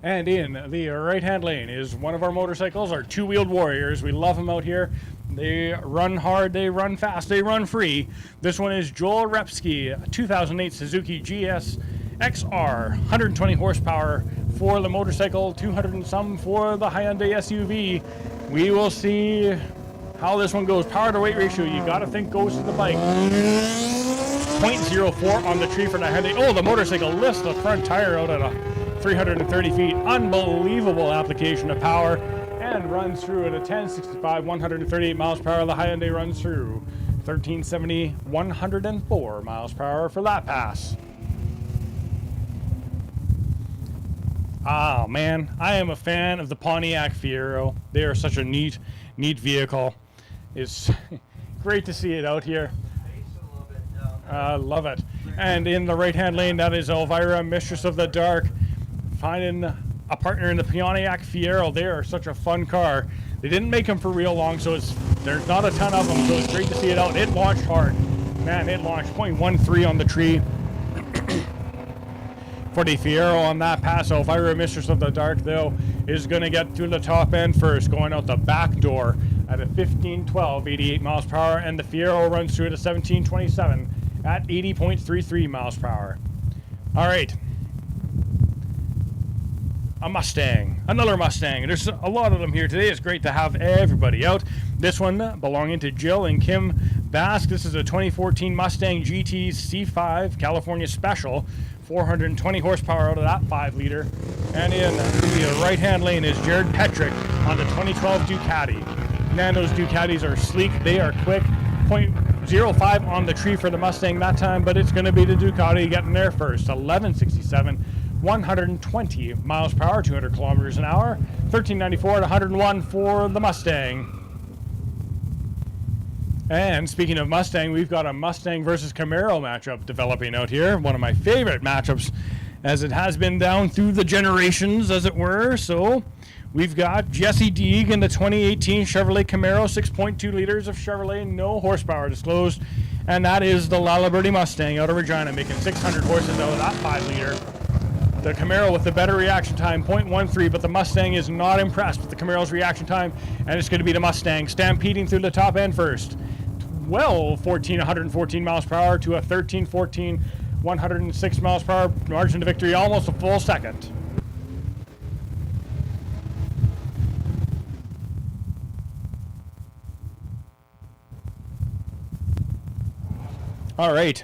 A: And in the right-hand lane is one of our motorcycles, our two-wheeled warriors. We love them out here. They run hard, they run fast, they run free. This one is Joel Repsky, a 2008 Suzuki GS XR, 120 horsepower for the motorcycle, 200 and some for the Hyundai SUV. We will see how this one goes. Power to weight ratio, you gotta think goes to the bike. 0.04 on the tree for the Hyundai. Oh, the motorcycle lifts the front tire out at 330 feet. Unbelievable application of power, and runs through at a 1065, 138 miles per hour. The Hyundai runs through 1370, 104 miles per hour for that pass. Oh man, I am a fan of the Pontiac Fiero. They are such a neat vehicle. It's great to see it out here. Love it. And in the right-hand lane, that is Elvira, Mistress of the Dark, finding a partner in the Pontiac Fiero. They are such a fun car. They didn't make them for real long, so there's not a ton of them, so it's great to see it out. It launched hard. Man, it launched 0.13 on the tree. For the Fiero on that pass, Elvira, Mistress of the Dark, though, is going to get through the top end first, going out the back door at a 1512, 88 miles per hour, and the Fiero runs through at a 1727 at 80.33 miles per hour. All right. A Mustang, another Mustang. There's a lot of them here today. It's great to have everybody out. This one belonging to Jill and Kim Bask. This is a 2014 Mustang GT C5 California Special, 420 horsepower out of that 5-liter. And in the right-hand lane is Jared Petrick on the 2012 Ducati. Man, those Ducatis are sleek. They are quick. 0.05 on the tree for the Mustang that time, but it's going to be the Ducati getting there first. 1167, 120 miles per hour, 200 kilometers an hour. 1394 to 101 for the Mustang. And speaking of Mustang, we've got a Mustang versus Camaro matchup developing out here. One of my favorite matchups, as it has been down through the generations, as it were. So we've got Jesse Deeg in the 2018 Chevrolet Camaro, 6.2 liters of Chevrolet, no horsepower disclosed. And that is the Lalaberty Mustang out of Regina, making 600 horses out of that 5-liter. The Camaro with the better reaction time, 0.13, but the Mustang is not impressed with the Camaro's reaction time, and it's going to be the Mustang stampeding through the top end first. 114 miles per hour to a 1314, 106 miles per hour, margin to victory, almost a full second. All right.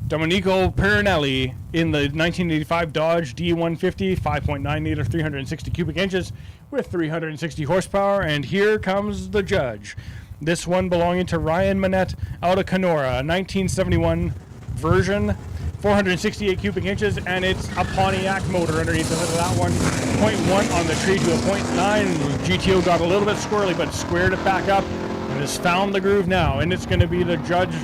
A: Domenico Perinelli in the 1985 Dodge D150, 5.9 liter, 360 cubic inches with 360 horsepower. And here comes the judge. This one belonging to Ryan Manette out of Kenora, a 1971 version, 468 cubic inches, and it's a Pontiac motor underneath the hood of that one. 0.1 on the tree to a 0.9. GTO got a little bit squirrely, but squared it back up and has found the groove now. And it's going to be the judge,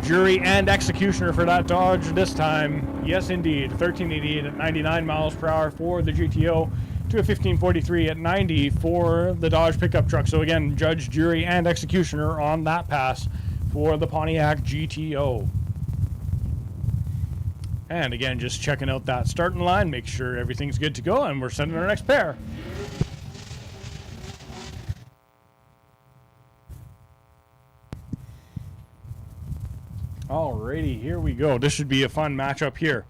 A: jury, and executioner for that Dodge this time. Yes, indeed. 1388 at 99 miles per hour for the GTO to a 1543 at 90 for the Dodge pickup truck. So again, judge, jury, and executioner on that pass for the Pontiac GTO. And again, just checking out that starting line, make sure everything's good to go, and we're sending our next pair. Alrighty, here we go. This should be a fun matchup here.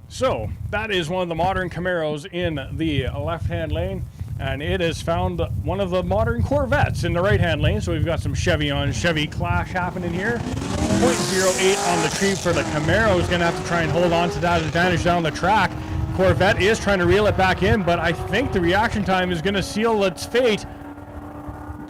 A: So, that is one of the modern Camaros in the left-hand lane, and it has found one of the modern Corvettes in the right-hand lane. So we've got some Chevy on Chevy clash happening here. 0.08 on the tree for the Camaro. Is going to have to try and hold on to that advantage down the track. Corvette is trying to reel it back in, but I think the reaction time is going to seal its fate.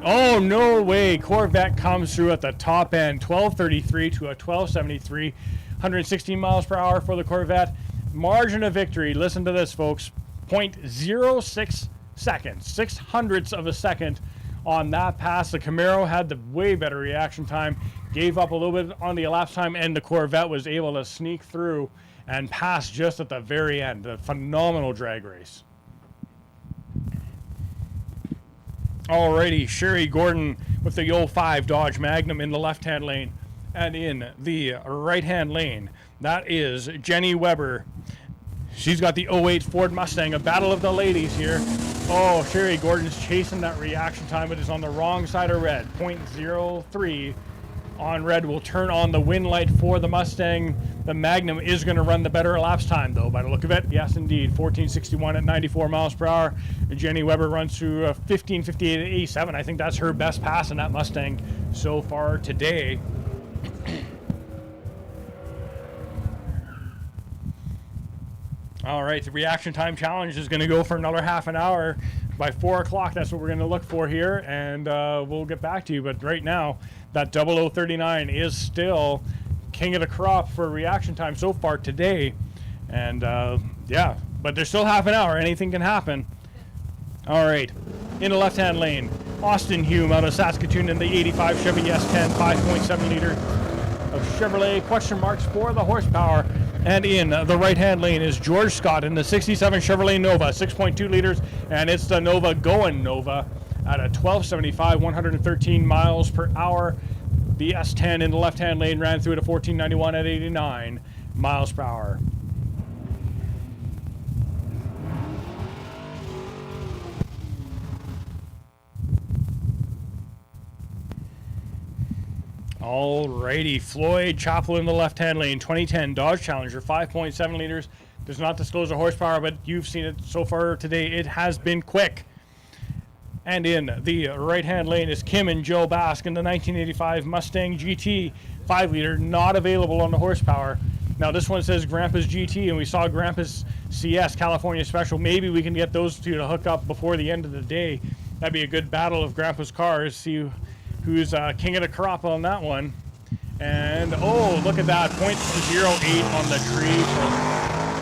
A: Oh, no way. Corvette comes through at the top end. 1233 to a 1273. 116 miles per hour for the Corvette. Margin of victory. Listen to this, folks. 0.06 seconds. 600ths of a second on that pass. The Camaro had the way better reaction time. Gave up a little bit on the elapsed time, and the Corvette was able to sneak through and pass just at the very end. A phenomenal drag race. Alrighty, Sherry Gordon with the 05 Dodge Magnum in the left-hand lane. And in the right-hand lane, that is Jenny Weber. She's got the 08 Ford Mustang, a battle of the ladies here. Oh, Sherry Gordon's chasing that reaction time, but is on the wrong side of red. 0.03 on red will turn on the win light for the Mustang. The Magnum is going to run the better elapsed time, though, by the look of it. Yes, indeed. 1461 at 94 miles per hour. Jenny Weber runs through 1558 at 87. I think that's her best pass in that Mustang so far today. All right, the reaction time challenge is going to go for another half an hour. By 4 o'clock, that's what we're going to look for here, and we'll get back to you. But right now, that 0039 is still king of the crop for reaction time so far today. And yeah, but there's still half an hour. Anything can happen. All right, in the left-hand lane, Austin Hume out of Saskatchewan in the 85 Chevy S10, 5.7 liter of Chevrolet. Question marks for the horsepower. And in the right-hand lane is George Scott in the 67 Chevrolet Nova, 6.2 liters, and it's the Nova going Nova at a 1275, 113 miles per hour. The S10 in the left-hand lane ran through at a 1491 at 89 miles per hour. Alrighty, Floyd Chappell in the left-hand lane, 2010 Dodge Challenger, 5.7 liters. Does not disclose the horsepower, but you've seen it so far today. It has been quick. And in the right-hand lane is Kim and Joe Bask in the 1985 Mustang GT, 5 liter, not available on the horsepower. Now this one says Grandpa's GT, and we saw Grandpa's CS, California Special. Maybe we can get those two to hook up before the end of the day. That'd be a good battle of Grandpa's cars. See who's king of the crop on that one. And oh, look at that, 0.08 on the tree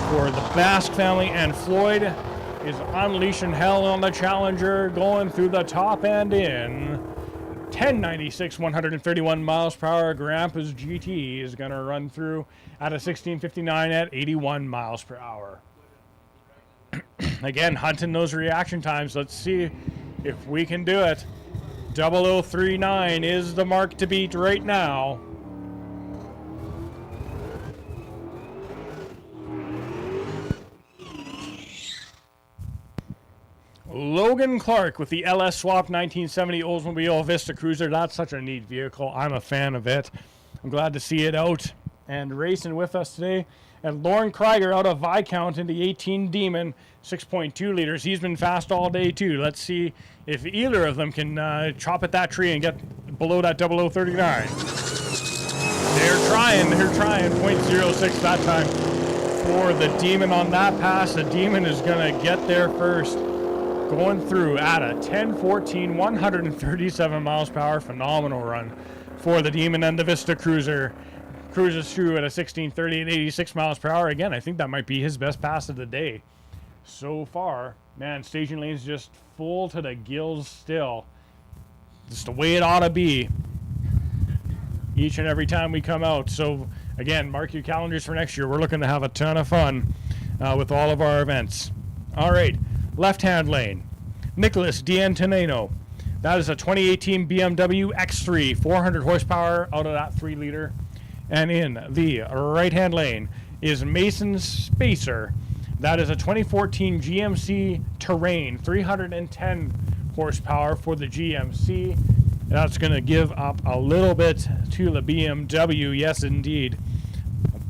A: for the Bask family. And Floyd is unleashing hell on the Challenger, going through the top end in 1096, 131 miles per hour. Grandpa's GT is going to run through at a 1659 at 81 miles per hour. Again, hunting those reaction times. Let's see if we can do it. 0039 is the mark to beat right now. Logan Clark with the LS Swap 1970 Oldsmobile Vista Cruiser. That's such a neat vehicle. I'm a fan of it. I'm glad to see it out and racing with us today. And Lauren Krieger out of Viscount in the 18 Demon, 6.2 liters. He's been fast all day too. Let's see if either of them can chop at that tree and get below that 0039. They're trying. 0.06 that time for the Demon on that pass. The Demon is going to get there first. Going through at a 1014, 137 miles per hour. Phenomenal run for the Demon. And the Vista Cruiser cruises through at a 1630 and 86 miles per hour. Again, I think that might be his best pass of the day so far. Man, staging lane's just full to the gills still. Just the way it ought to be each and every time we come out. So again, mark your calendars for next year. We're looking to have a ton of fun with all of our events. All right, left-hand lane, Nicholas D'Antonino. That is a 2018 BMW X3, 400 horsepower out of that 3 liter. And in the right-hand lane is Mason Spacer. That is a 2014 GMC Terrain, 310 horsepower for the GMC. That's going to give up a little bit to the BMW, yes indeed.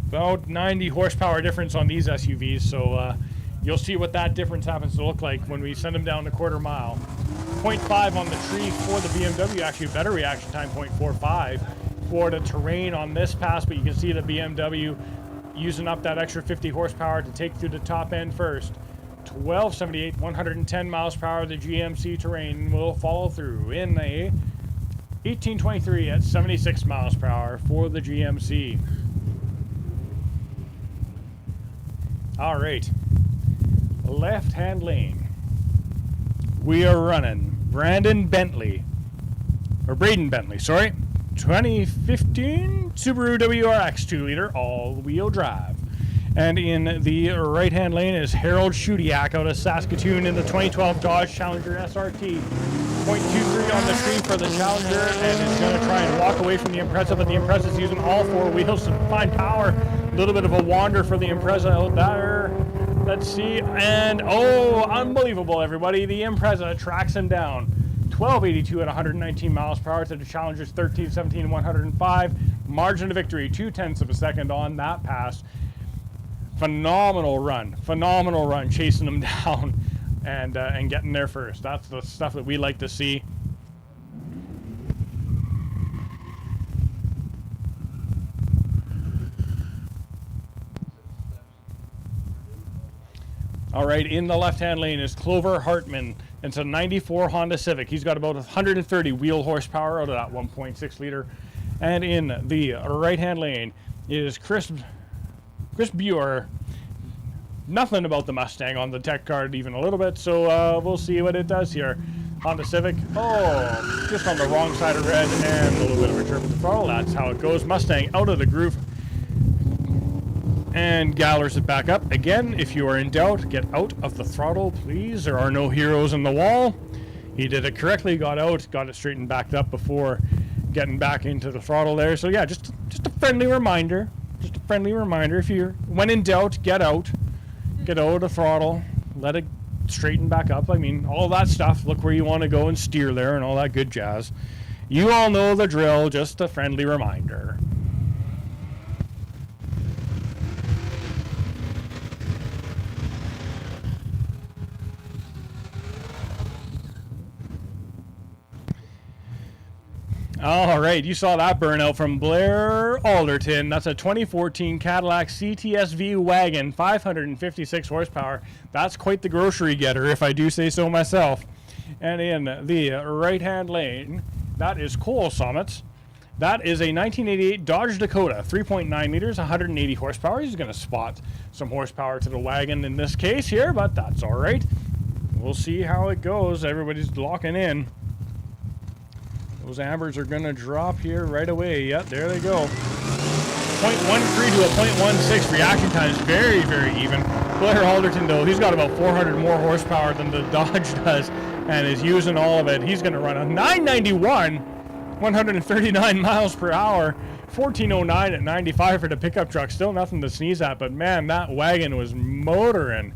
A: About 90 horsepower difference on these SUVs, so you'll see what that difference happens to look like when we send them down the quarter mile. 0.5 on the tree for the BMW, actually better reaction time, 0.45 for the Terrain on this pass, but you can see the BMW using up that extra 50 horsepower to take through the top end first. 1278, 110 miles per hour. The GMC Terrain will follow through in a 1823 at 76 miles per hour for the GMC. All right, left-hand lane. We are running Braden Bentley, sorry. 2015 Subaru WRX 2-liter all-wheel drive. And in the right-hand lane is Harold Shudiak out of Saskatchewan in the 2012 Dodge Challenger SRT. 0.23 on the screen for the Challenger, and is going to try and walk away from the Impreza, but the Impreza is using all four wheels to find power. A little bit of a wander for the Impreza out there. Let's see, and oh, unbelievable, everybody. The Impreza tracks him down. 1282 at 119 miles per hour to the Challenger's 1317 105. Margin of victory, 0.2 of a second on that pass. Phenomenal run, chasing them down and getting there first. That's the stuff that we like to see. All right, in the left-hand lane is Clover Hartman. It's a 94 Honda Civic. He's got about 130 wheel horsepower out of that 1.6 liter. And in the right-hand lane is Chris Buer. Nothing about the Mustang on the tech card even a little bit, so we'll see what it does here. Honda Civic, oh, just on the wrong side of red and a little bit of a trip with the throttle. That's how it goes. Mustang out of the groove. And gallers it back up. Again, if you are in doubt, get out of the throttle, please. There are no heroes in the wall. He did it correctly, got out, got it straightened back up before getting back into the throttle there. So yeah, just a friendly reminder. Just a friendly reminder. If you're, when in doubt, get out. Get out of the throttle. Let it straighten back up. I mean, all that stuff. Look where you want to go and steer there and all that good jazz. You all know the drill. Just a friendly reminder. All right, you saw that burnout from Blair Alderton. That's a 2014 Cadillac CTSV wagon, 556 horsepower. That's quite the grocery getter, if I do say so myself. And in the right-hand lane, that is Cole Summits. That is a 1988 Dodge Dakota, 3.9 liters, 180 horsepower. He's going to spot some horsepower to the wagon in this case here, but that's all right. We'll see how it goes. Everybody's locking in. Those ambers are going to drop here right away. Yep, there they go. 0.13 to a 0.16 reaction time is very, very even. Blair Alderton, though, he's got about 400 more horsepower than the Dodge does and is using all of it. He's going to run a 991, 139 miles per hour, 1409 at 95 for the pickup truck. Still nothing to sneeze at, but man, that wagon was motoring.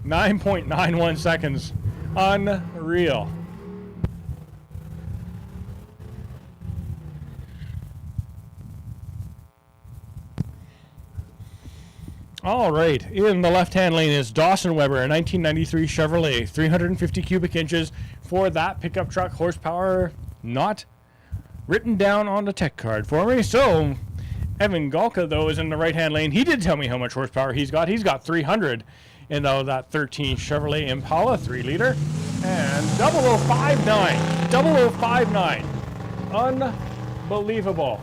A: 9.91 seconds. Unreal. All right, in the left-hand lane is Dawson Weber, a 1993 Chevrolet, 350 cubic inches for that pickup truck. Horsepower not written down on the tech card for me. So Evan Galka, though, is in the right-hand lane. He did tell me how much horsepower he's got. He's got 300 in that 13 Chevrolet Impala 3-liter. And 0059. Unbelievable.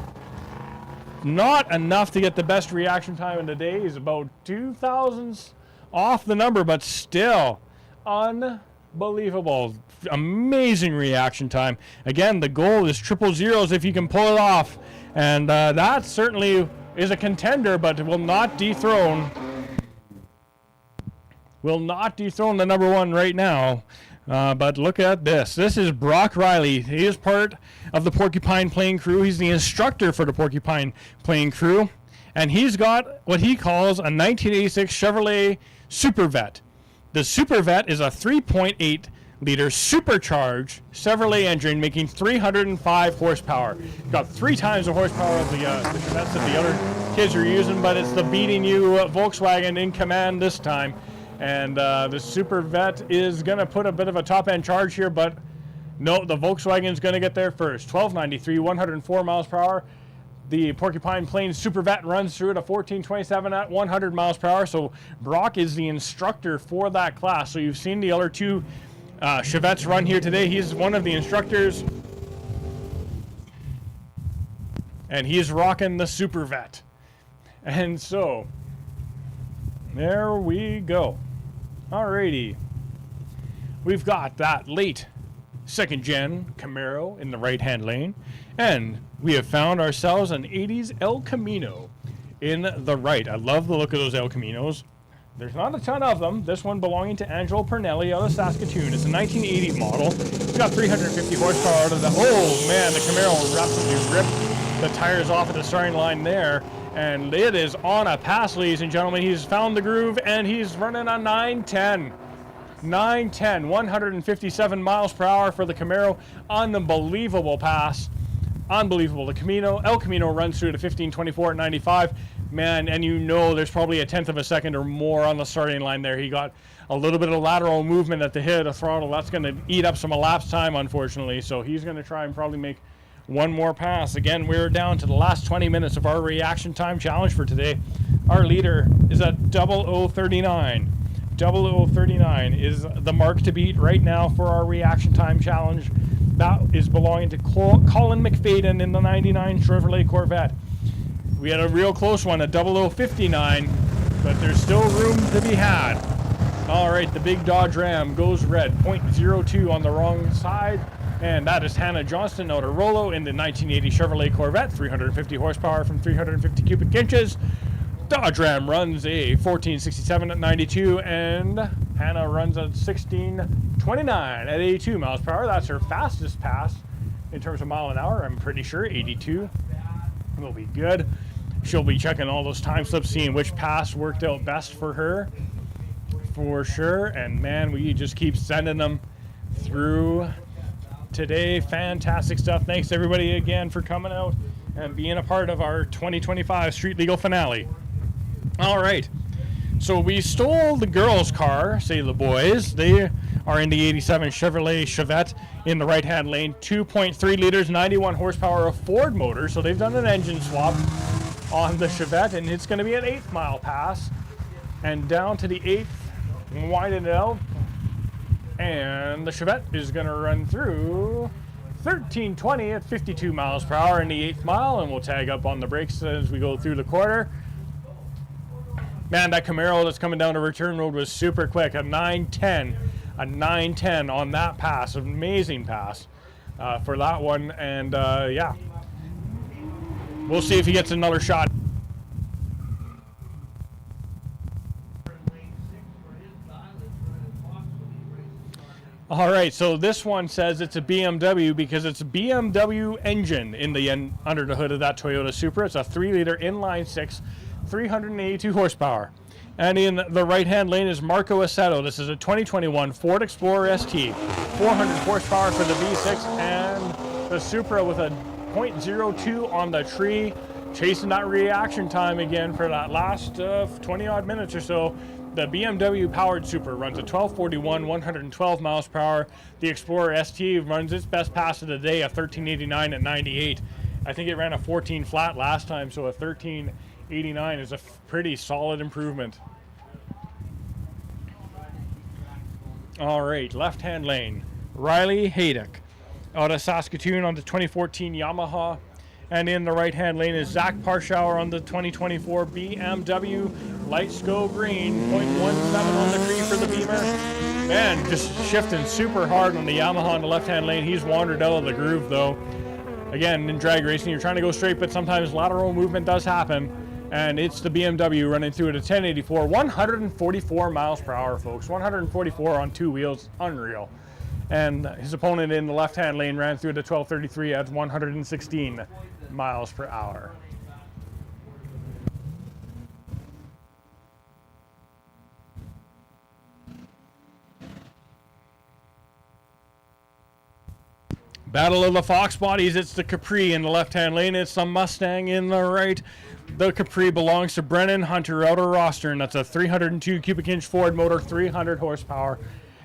A: Not enough to get the best reaction time in the day. He's about 2,000s off the number, but still unbelievable. Amazing reaction time. Again, the goal is 000s if you can pull it off. And that certainly is a contender, but will not dethrone the number one right now. But look at this. This is Brock Riley. He is part of the Porcupine Plane crew. He's the instructor for the Porcupine Plane crew. And he's got what he calls a 1986 Chevrolet Super Vet. The Super Vet is a 3.8 liter supercharged Chevrolet engine making 305 horsepower. Got 3 times the horsepower of the Chevettes that the other kids are using, but it's the beating you Volkswagen in command this time. And the Super Vet is going to put a bit of a top-end charge here, but no, the Volkswagen's going to get there first. 1293, 104 miles per hour. The Porcupine Plains Super Vet runs through at a 14:27 at 100 miles per hour. So Brock is the instructor for that class. So you've seen the other two Chevettes run here today. He's one of the instructors. And he's rocking the Super Vet. And so, there we go. Alrighty. We've got that late second gen Camaro in the right-hand lane. And we have found ourselves an 80s El Camino in the right. I love the look of those El Caminos. There's not a ton of them. This one belonging to Angelo Pernelli out of Saskatoon. It's a 1980 model. It's got 350 horsepower out of the... Oh, man, the Camaro absolutely ripped the tires off at the starting line there. And it is on a pass, ladies and gentlemen. He's found the groove, and he's running a 910. 910, 157 miles per hour for the Camaro. Unbelievable pass. Unbelievable. The Camino, El Camino runs through to 15:24 at 95. Man, and you know there's probably a tenth of a second or more on the starting line there. He got a little bit of lateral movement at the hit of the throttle. That's going to eat up some elapsed time, unfortunately. So he's going to try and probably make one more pass. Again, we're down to the last 20 minutes of our reaction time challenge for today. Our leader is at 0039. 0039 is the mark to beat right now for our reaction time challenge. That is belonging to Colin McFadden in the 99 Chevrolet Corvette. We had a real close one at 0059, but there's still room to be had. All right, the big Dodge Ram goes red, 0.02 on the wrong side, and that is Hannah Johnston out of Rollo in the 1980 Chevrolet Corvette, 350 horsepower from 350 cubic inches. Dodge Ram runs a 1467 at 92, and Hannah runs a 1629 at 82 miles per hour. That's her fastest pass in terms of mile an hour, I'm pretty sure. 82 will be good. She'll be checking all those time slips, seeing which pass worked out best for her, for sure. And man, we just keep sending them through today. Fantastic stuff. Thanks everybody again for coming out and being a part of our 2025 Street Legal finale. All right, so we stole the girls' car, say the boys. They are in the 87 Chevrolet Chevette in the right-hand lane, 2.3 liters, 91 horsepower of Ford motor. So they've done an engine swap on the Chevette, and it's going to be an 8th mile pass. And down to the 8th, widen it out, and the Chevette is going to run through 1320 at 52 miles per hour in the 8th mile, and we'll tag up on the brakes as we go through the quarter. Man, that Camaro that's coming down the return road was super quick. A 910 on that pass. Amazing pass for that one. And yeah, we'll see if he gets another shot. All right, so this one says it's a BMW because it's a BMW engine in the under the hood of that Toyota Supra. It's a 3-liter inline-6, 382 horsepower. And in the right-hand lane is Marco Assetto. This is a 2021 Ford Explorer ST, 400 horsepower for the V6, and the Supra with a 0.02 on the tree, chasing that reaction time again for that last 20-odd minutes or so. The BMW powered Supra runs a 1241, 112 miles per hour. The Explorer ST runs its best pass of the day, a 1389 at 98. I think it ran a 14 flat last time, so a 1389 is a pretty solid improvement. All right, left-hand lane, Riley Haydock out of Saskatoon on the 2014 Yamaha. And in the right-hand lane is Zach Parschauer on the 2024 BMW Lights Go Green, 0.17 on the tree for the Beamer. Man, just shifting super hard on the Yamaha on the left-hand lane. He's wandered out of the groove, though. Again, in drag racing, you're trying to go straight, but sometimes lateral movement does happen. And it's the BMW running through at a 1084, 144 miles per hour, folks. 144 on two wheels, unreal. And his opponent in the left-hand lane ran through at a 1233 at 116 miles per hour. Battle of the Fox Bodies, it's the Capri in the left-hand lane, it's the Mustang in the right. The Capri belongs to Brennan Hunter out of Rostern. That's a 302 cubic inch Ford motor, 300 horsepower.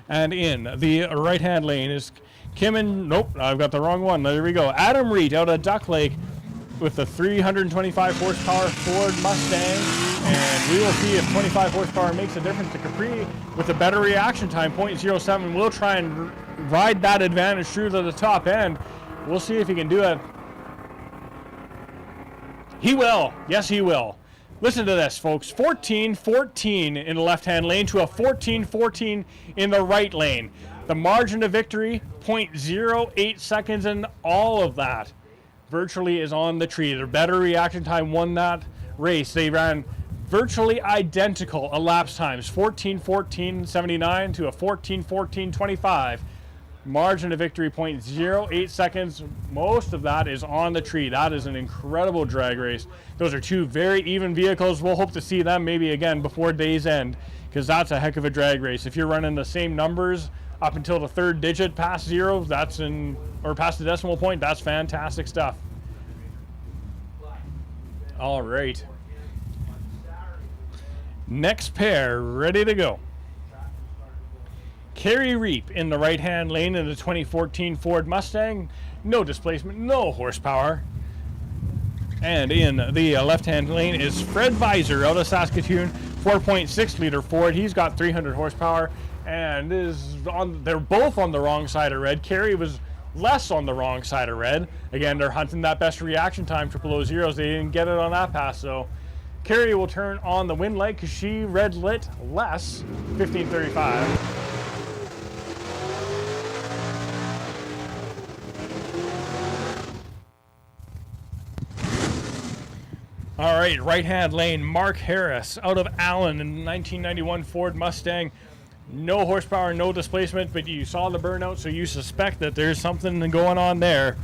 A: And in the right-hand lane is nope, I've got the wrong one. There we go. Adam Reed out of Duck Lake. with the 325 horsepower Ford Mustang, and we will see if 25 horsepower makes a difference to Capri with a better reaction time, 0.07. We'll try and ride that advantage through to the top end. We'll see if he can do it. He will. Yes, he will. Listen to this, folks. 14-14 in the left-hand lane to a 14-14 in the right lane. The margin of victory, 0.08 seconds, and all of that virtually is on the tree. Their better reaction time won that race. They ran virtually identical elapsed times, 14-14-79 to a 14-14-25. Margin of victory, 0.08 seconds. Most of that is on the tree. That is an incredible drag race. Those are two very even vehicles. We'll hope to see them maybe again before day's end, because that's a heck of a drag race. If you're running the same numbers up until the third digit past zero, or past the decimal point, that's fantastic stuff. All right. Next pair, ready to go. Kerry Reap in the right-hand lane in the 2014 Ford Mustang. No displacement, no horsepower. And in the left-hand lane is Fred Visor out of Saskatchewan, 4.6 liter Ford. He's got 300 horsepower and they're both on the wrong side of red. Kerry was less on the wrong side of red. Again, they're hunting that best reaction time, 000. They didn't get it on that pass, so Kerry will turn on the win light because she red lit less, 1535. All right, right-hand lane, Mark Harris out of Allen in 1991 Ford Mustang. No horsepower, no displacement, but you saw the burnout, so you suspect that there's something going on there.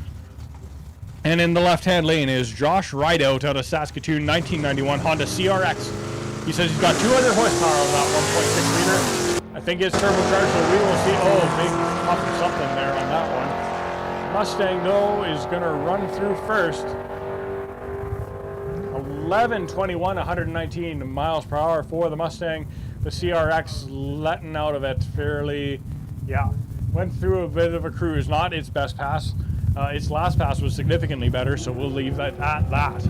A: And in the left-hand lane is Josh Rideout out of Saskatoon, 1991 Honda CRX. He says he's got 200 horsepower on that 1.6 liter. I think it's turbocharged, so we will see. Oh, big pump or something there on that one. Mustang, though, is going to run through first. 11:21, 119 miles per hour for the Mustang. The CRX letting out of it fairly, went through a bit of a cruise. Not its best pass. Its last pass was significantly better, so we'll leave that at that.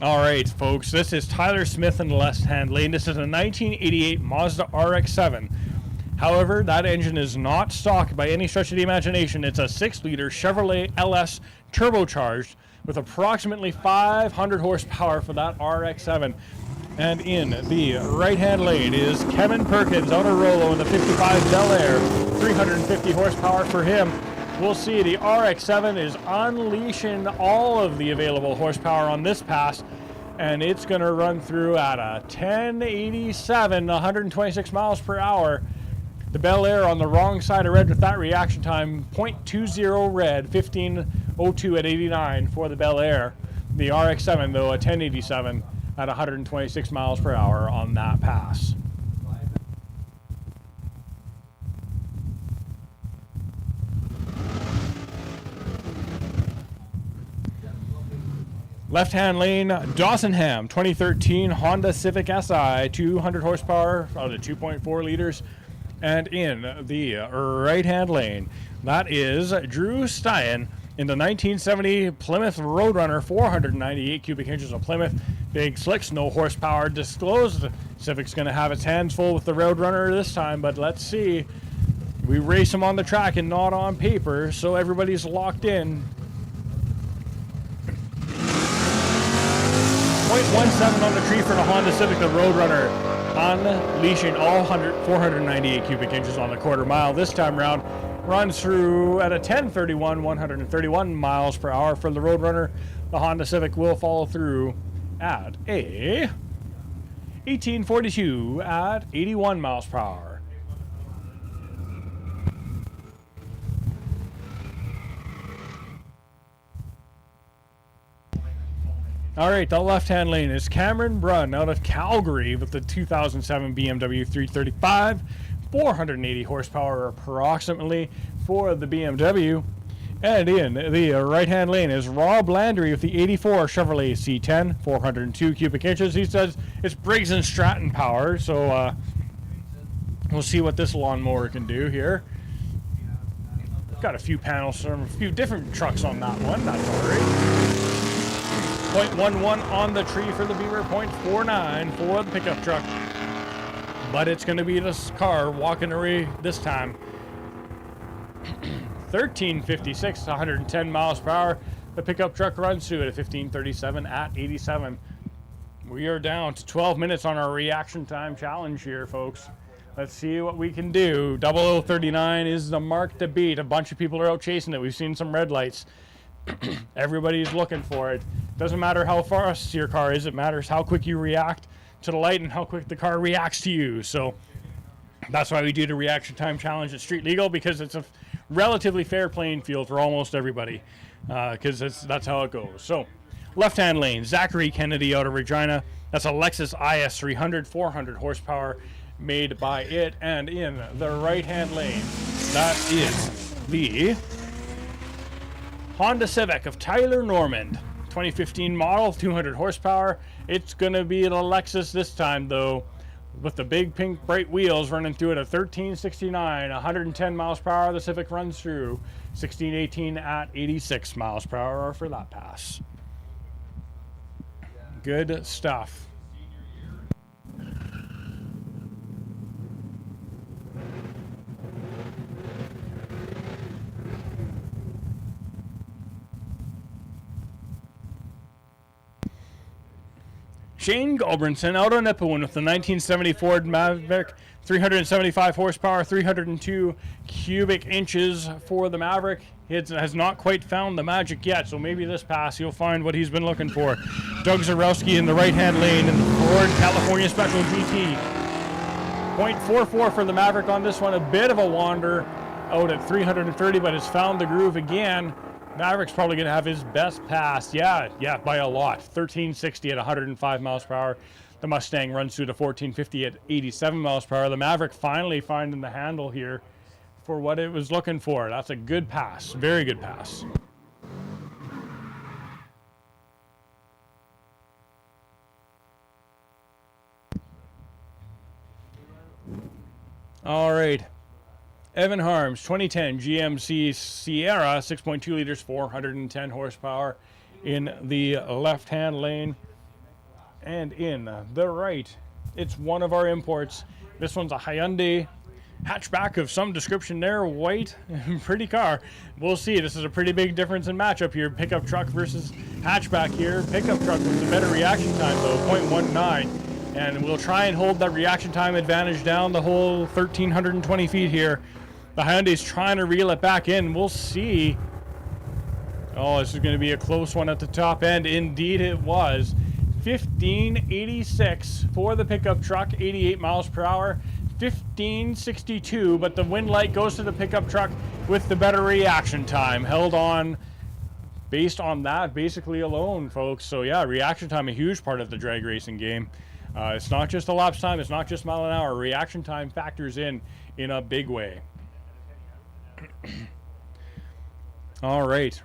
A: All right, folks, this is Tyler Smith in the left-hand lane. This is a 1988 Mazda RX-7. However, that engine is not stock by any stretch of the imagination. It's a 6-liter Chevrolet LS turbocharged with approximately 500 horsepower for that RX-7. And in the right-hand lane is Kevin Perkins out of Rollo in the 55 Bel Air, 350 horsepower for him. We'll see the RX-7 is unleashing all of the available horsepower on this pass, and it's going to run through at a 1087, 126 miles per hour. The Bel Air on the wrong side of red with that reaction time, 0.20 red, 1502 at 89 for the Bel Air. The RX-7, though, a 1087 at 126 miles per hour on that pass. Left-hand lane, Dawsonham, 2013 Honda Civic Si, 200 horsepower out of 2.4 liters. And in the right-hand lane, that is Drew Stein in the 1970 Plymouth Roadrunner, 498 cubic inches of Plymouth. Big slicks, no horsepower disclosed. Civic's going to have its hands full with the Roadrunner this time, but let's see. We race them on the track and not on paper, so everybody's locked in. 0.17 on the tree for the Honda Civic, the Roadrunner, unleashing all 498 cubic inches on the quarter mile. This time around, runs through at a 1031, 131 miles per hour for the Roadrunner. The Honda Civic will follow through at a 1842 at 81 miles per hour. All right, the left-hand lane is Cameron Brunn out of Calgary with the 2007 BMW 335, 480 horsepower approximately for the BMW. And in the right-hand lane is Rob Landry with the 84 Chevrolet C10, 402 cubic inches. He says it's Briggs & Stratton power, so we'll see what this lawnmower can do here. Got a few panels from a few different trucks on that one. That's all right. 0.11 on the tree for the Beaver, 0.49 for the pickup truck. But it's going to be this car walking away this time. 1356, 110 miles per hour. The pickup truck runs through at a 1537 at 87. We are down to 12 minutes on our reaction time challenge here, folks. Let's see what we can do. 0039 is the mark to beat. A bunch of people are out chasing it. We've seen some red lights. Everybody's looking for it. Doesn't matter how fast your car is. It matters how quick you react to the light and how quick the car reacts to you. So that's why we do the reaction time challenge at Street Legal, because it's a relatively fair playing field for almost everybody, because that's how it goes. So left-hand lane, Zachary Kennedy out of Regina. That's a Lexus IS 300, 400 horsepower, made by it. And in the right-hand lane, that is the Honda Civic of Tyler Normand, 2015 model, 200 horsepower. It's going to be the Lexus this time, though, with the big pink bright wheels running through at a 1369, 110 miles per hour. The Civic runs through 1618 at 86 miles per hour for that pass. Good stuff. Shane Gulbranson out on Nipawin with the 1970 Ford Maverick, 375 horsepower, 302 cubic inches for the Maverick. It has not quite found the magic yet, so maybe this pass he'll find what he's been looking for. Doug Zarowski in the right-hand lane in the Ford California Special GT. 0.44 for the Maverick on this one. A bit of a wander out at 330, but has found the groove again. Maverick's probably going to have his best pass. Yeah, by a lot. 1360 at 105 miles per hour. The Mustang runs through to 1450 at 87 miles per hour. The Maverick finally finding the handle here for what it was looking for. That's a good pass. Very good pass. All right. Evan Harms, 2010 GMC Sierra, 6.2 liters, 410 horsepower in the left-hand lane. And in the right, it's one of our imports. This one's a Hyundai hatchback of some description there, white, pretty car. We'll see. This is a pretty big difference in matchup here. Pickup truck versus hatchback here. Pickup truck with a better reaction time, though, 0.19. And we'll try and hold that reaction time advantage down the whole 1,320 feet here. The Hyundai's trying to reel it back in. We'll see. Oh, this is going to be a close one at the top end. Indeed it was. 1586 for the pickup truck, 88 miles per hour. 1562, but the wind light goes to the pickup truck with the better reaction time. Held on based on that basically alone, folks. So yeah, reaction time, a huge part of the drag racing game. It's not just the laps time, it's not just mile an hour. Reaction time factors in a big way. All right,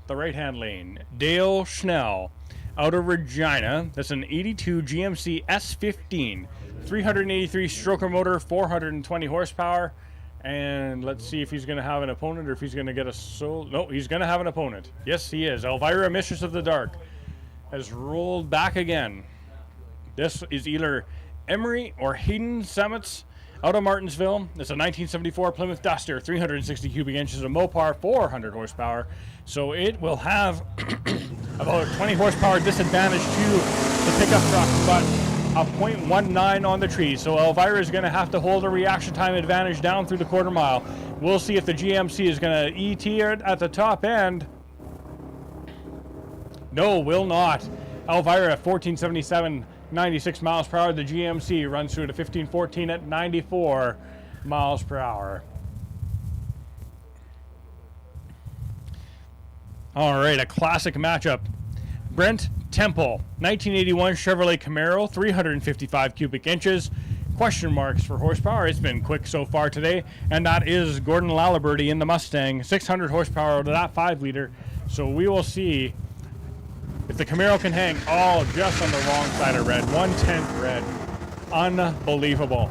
A: the right-hand lane, Dale Schnell out of Regina. That's an 82 GMC S15, 383 stroker motor, 420 horsepower. And let's see if he's going to have an opponent or if he's going to get a solo. No, he's going to have an opponent. Yes, he is. Elvira, Mistress of the Dark, has rolled back again. This is either Emery or Hayden Summits out of Martinsville. It's a 1974 Plymouth Duster, 360 cubic inches of Mopar, 400 horsepower. So it will have about a 20 horsepower disadvantage to the pickup truck, but a 0.19 on the tree. So Elvira is going to have to hold a reaction time advantage down through the quarter mile. We'll see if the GMC is going to ET it at the top end. No, will not. Elvira at 1477. 96 miles per hour. The GMC runs through to 1514 at 94 miles per hour. All right, a classic matchup. Brent Temple, 1981 Chevrolet Camaro, 355 cubic inches. question marks for horsepower. It's been quick so far today, and that is Gordon Laliberty in the Mustang, 600 horsepower out of that 5-liter. So we will see if the Camaro can hang. Oh, just on the wrong side of red, 1/10 red. Unbelievable.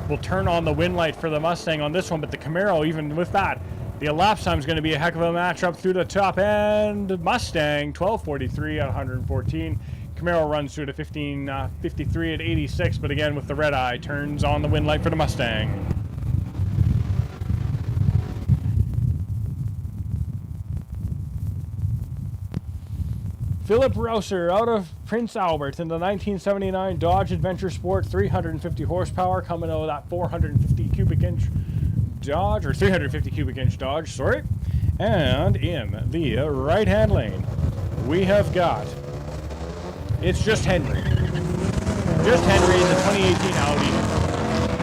A: We'll turn on the wind light for the Mustang on this one, but the Camaro, even with that, the elapsed time is going to be a heck of a matchup through the top end. Mustang 12:43 at 114. Camaro runs through to 15:53 at 86, but again with the red eye, turns on the wind light for the Mustang. Philip Rouser out of Prince Albert in the 1979 Dodge Adventure Sport, 350 horsepower, coming out of that 450 cubic inch Dodge, or 350 cubic inch Dodge, sorry. And in the right-hand lane, we have got, it's just Henry. Just Henry in the 2018 Audi.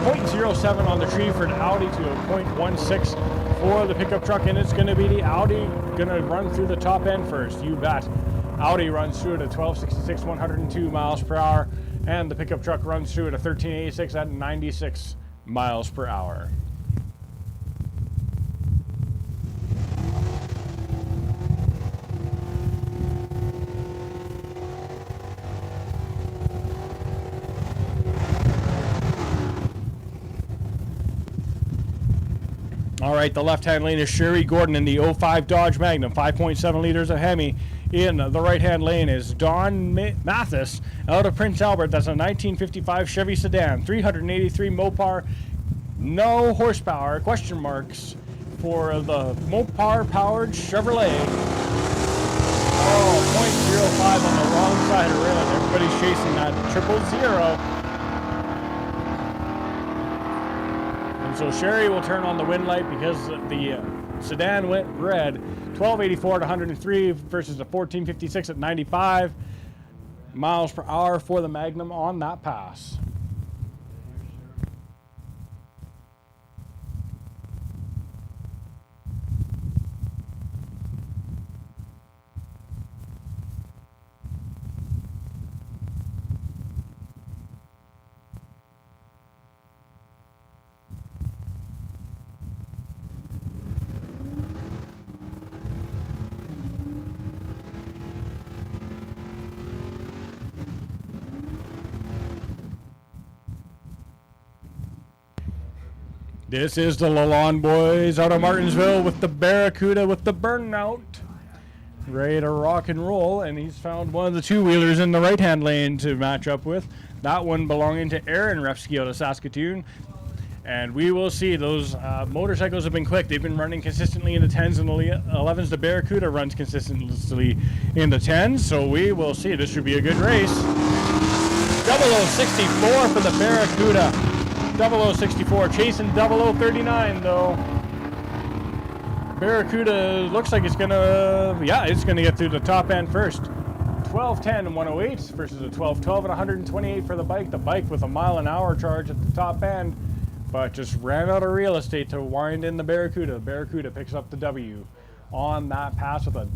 A: 0.07 on the tree for the Audi to a 0.16 for the pickup truck, and it's going to be the Audi going to run through the top end first, you bet. Audi runs through at a 1266, 102 miles per hour, and the pickup truck runs through at a 1386 at 96 miles per hour. All right, the left-hand lane is Sherry Gordon in the 05 Dodge Magnum, 5.7 liters of Hemi. In the right-hand lane is Don Mathis out of Prince Albert. That's a 1955 Chevy sedan, 383 Mopar, no horsepower, question marks for the Mopar-powered Chevrolet. Oh, 0.05 on the wrong side of red. Everybody's chasing that 000. And so Sherry will turn on the wind light because the sedan went red. 1284 at 103 versus the 1456 at 95 miles per hour for the Magnum on that pass. This is the Lalonde boys out of Martinsville with the Barracuda with the burnout. Ready to rock and roll, and he's found one of the two-wheelers in the right-hand lane to match up with. That one belonging to Aaron Refsky out of Saskatoon. And we will see. Those motorcycles have been quick. They've been running consistently in the 10s and the 11s. The Barracuda runs consistently in the 10s, so we will see. This should be a good race. 0064 for the Barracuda. 0064 chasing 0039 though. Barracuda looks like it's gonna, it's gonna get through the top end first. 1210 and 108 versus a 1212 and 128 for the bike. The bike with a mile-an-hour charge at the top end, but just ran out of real estate to wind in the Barracuda. Barracuda picks up the W on that pass with a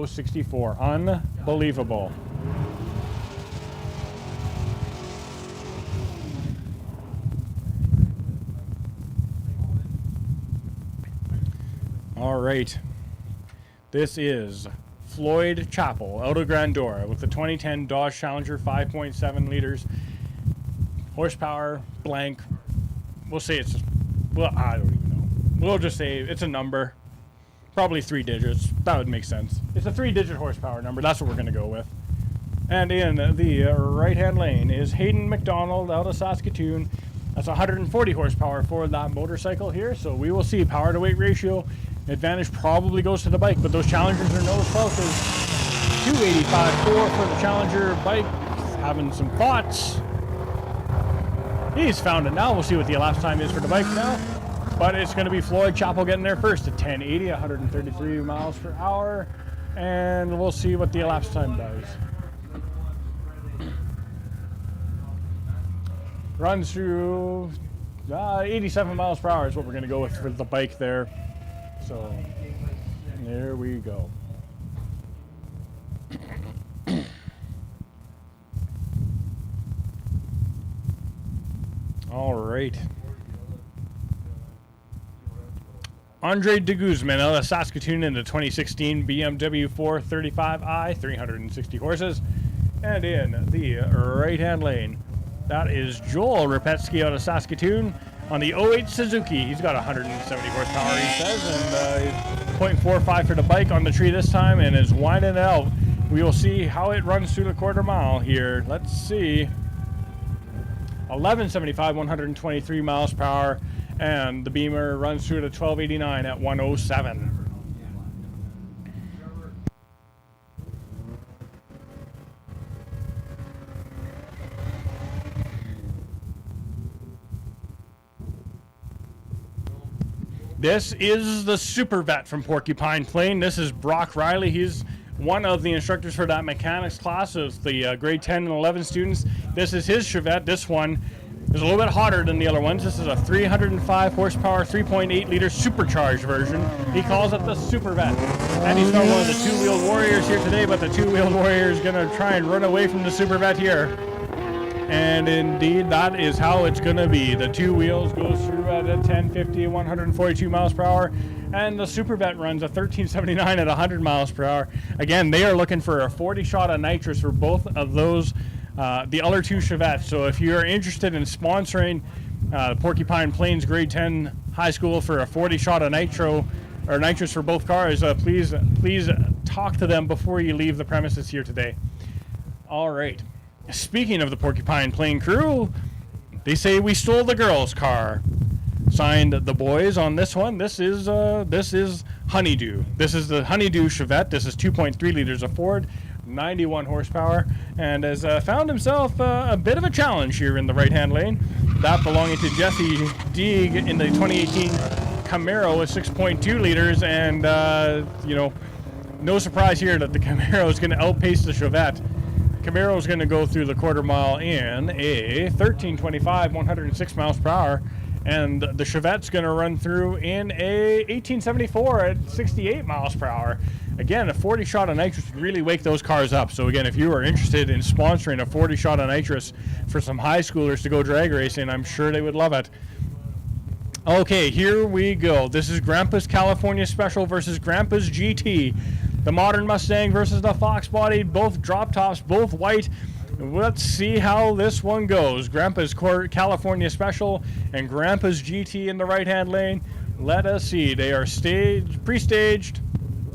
A: 0064. Unbelievable. All right, this is Floyd Chappell out of Grandora with the 2010 Dodge Challenger, 5.7 liters, horsepower, blank. We'll say it's, well, I don't even know. We'll just say it's a number, probably 3 digits. That would make sense. It's a 3-digit horsepower number. That's what we're going to go with. And in the right-hand lane is Hayden McDonald out of Saskatoon. That's 140 horsepower for that motorcycle here. So we will see power to weight ratio. Advantage probably goes to the bike, but those Challengers are no slouches. 285.4 for the Challenger bike. Having some thoughts. He's found it now. We'll see what the elapsed time is for the bike now. But it's going to be Floyd Chappell getting there first at 1080, 133 miles per hour. And we'll see what the elapsed time does. Runs through 87 miles per hour is what we're going to go with for the bike there. So there we go. All right. Andre de Guzman out of Saskatoon in the 2016 BMW 435i, 360 horses. And in the right-hand lane, that is Joel Rapetsky out of Saskatoon on the 08 Suzuki. He's got 170 horsepower, he says, and 0.45 for the bike on the tree this time, and is winding it out. We will see how it runs through the quarter mile here. Let's see. 1175, 123 miles per hour, and the Beamer runs through to 1289 at 107. This is the Super Vet from Porcupine Plain. This is Brock Riley. He's one of the instructors for that mechanics class of the grade 10 and 11 students. This is his Chevette. This one is a little bit hotter than the other ones. This is a 305 horsepower, 3.8 liter supercharged version. He calls it the Super Vet. And he's not one of the two-wheeled warriors here today, but the two-wheeled warrior is going to try and run away from the Super Vet here. And indeed, that is how it's going to be. The two wheels goes through at a 1050, 142 miles per hour, and the Super Vet runs a 1379 at 100 miles per hour. Again, they are looking for a 40 shot of nitrous for both of those, the other two Chevettes. So if you're interested in sponsoring Porcupine Plains Grade 10 High School for a 40 shot of nitrous for both cars, please talk to them before you leave the premises here today. All right. Speaking of the Porcupine Plain crew, they say we stole the girls' car. Signed the boys on this one. This is Honeydew. This is the Honeydew Chevette. This is 2.3 liters of Ford, 91 horsepower, and has found himself a bit of a challenge here in the right-hand lane. That belonging to Jesse Deeg in the 2018 Camaro with 6.2 liters, and no surprise here that the Camaro is going to outpace the Chevette. Camaro is going to go through the quarter mile in a 1325, 106 miles per hour, and the Chevette's going to run through in a 1874 at 68 miles per hour. Again, a 40 shot of nitrous would really wake those cars up. So again, if you are interested in sponsoring a 40 shot of nitrous for some high schoolers to go drag racing, I'm sure they would love it. Okay, here we go. This is Grandpa's California Special versus Grandpa's GT. The modern Mustang versus the Fox bodied, both drop tops, both white. Let's see how this one goes. Grandpa's California Special and Grandpa's GT in the right-hand lane. Let us see. They are pre-staged,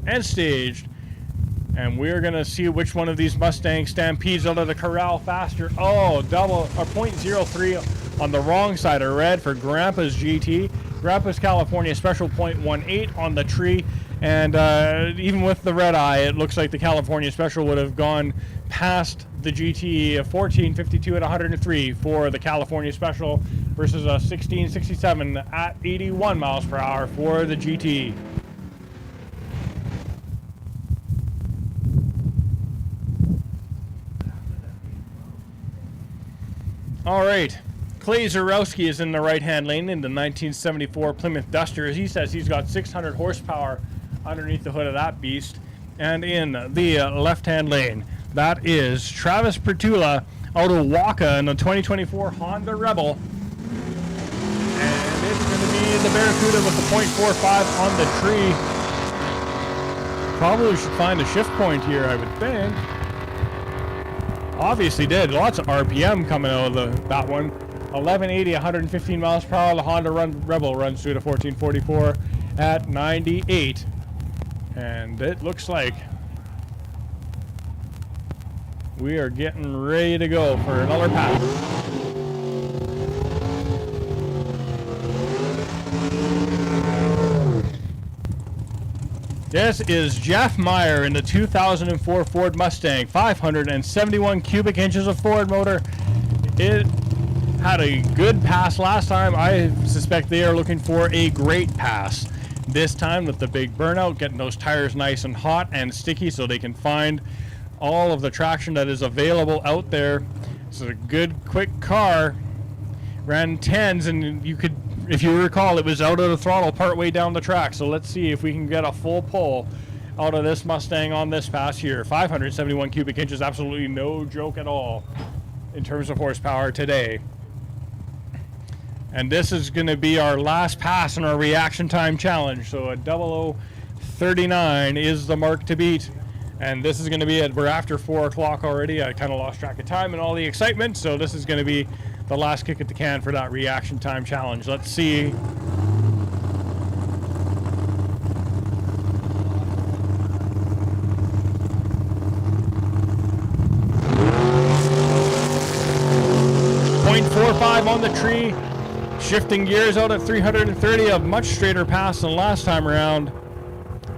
A: and staged. And we're going to see which one of these Mustangs stampedes out of the corral faster. Oh, 0.03 on the wrong side of red for Grandpa's GT. Grandpa's California Special 0.18 on the tree. And even with the red eye, it looks like the California Special would have gone past the GT, 1452 at 103 for the California Special versus a 1667 at 81 miles per hour for the GT. All right. Clay Zarowski is in the right-hand lane in the 1974 Plymouth Duster. He says he's got 600 horsepower underneath the hood of that beast. And in the left-hand lane, that is Travis Pertula out of Waka in the 2024 Honda Rebel. And it's going to be the Barracuda with the .45 on the tree. Probably should find a shift point here, I would think. Obviously did. Lots of RPM coming out of that one. 1180, 115 miles per hour. The Honda Rebel runs through to 1444 at 98. And it looks like we are getting ready to go for another pass. This is Jeff Meyer in the 2004 Ford Mustang, 571 cubic inches of Ford motor. It had a good pass last time. I suspect they are looking for a great pass this time with the big burnout, getting those tires nice and hot and sticky so they can find all of the traction that is available out there. It's a good, quick car. Ran 10s, and you could, if you recall, it was out of the throttle partway down the track. So let's see if we can get a full pull out of this Mustang on this pass here. 571 cubic inches, absolutely no joke at all in terms of horsepower today. And this is going to be our last pass in our reaction time challenge. So a 0039 is the mark to beat. And this is going to be we're after 4 o'clock already. I kind of lost track of time and all the excitement. So this is going to be the last kick at the can for that reaction time challenge. Let's see. .45 on the tree. Shifting gears out at 330, a much straighter pass than last time around.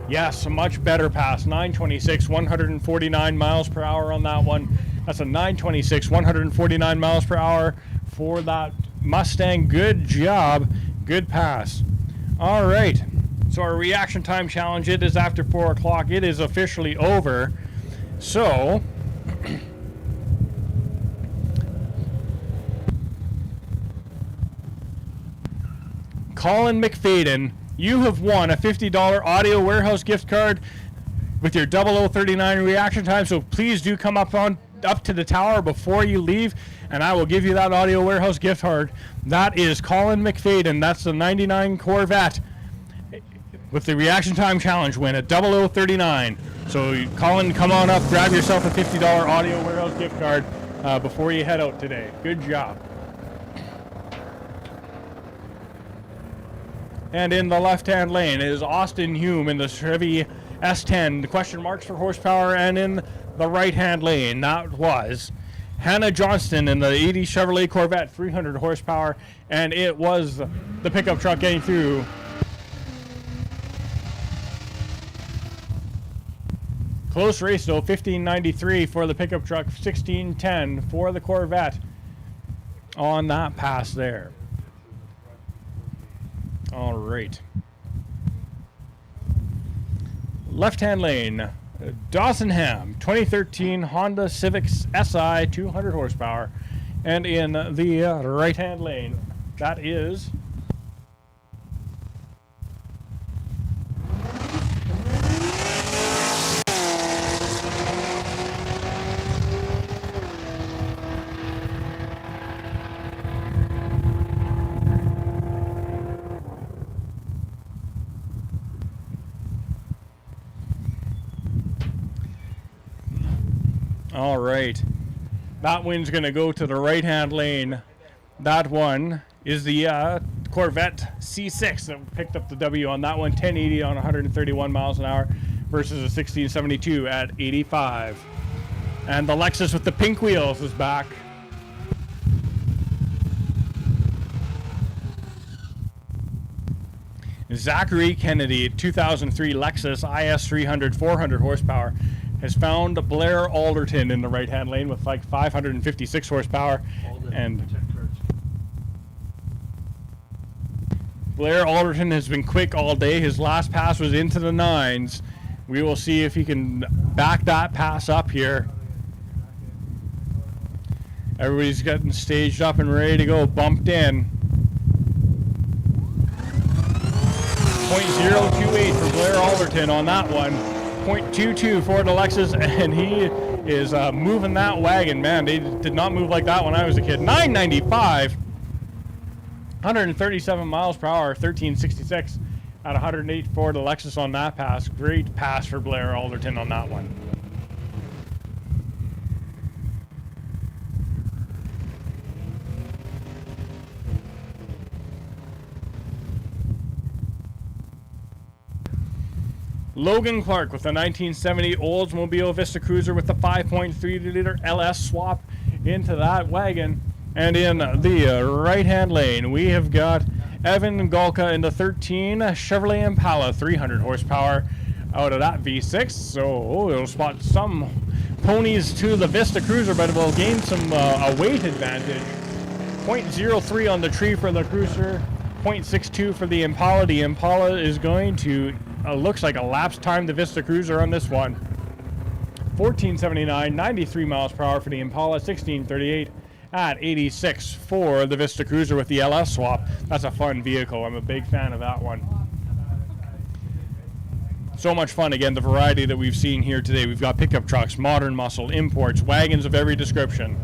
A: Yes, a much better pass. 926, 149 miles per hour on that one. That's a 926, 149 miles per hour for that Mustang. Good job. Good pass. All right. So our reaction time challenge, it is after 4 o'clock. It is officially over. So Colin McFadden, you have won a $50 Audio Warehouse gift card with your 0039 reaction time. So please do come up to the tower before you leave, and I will give you that Audio Warehouse gift card. That is Colin McFadden. That's the 99 Corvette with the reaction time challenge win at 0039. So Colin, come on up, grab yourself a $50 Audio Warehouse gift card before you head out today. Good job. And in the left-hand lane is Austin Hume in the Chevy S10. The question marks for horsepower. And in the right-hand lane, that was Hannah Johnston in the 80 Chevrolet Corvette, 300 horsepower. And it was the pickup truck getting through. Close race, though, 1593 for the pickup truck, 1610 for the Corvette on that pass there. All right. Left-hand lane, Dawson Ham, 2013 Honda Civic SI, 200 horsepower. And in the right-hand lane, that is all right. That win's going to go to the right-hand lane. That one is the Corvette C6 that picked up the W on that one. 1080 on 131 miles an hour versus a 1672 at 85. And the Lexus with the pink wheels is back. Zachary Kennedy, 2003 Lexus IS 300, 400 horsepower. Has found Blair Alderton in the right-hand lane with like 556 horsepower. And Blair Alderton has been quick all day. His last pass was into the 9s. We will see if he can back that pass up here. Everybody's getting staged up and ready to go. Bumped in. .028 for Blair Alderton on that one. .22 for the Lexus, and he is moving that wagon. Man, they did not move like that when I was a kid. 995, 137 miles per hour, 1366 at 108 for the Lexus on that pass. Great pass for Blair Alderton on that one. Logan Clark with the 1970 Oldsmobile Vista Cruiser with the 5.3-liter LS swap into that wagon. And in the right-hand lane, we have got Evan Golka in the 13 Chevrolet Impala, 300 horsepower out of that V6. So it'll spot some ponies to the Vista Cruiser, but it will gain some a weight advantage. .03 on the tree for the Cruiser, .62 for the Impala. The Impala is going to looks like a lapse time the Vista Cruiser on this one. 1479, 93 miles per hour for the Impala, 1638 at 86 for the Vista Cruiser with the LS swap. That's a fun vehicle. I'm a big fan of that one. So much fun. Again, the variety that we've seen here today. We've got pickup trucks, modern muscle, imports, wagons of every description.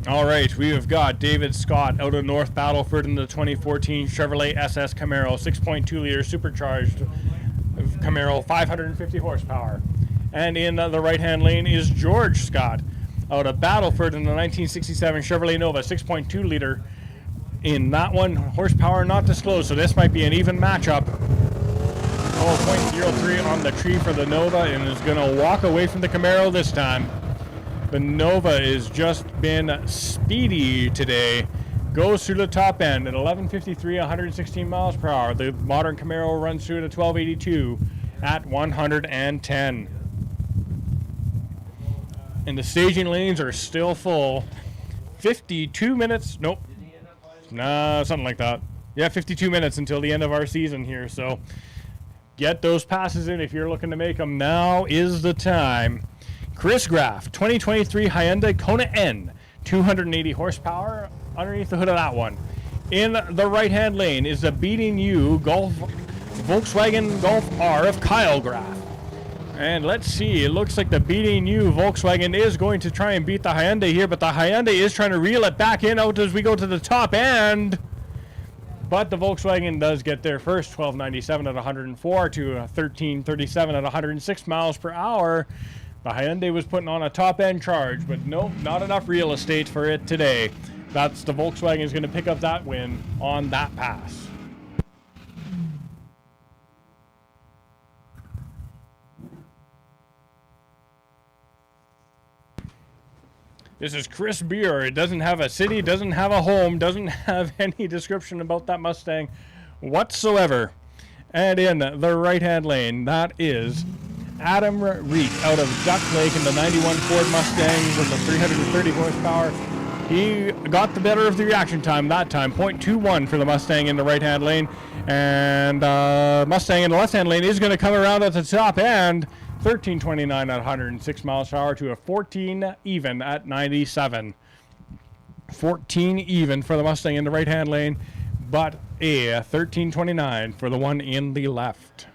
A: All right, we have got David Scott out of North Battleford in the 2014 Chevrolet SS Camaro, 6.2 liter supercharged Camaro, 550 horsepower. And in the right-hand lane is George Scott out of Battleford in the 1967 Chevrolet Nova, 6.2 liter. In that one, horsepower not disclosed, so this might be an even matchup. 0.03 on the tree for the Nova, and is going to walk away from the Camaro this time. The Nova has just been speedy today. Goes through the top end at 11:53, 116 miles per hour. The modern Camaro runs through at 12:82 at 110. And the staging lanes are still full. 52 minutes. Nope. Nah, something like that. Yeah, 52 minutes until the end of our season here. So get those passes in if you're looking to make them. Now is the time. Chris Graff, 2023 Hyundai Kona N, 280 horsepower underneath the hood of that one. In the right-hand lane is the Beating You Volkswagen Golf R of Kyle Graff. And let's see, it looks like the Beating You Volkswagen is going to try and beat the Hyundai here, but the Hyundai is trying to reel it back in out as we go to the top end. But the Volkswagen does get there first, 1297 at 104 to 1337 at 106 miles per hour. The Hyundai was putting on a top-end charge, but nope, not enough real estate for it today. That's the Volkswagen is going to pick up that win on that pass. This is Chris Beer. It doesn't have a city, doesn't have a home, doesn't have any description about that Mustang whatsoever. And in the right-hand lane, that is Adam Reek out of Duck Lake in the 91 Ford Mustang with the 330 horsepower. He got the better of the reaction time that time, 0.21 for the Mustang in the right-hand lane. And Mustang in the left-hand lane is going to come around at the top end, 1329 at 106 miles per hour to a 14 even at 97. 14 even for the Mustang in the right-hand lane, but a 1329 for the one in the left.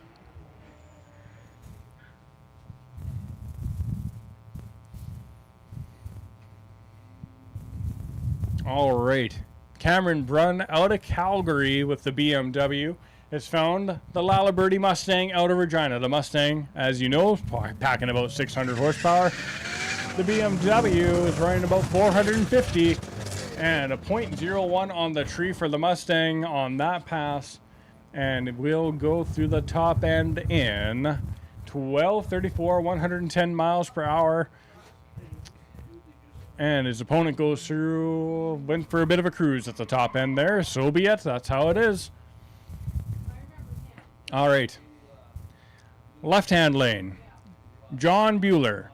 A: All right, Cameron Brunn out of Calgary with the BMW has found the Lalaberty Mustang out of Regina. The Mustang, as you know, is packing about 600 horsepower. The BMW is running about 450, and a 0.01 on the tree for the Mustang on that pass, and we'll go through the top end in 1234, 110 miles per hour. And his opponent goes through, went for a bit of a cruise at the top end there. So be it. That's how it is. All right. Left-hand lane. John Bueller.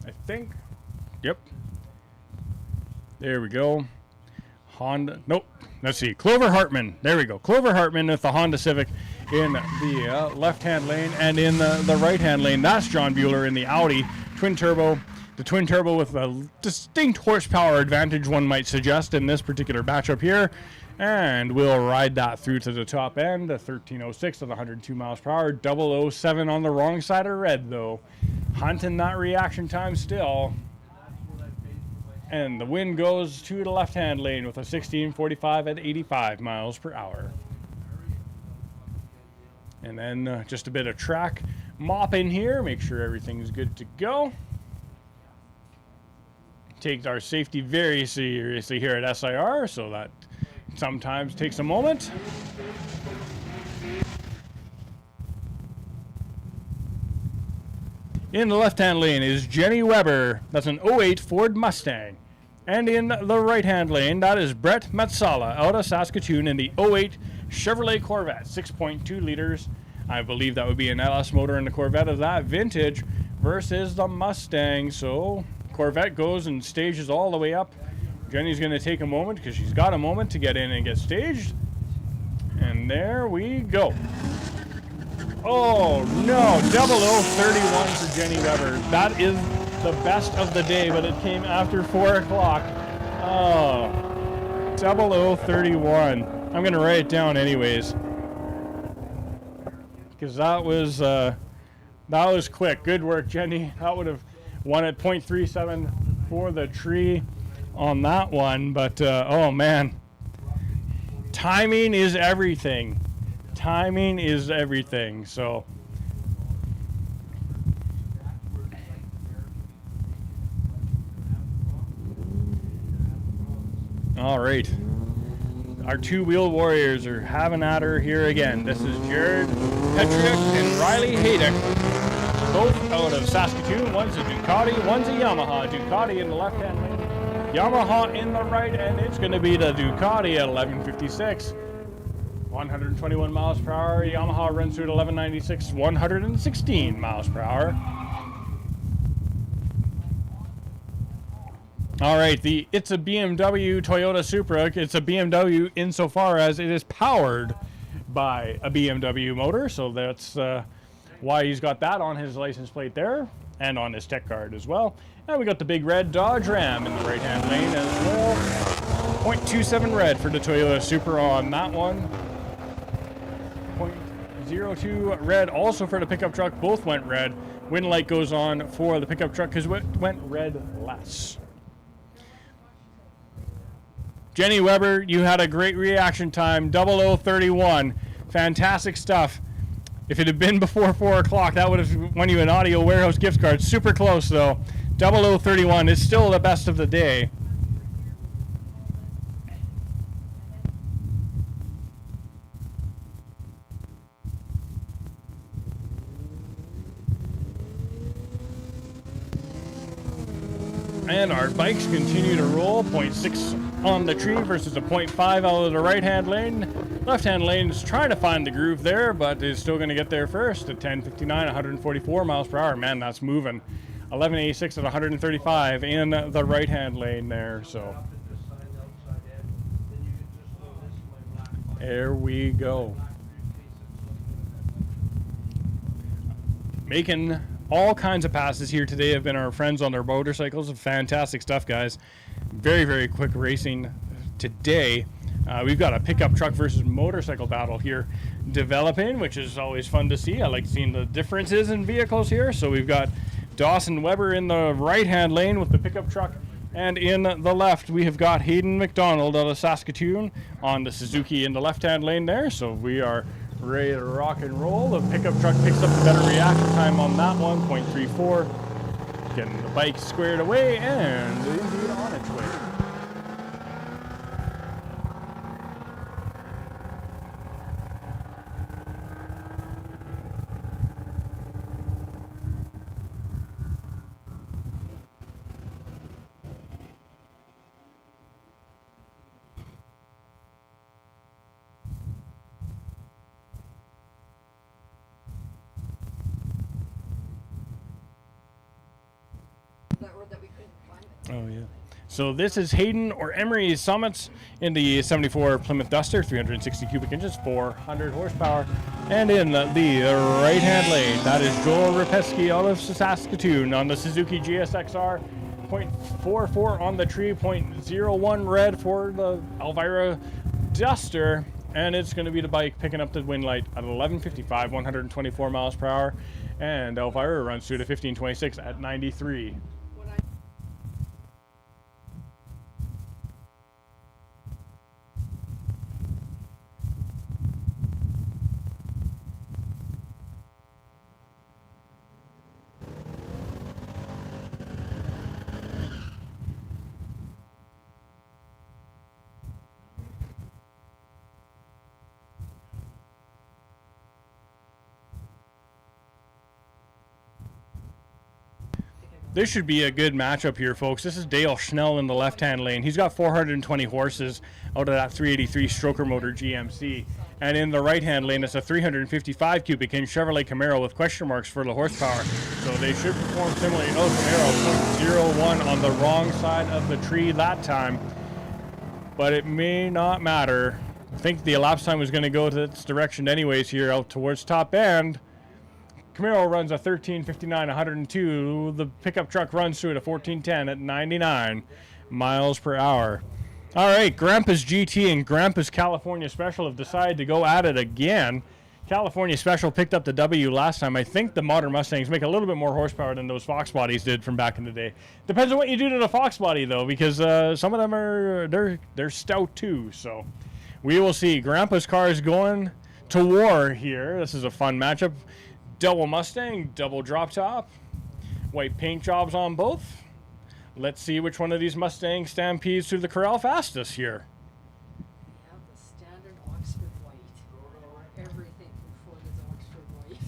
A: I think. Yep. There we go. Honda. Nope. Let's see. Clover Hartman. There we go. Clover Hartman with the Honda Civic in the left-hand lane. And in the right-hand lane, that's John Bueller in the Audi twin turbo. The twin turbo with a distinct horsepower advantage, one might suggest, in this particular matchup here. And we'll ride that through to the top end, 1306 at 102 miles per hour. 007 on the wrong side of red, though. Hunting that reaction time still. And the wind goes to the left-hand lane with a 1645 at 85 miles per hour. And then just a bit of track mop in here, make sure everything's good to go. Take our safety very seriously here at SIR, so that sometimes takes a moment. In the left-hand lane is Jenny Weber. That's an 08 Ford Mustang. And in the right-hand lane, that is Brett Matsala out of Saskatchewan in the 08 Chevrolet Corvette, 6.2 liters. I believe that would be an LS motor in the Corvette of that vintage versus the Mustang. So Corvette goes and stages all the way up. Jenny's going to take a moment because she's got a moment to get in and get staged. And there we go. Oh no, 0031 for Jenny Weber. That is the best of the day, but it came after 4 o'clock. Oh, 0031. I'm going to write it down anyways, because that was quick. Good work, Jenny. That would have won at 0.37 for the tree. on that one, but oh man, timing is everything. Timing is everything. So all right, our two-wheel warriors are having at her here again. This is Jared Petrick and Riley Haydick, both out of Saskatoon. One's a Ducati, one's a Yamaha. Ducati in the left-hand lane, Yamaha in the right, and it's going to be the Ducati at 11:56. 121 miles per hour. Yamaha runs through at 11:96, 116 miles per hour. All right, it's a BMW Toyota Supra. It's a BMW insofar as it is powered by a BMW motor, so that's why he's got that on his license plate there and on his tech card as well. And we got the big red Dodge Ram in the right-hand lane as well. 0.27 red for the Toyota Supra on that one. 0.02 red also for the pickup truck. Both went red. Wind light goes on for the pickup truck because it went red less. Jenny Weber, you had a great reaction time, 0031. Fantastic stuff. If it had been before 4 o'clock, that would have won you an Audio Warehouse gift card. Super close, though. 0031 is still the best of the day. And our bikes continue to roll. 0.6 on the tree versus a 0.5 out of the right-hand lane. Left-hand lane is trying to find the groove there, but is still going to get there first at 10:59, 144 miles per hour. Man, that's moving. 11:86 at 135 in the right-hand lane there. So there we go. Making all kinds of passes here today have been our friends on their motorcycles. Fantastic stuff, guys. Very, very quick racing today. We've got a pickup truck versus motorcycle battle here developing, which is always fun to see. I like seeing the differences in vehicles here. So we've got Dawson Weber in the right-hand lane with the pickup truck, and in the left we have got Hayden McDonald out of Saskatoon on the Suzuki in the left-hand lane there. So we are ready to rock and roll. The pickup truck picks up the better reaction time on that one, 0.34. Getting the bike squared away and indeed on its way. Oh, yeah. So this is Hayden or Emery Summits in the 74 Plymouth Duster, 360 cubic inches, 400 horsepower. And in the right-hand lane, that is Joel Rapesky out of Saskatoon on the Suzuki GSXR, 0.44 on the tree, 0.01 red for the Elvira Duster. And it's going to be the bike picking up the wind light at 11:55, 124 miles per hour. And Elvira runs through to 15:26 at 93. This should be a good matchup here, folks. This is Dale Schnell in the left-hand lane. He's got 420 horses out of that 383 stroker motor GMC. And in the right-hand lane, it's a 355 cubic inch Chevrolet Camaro with question marks for the horsepower. So they should perform similarly. Oh, Camaro 0.01 on the wrong side of the tree that time. But it may not matter. I think the elapsed time was going to go to this direction anyways here out towards top end. Camaro runs a 13:59, 102. The pickup truck runs through at a 14:10 at 99 miles per hour. All right, Grandpa's GT and Grandpa's California Special have decided to go at it again California Special picked up the W last time. I think the modern Mustangs make a little bit more horsepower than those Fox bodies did from back in the day. Depends on what you do to the Fox body, though, because some of them they're stout too. So we will see. Grandpa's car is going to war here. This is a fun matchup. Double Mustang, double drop top, white paint jobs on both. Let's see which one of these Mustangs stampedes through the corral fastest here.
D: We have the standard Oxford white. Everything from Ford is Oxford white.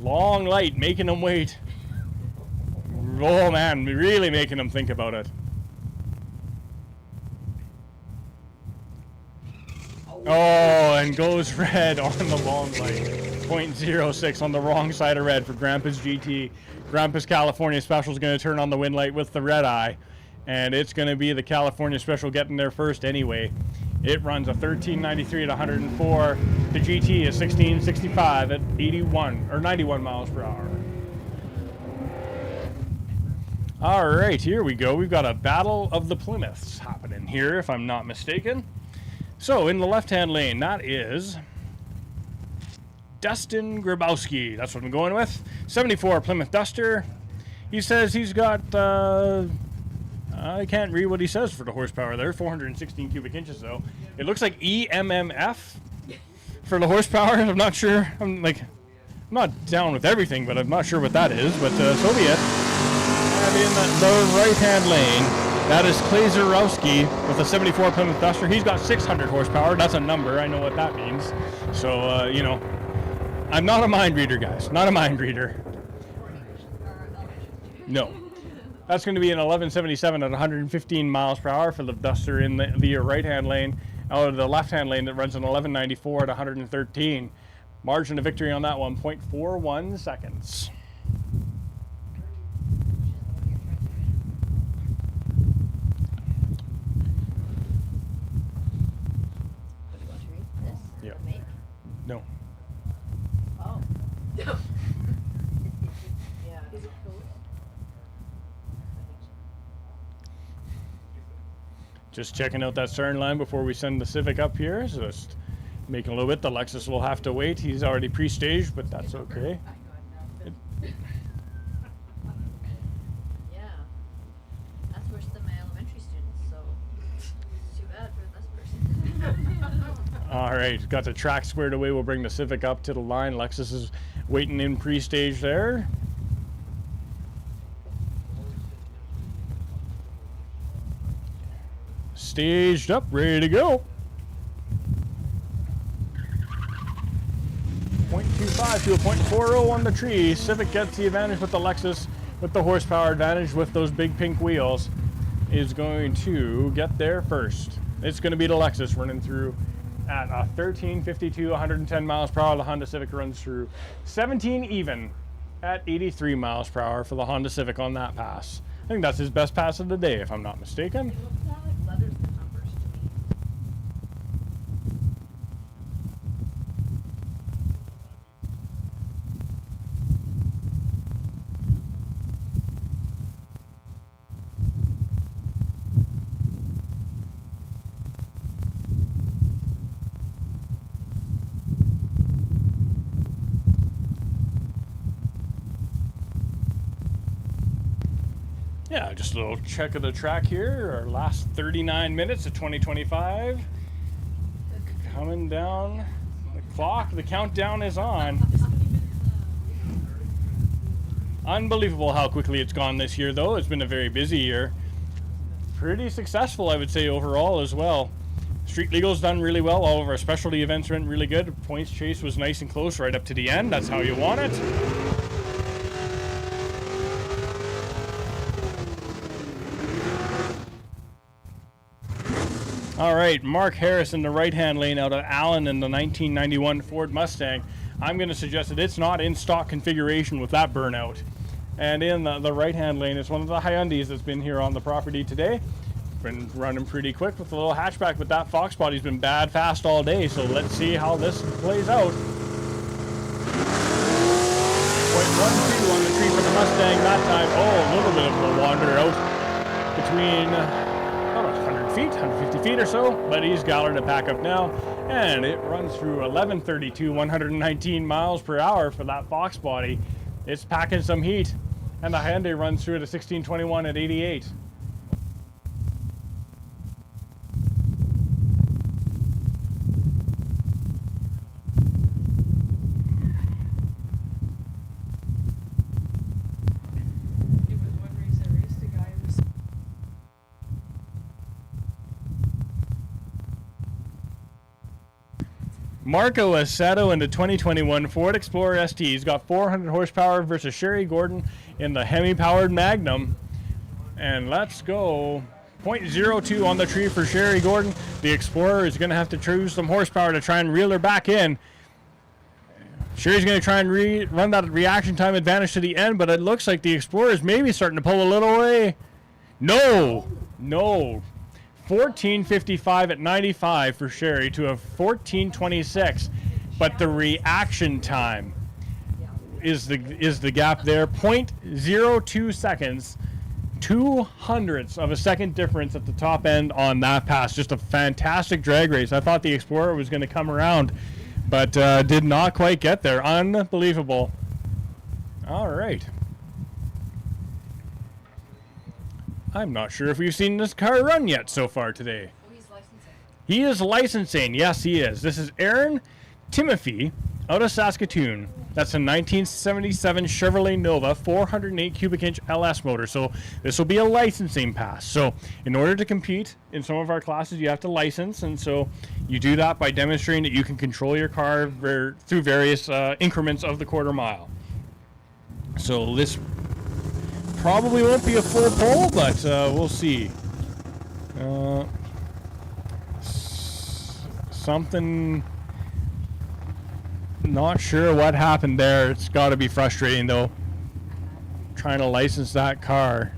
A: Long light, making them wait. Oh man, really making them think about it. Oh, and goes red on the long light. 0.06 on the wrong side of red for Grandpa's GT. Grandpa's California Special is going to turn on the wind light with the red eye. And it's going to be the California Special getting there first anyway. It runs a 1393 at 104. The GT is 1665 at 81 or 91 miles per hour. All right, here we go. We've got a battle of the Plymouths happening here, if I'm not mistaken. So in the left-hand lane, that is Dustin Grabowski. That's what I'm going with. 74 Plymouth Duster. He says he's got, I can't read what he says for the horsepower there. 416 cubic inches, though. It looks like EMMF for the horsepower. I'm not sure. I'm not down with everything, but I'm not sure what that is. But so be it. And in the right-hand lane, that is Clay Zarowski with a 74 Plymouth Duster. He's got 600 horsepower. That's a number. I know what that means. So, you know, I'm not a mind reader, guys. Not a mind reader. No. That's going to be an 1177 at 115 miles per hour for the Duster in the right-hand lane. Out of the left-hand lane that runs an 1194 at 113. Margin of victory on that one, 0.41 seconds.
B: What do you want to read? This?
A: Yeah.
B: Or make?
A: No.
B: Oh.
D: Yeah.
B: Is it code?
A: Just checking out that stern line before we send the Civic up here. So just making a little bit. The Lexus will have to wait. He's already pre-staged, but that's okay.
D: I got nothing.
B: Yeah. That's worse than my elementary students, so too bad for this person.
A: All right, got the track squared away. We'll bring the Civic up to the line. Lexus is waiting in pre-stage there. Staged up, ready to go. 0.25 to a 0.40 on the tree. Civic gets the advantage with the Lexus, with the horsepower advantage with those big pink wheels, is going to get there first. It's going to be the Lexus running through at a 1352, 110 miles per hour. The Honda Civic runs through 17 even at 83 miles per hour for the Honda Civic on that pass. I think that's his best pass of the day, if I'm not mistaken.
B: It looks more like leathers than numbers to me.
A: Yeah, just a little check of the track here. Our last 39 minutes of 2025. Coming down the clock. The countdown is on. Unbelievable how quickly it's gone this year, though. It's been a very busy year. Pretty successful, I would say, overall as well. Street Legal's done really well. All of our specialty events went really good. Points chase was nice and close right up to the end. That's how you want it. All right, Mark Harris in the right-hand lane out of Allen in the 1991 Ford Mustang. I'm going to suggest that it's not in stock configuration with that burnout. And in the right-hand lane, it's one of the Hyundais that's been here on the property today. Been running pretty quick with the little hatchback, but that Fox body's been bad fast all day, so let's see how this plays out. 0.12 on the tree for the Mustang that time. Oh, a little bit of a wander out between... 100 feet, 150 feet or so, but he's gallered it back up now. And it runs through 1132, 119 miles per hour for that Fox body. It's packing some heat. And the Hyundai runs through at a 1621 at 88.
D: It was one race I raced a guy who was
A: Marco Assetto in the 2021 Ford Explorer ST. He's got 400 horsepower versus Sherry Gordon in the Hemi-powered Magnum. And let's go. 0.02 on the tree for Sherry Gordon. The Explorer is going to have to choose some horsepower to try and reel her back in. Sherry's going to try and run that reaction time advantage to the end, but it looks like the Explorer is maybe starting to pull a little away. No. 14:55 at 95 for Sherry to a 14:26, but the reaction time is the gap there. 0.02 seconds, 0.02 of a second difference at the top end on that pass. Just a fantastic drag race. I thought the Explorer was going to come around, but did not quite get there. Unbelievable. All right. I'm not sure if we've seen this car run yet so far today.
B: Oh, he's licensing.
A: He is licensing. Yes, he is. This is Aaron Timothy out of Saskatchewan. That's a 1977 Chevrolet Nova 408 cubic inch LS motor. So this will be a licensing pass. So in order to compete in some of our classes, you have to license. And so you do that by demonstrating that you can control your car through various increments of the quarter mile. So this probably won't be a full pole, but we'll see. Something, not sure what happened there. It's got to be frustrating though, trying to license that car.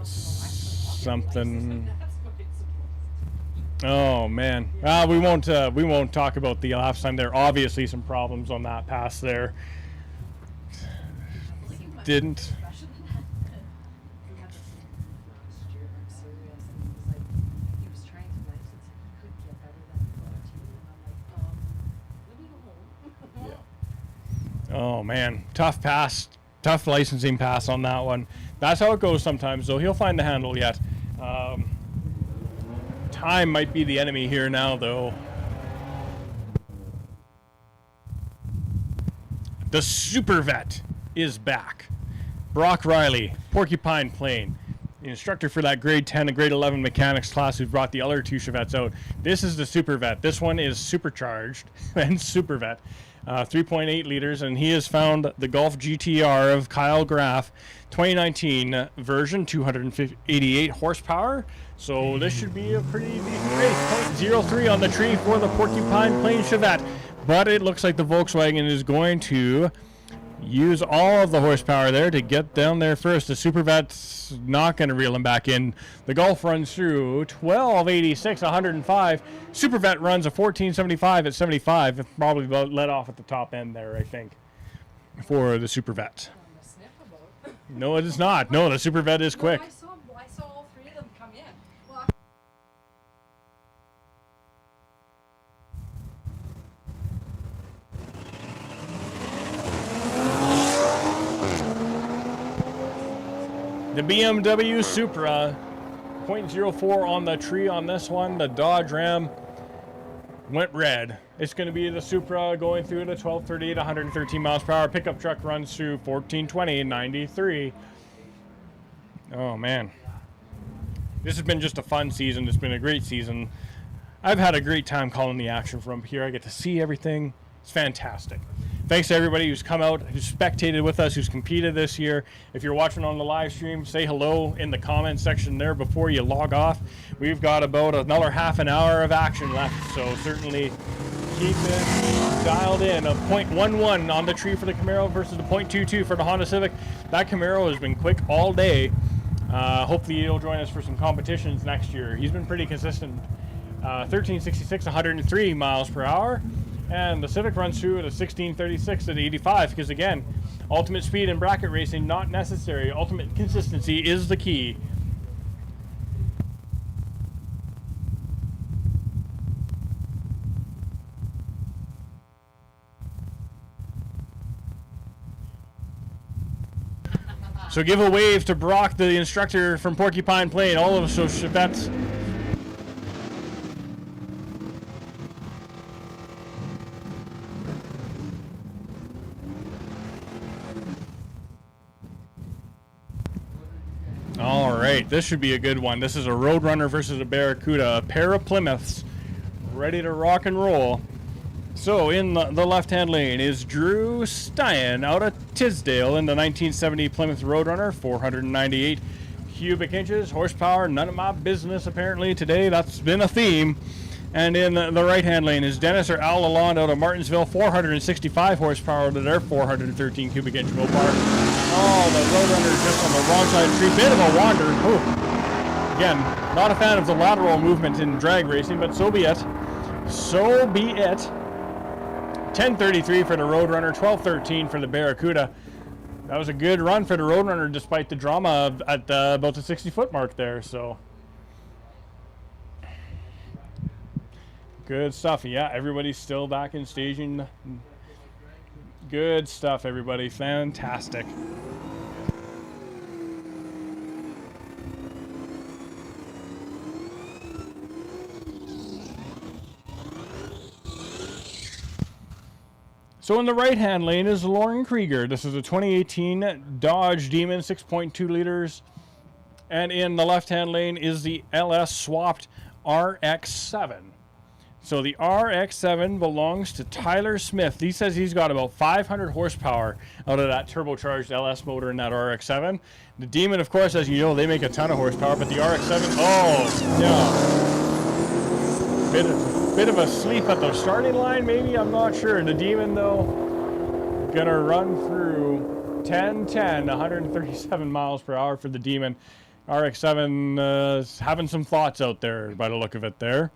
A: Something. Oh man, we won't talk about the elapsed time. There are obviously some problems on that pass there. Didn't. Oh man, tough pass, tough licensing pass on that one. That's how it goes sometimes though. He'll find the handle yet. Time might be the enemy here now though. The Super Vet is back. Brock Riley, Porcupine Plain, the instructor for that grade 10 and grade 11 mechanics class who brought the other two Chevettes out. This is the Super Vet. This one is supercharged and Super Vet. 3.8 liters, and he has found the Golf GTR of Kyle Graff 2019 version, 288 horsepower. So this should be a pretty decent race. 0.03 on the tree for the Porcupine Plain Chevette. But it looks like the Volkswagen is going to use all of the horsepower there to get down there first. The Super Vet's not going to reel him back in. The Golf runs through 1286, 105. Super Vet runs a 1475 at 75. Probably let off at the top end there, I think, for the Super Vet. No, it is not. No, the Super Vet is quick.
D: I saw all three of them come in. Well,
A: The BMW Supra, 0.04 on the tree on this one. The Dodge Ram went red. It's going to be the Supra going through to 1238, 113 miles per hour. Pickup truck runs through 1420, 93. Oh, man. This has been just a fun season. It's been a great season. I've had a great time calling the action from here. I get to see everything. It's fantastic. Thanks to everybody who's come out, who's spectated with us, who's competed this year. If you're watching on the live stream, say hello in the comment section there before you log off. We've got about another half an hour of action left, so certainly keep it dialed in. A 0.11 on the tree for the Camaro versus the 0.22 for the Honda Civic. That Camaro has been quick all day. Hopefully he'll join us for some competitions next year. He's been pretty consistent. 1366, 103 miles per hour. And the Civic runs through at a 1636 at 85 because, again, ultimate speed in bracket racing not necessary. Ultimate consistency is the key. So give a wave to Brock, the instructor from Porcupine Plain. All of us, so Chevettes. All right, this should be a good one. This is a Roadrunner versus a Barracuda, a pair of Plymouths ready to rock and roll. So in the left-hand lane is Drew Stein out of Tisdale in the 1970 Plymouth Roadrunner, 498 cubic inches, horsepower, none of my business apparently today. That's been a theme. And in the right-hand lane is Dennis or Al Lalonde out of Martinsville, 465 horsepower to their 413 cubic inch Mopar. Oh, the Roadrunner just on the wrong side of the tree. Bit of a wander. Ooh. Again, not a fan of the lateral movement in drag racing, but so be it. So be it. 10:33 for the Roadrunner, 12:13 for the Barracuda. That was a good run for the Roadrunner despite the drama at about the 60-foot mark there. So good stuff. Yeah, everybody's still back in staging. Good stuff, everybody. Fantastic. So in the right-hand lane is Lauren Krieger. This is a 2018 Dodge Demon, 6.2 liters. And in the left-hand lane is the LS swapped RX-7. So the RX-7 belongs to Tyler Smith. He says he's got about 500 horsepower out of that turbocharged LS motor in that RX-7. The Demon, of course, as you know, they make a ton of horsepower, but the RX-7, oh, yeah. Bit of a sleep at the starting line, maybe, I'm not sure. The Demon, though, gonna run through 10-10, 137 miles per hour for the Demon. RX-7 having some thoughts out there by the look of it there.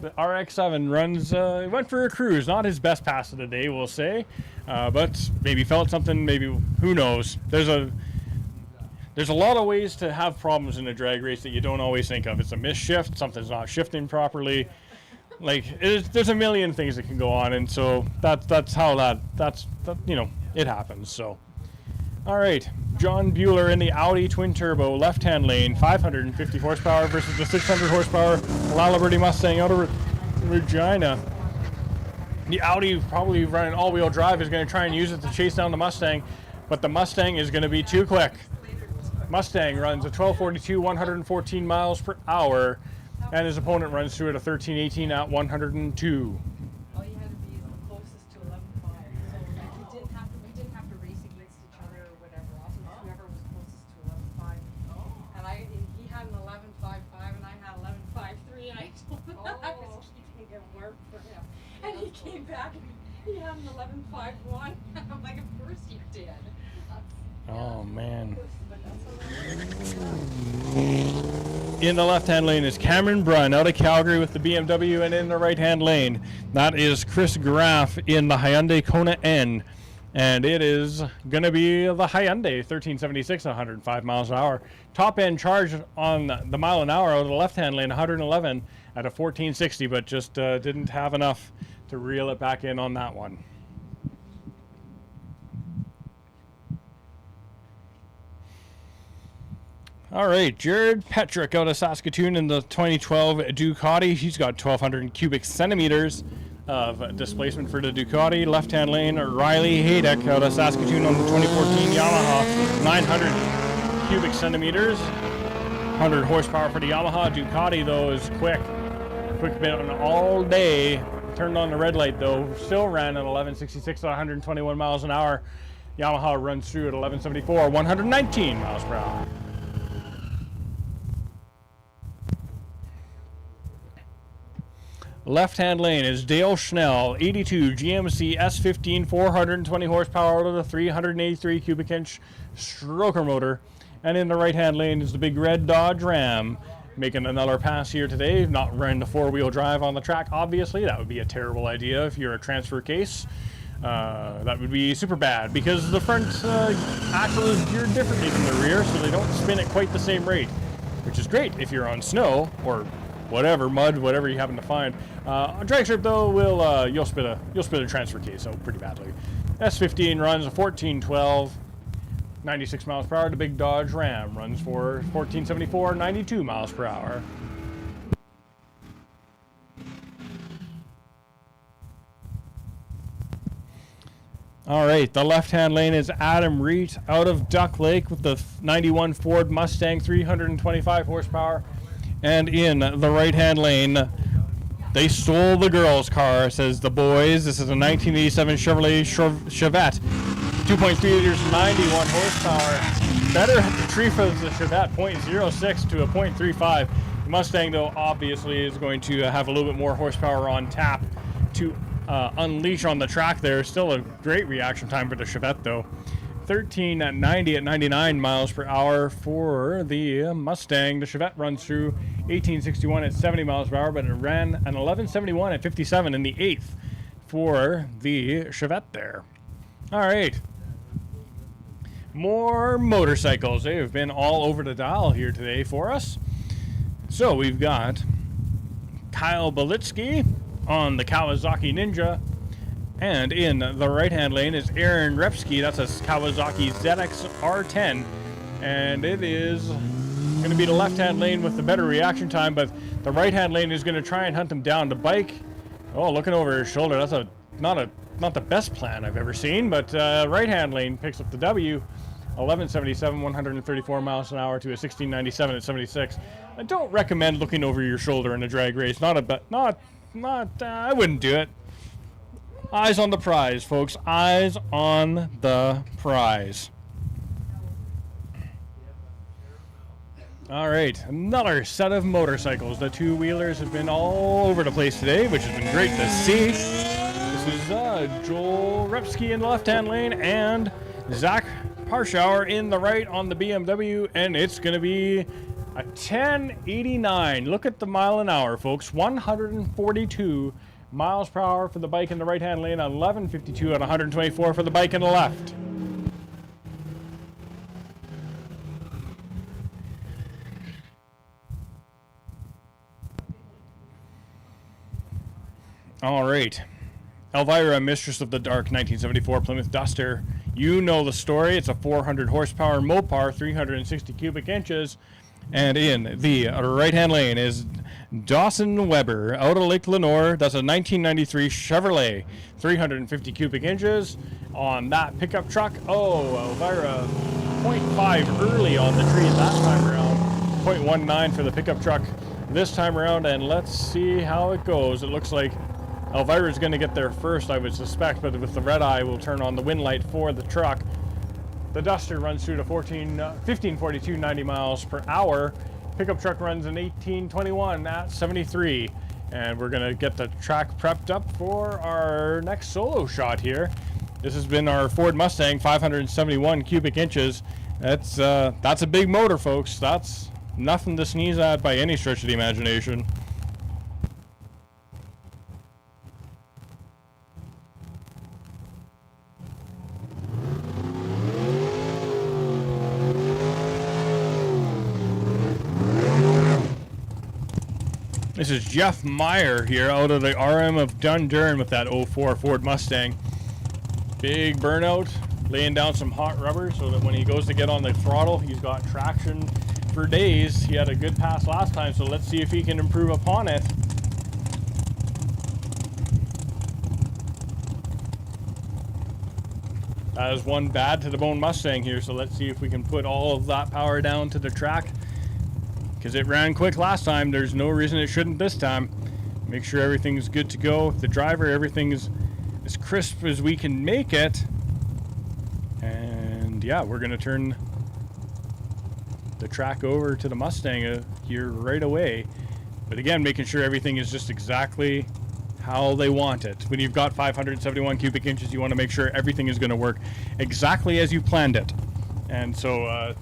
A: The RX-7 runs, went for a cruise. Not his best pass of the day, we'll say. But maybe felt something, maybe, who knows. There's a lot of ways to have problems in a drag race that you don't always think of. It's a misshift, something's not shifting properly. Like, there's a million things that can go on, and so that's how you know, it happens, so. All right, John Bueller in the Audi twin turbo left-hand lane, 550 horsepower versus the 600 horsepower Laliberty Mustang out of Regina. The Audi, probably running all-wheel drive, is going to try and use it to chase down the Mustang, but the Mustang is going to be too quick. Mustang runs a 1242, 114 miles per hour, and his opponent runs through at a 1318 at 102.
D: All you had to be the closest to 11.5. So we didn't have to race against each other or whatever. Also, whoever was closest to 11.5. And he had an 11.55 and I had 11.53, and I told him I was keeping it work for him. And he came back and he had an 11.51. I'm like, of course you did.
A: Oh man. In the left-hand lane is Cameron Brunn out of Calgary with the BMW, and in the right-hand lane, that is Chris Graff in the Hyundai Kona N, and it is going to be the Hyundai 1376 at 105 miles an hour. Top end charge on the mile an hour out of the left-hand lane, 111 at a 1460, but just didn't have enough to reel it back in on that one. All right, Jared Petrick out of Saskatoon in the 2012 Ducati. He's got 1,200 cubic centimeters of displacement for the Ducati. Left-hand lane, Riley Haydeck out of Saskatoon on the 2014 Yamaha. 900 cubic centimeters. 100 horsepower for the Yamaha. Ducati, though, is quick. Quick bit on all day. Turned on the red light, though. Still ran at 1166 at 121 miles an hour. Yamaha runs through at 1174, 119 miles per hour. Left-hand lane is Dale Schnell, 82 GMC S15, 420 horsepower out of the 383 cubic inch stroker motor. And in the right-hand lane is the big red Dodge Ram, making another pass here today. Not running the four-wheel drive on the track, obviously. That would be a terrible idea if you're a transfer case. That would be super bad because the front axle is geared differently from the rear, so they don't spin at quite the same rate, which is great if you're on snow or whatever, mud, whatever you happen to find. On drag strip, though, you'll spit a transfer case out pretty badly. S15 runs a 1412, 96 miles per hour. The big Dodge Ram runs for 1474, 92 miles per hour. All right, the left-hand lane is Adam Reet out of Duck Lake with the 91 Ford Mustang, 325 horsepower. And in the right-hand lane, they stole the girls' car, says the boys. This is a 1987 Chevrolet Chevette, 2.3 liters, 91 horsepower. Better at the tree for the Chevette, 0.06 to a 0.35. The Mustang, though, obviously is going to have a little bit more horsepower on tap to unleash on the track there. Still a great reaction time for the Chevette, though. 1390 at 99 miles per hour for the Mustang. The Chevette runs through 1861 at 70 miles per hour, but it ran an 1171 at 57 in the 8th for the Chevette there. All right. More motorcycles. They have been all over the dial here today for us. So we've got Kyle Belitsky on the Kawasaki Ninja, and in the right-hand lane is Aaron Repsky. That's a Kawasaki ZX R10, and it is going to be the left-hand lane with the better reaction time, but the right-hand lane is going to try and hunt him down. The bike, oh, looking over his shoulder, that's not the best plan I've ever seen, but right-hand lane picks up the W. 1177, 134 miles an hour to a 1697 at 76. I don't recommend looking over your shoulder in a drag race. I wouldn't do it. Eyes on the prize, folks. Eyes on the prize. All right, another set of motorcycles. The two-wheelers have been all over the place today, which has been great to see. This is Joel Repsky in the left-hand lane and Zach Parschauer in the right on the BMW, and it's going to be a 1089. Look at the mile an hour, folks. 142 miles per hour for the bike in the right-hand lane, 1152 at 124 for the bike in the left. All right. Elvira, Mistress of the Dark, 1974 Plymouth Duster. You know the story. It's a 400 horsepower Mopar, 360 cubic inches. And in the right-hand lane is Dawson Weber out of Lake Lenore. That's a 1993 Chevrolet, 350 cubic inches on that pickup truck. Oh, Elvira, 0.5 early on the tree that time around. 0.19 for the pickup truck this time around. And let's see how it goes. It looks like Elvira's going to get there first, I would suspect, but with the red eye, we'll turn on the wind light for the truck. The Duster runs through to 1542, 90 miles per hour. Pickup truck runs in 1821 at 73. And we're going to get the track prepped up for our next solo shot here. This has been our Ford Mustang, 571 cubic inches. That's a big motor, folks. That's nothing to sneeze at by any stretch of the imagination. This is Jeff Meyer here out of the RM of Dundurn with that 04 Ford Mustang. Big burnout, laying down some hot rubber so that when he goes to get on the throttle, he's got traction for days. He had a good pass last time, so let's see if he can improve upon it. That is one bad to the bone Mustang here, so let's see if we can put all of that power down to the track. Because it ran quick last time, there's no reason it shouldn't this time. Make sure everything's good to go. The driver, everything is as crisp as we can make it. And yeah, we're going to turn the track over to the Mustang here right away. But again, making sure everything is just exactly how they want it. When you've got 571 cubic inches, you want to make sure everything is going to work exactly as you planned it. And so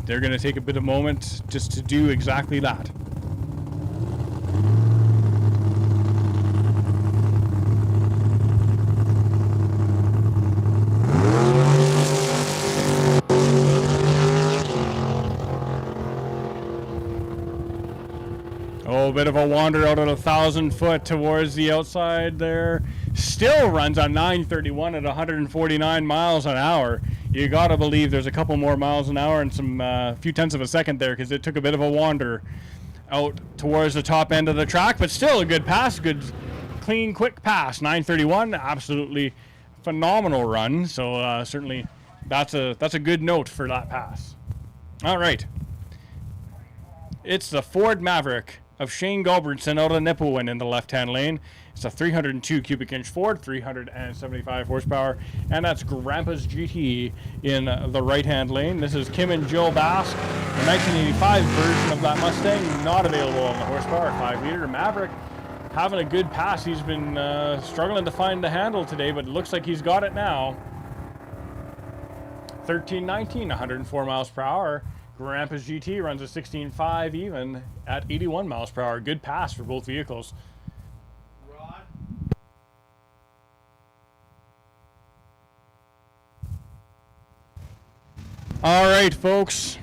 A: they're going to take a bit of moment just to do exactly that. Oh, a bit of a wander out at 1,000 foot towards the outside there. Still runs on 931 at 149 miles an hour. You gotta believe there's a couple more miles an hour and some few tenths of a second there, because it took a bit of a wander out towards the top end of the track, but still a good pass, good, clean, quick pass. 931, absolutely phenomenal run. So certainly that's a good note for that pass. All right. It's the Ford Maverick of Shane Gulbranson out of Nipawin in the left-hand lane. It's a 302 cubic inch Ford, 375 horsepower, and that's Grandpa's GT in the right-hand lane. This is Kim and Jill Bass, the 1985 version of that Mustang, not available on the horsepower, 5-liter Maverick. Having a good pass. He's been struggling to find the handle today, but it looks like he's got it now. 1319, 104 miles per hour. Grandpa's GT runs a 16.5 even at 81 miles per hour. Good pass for both vehicles.
C: Rod.
A: All right, folks.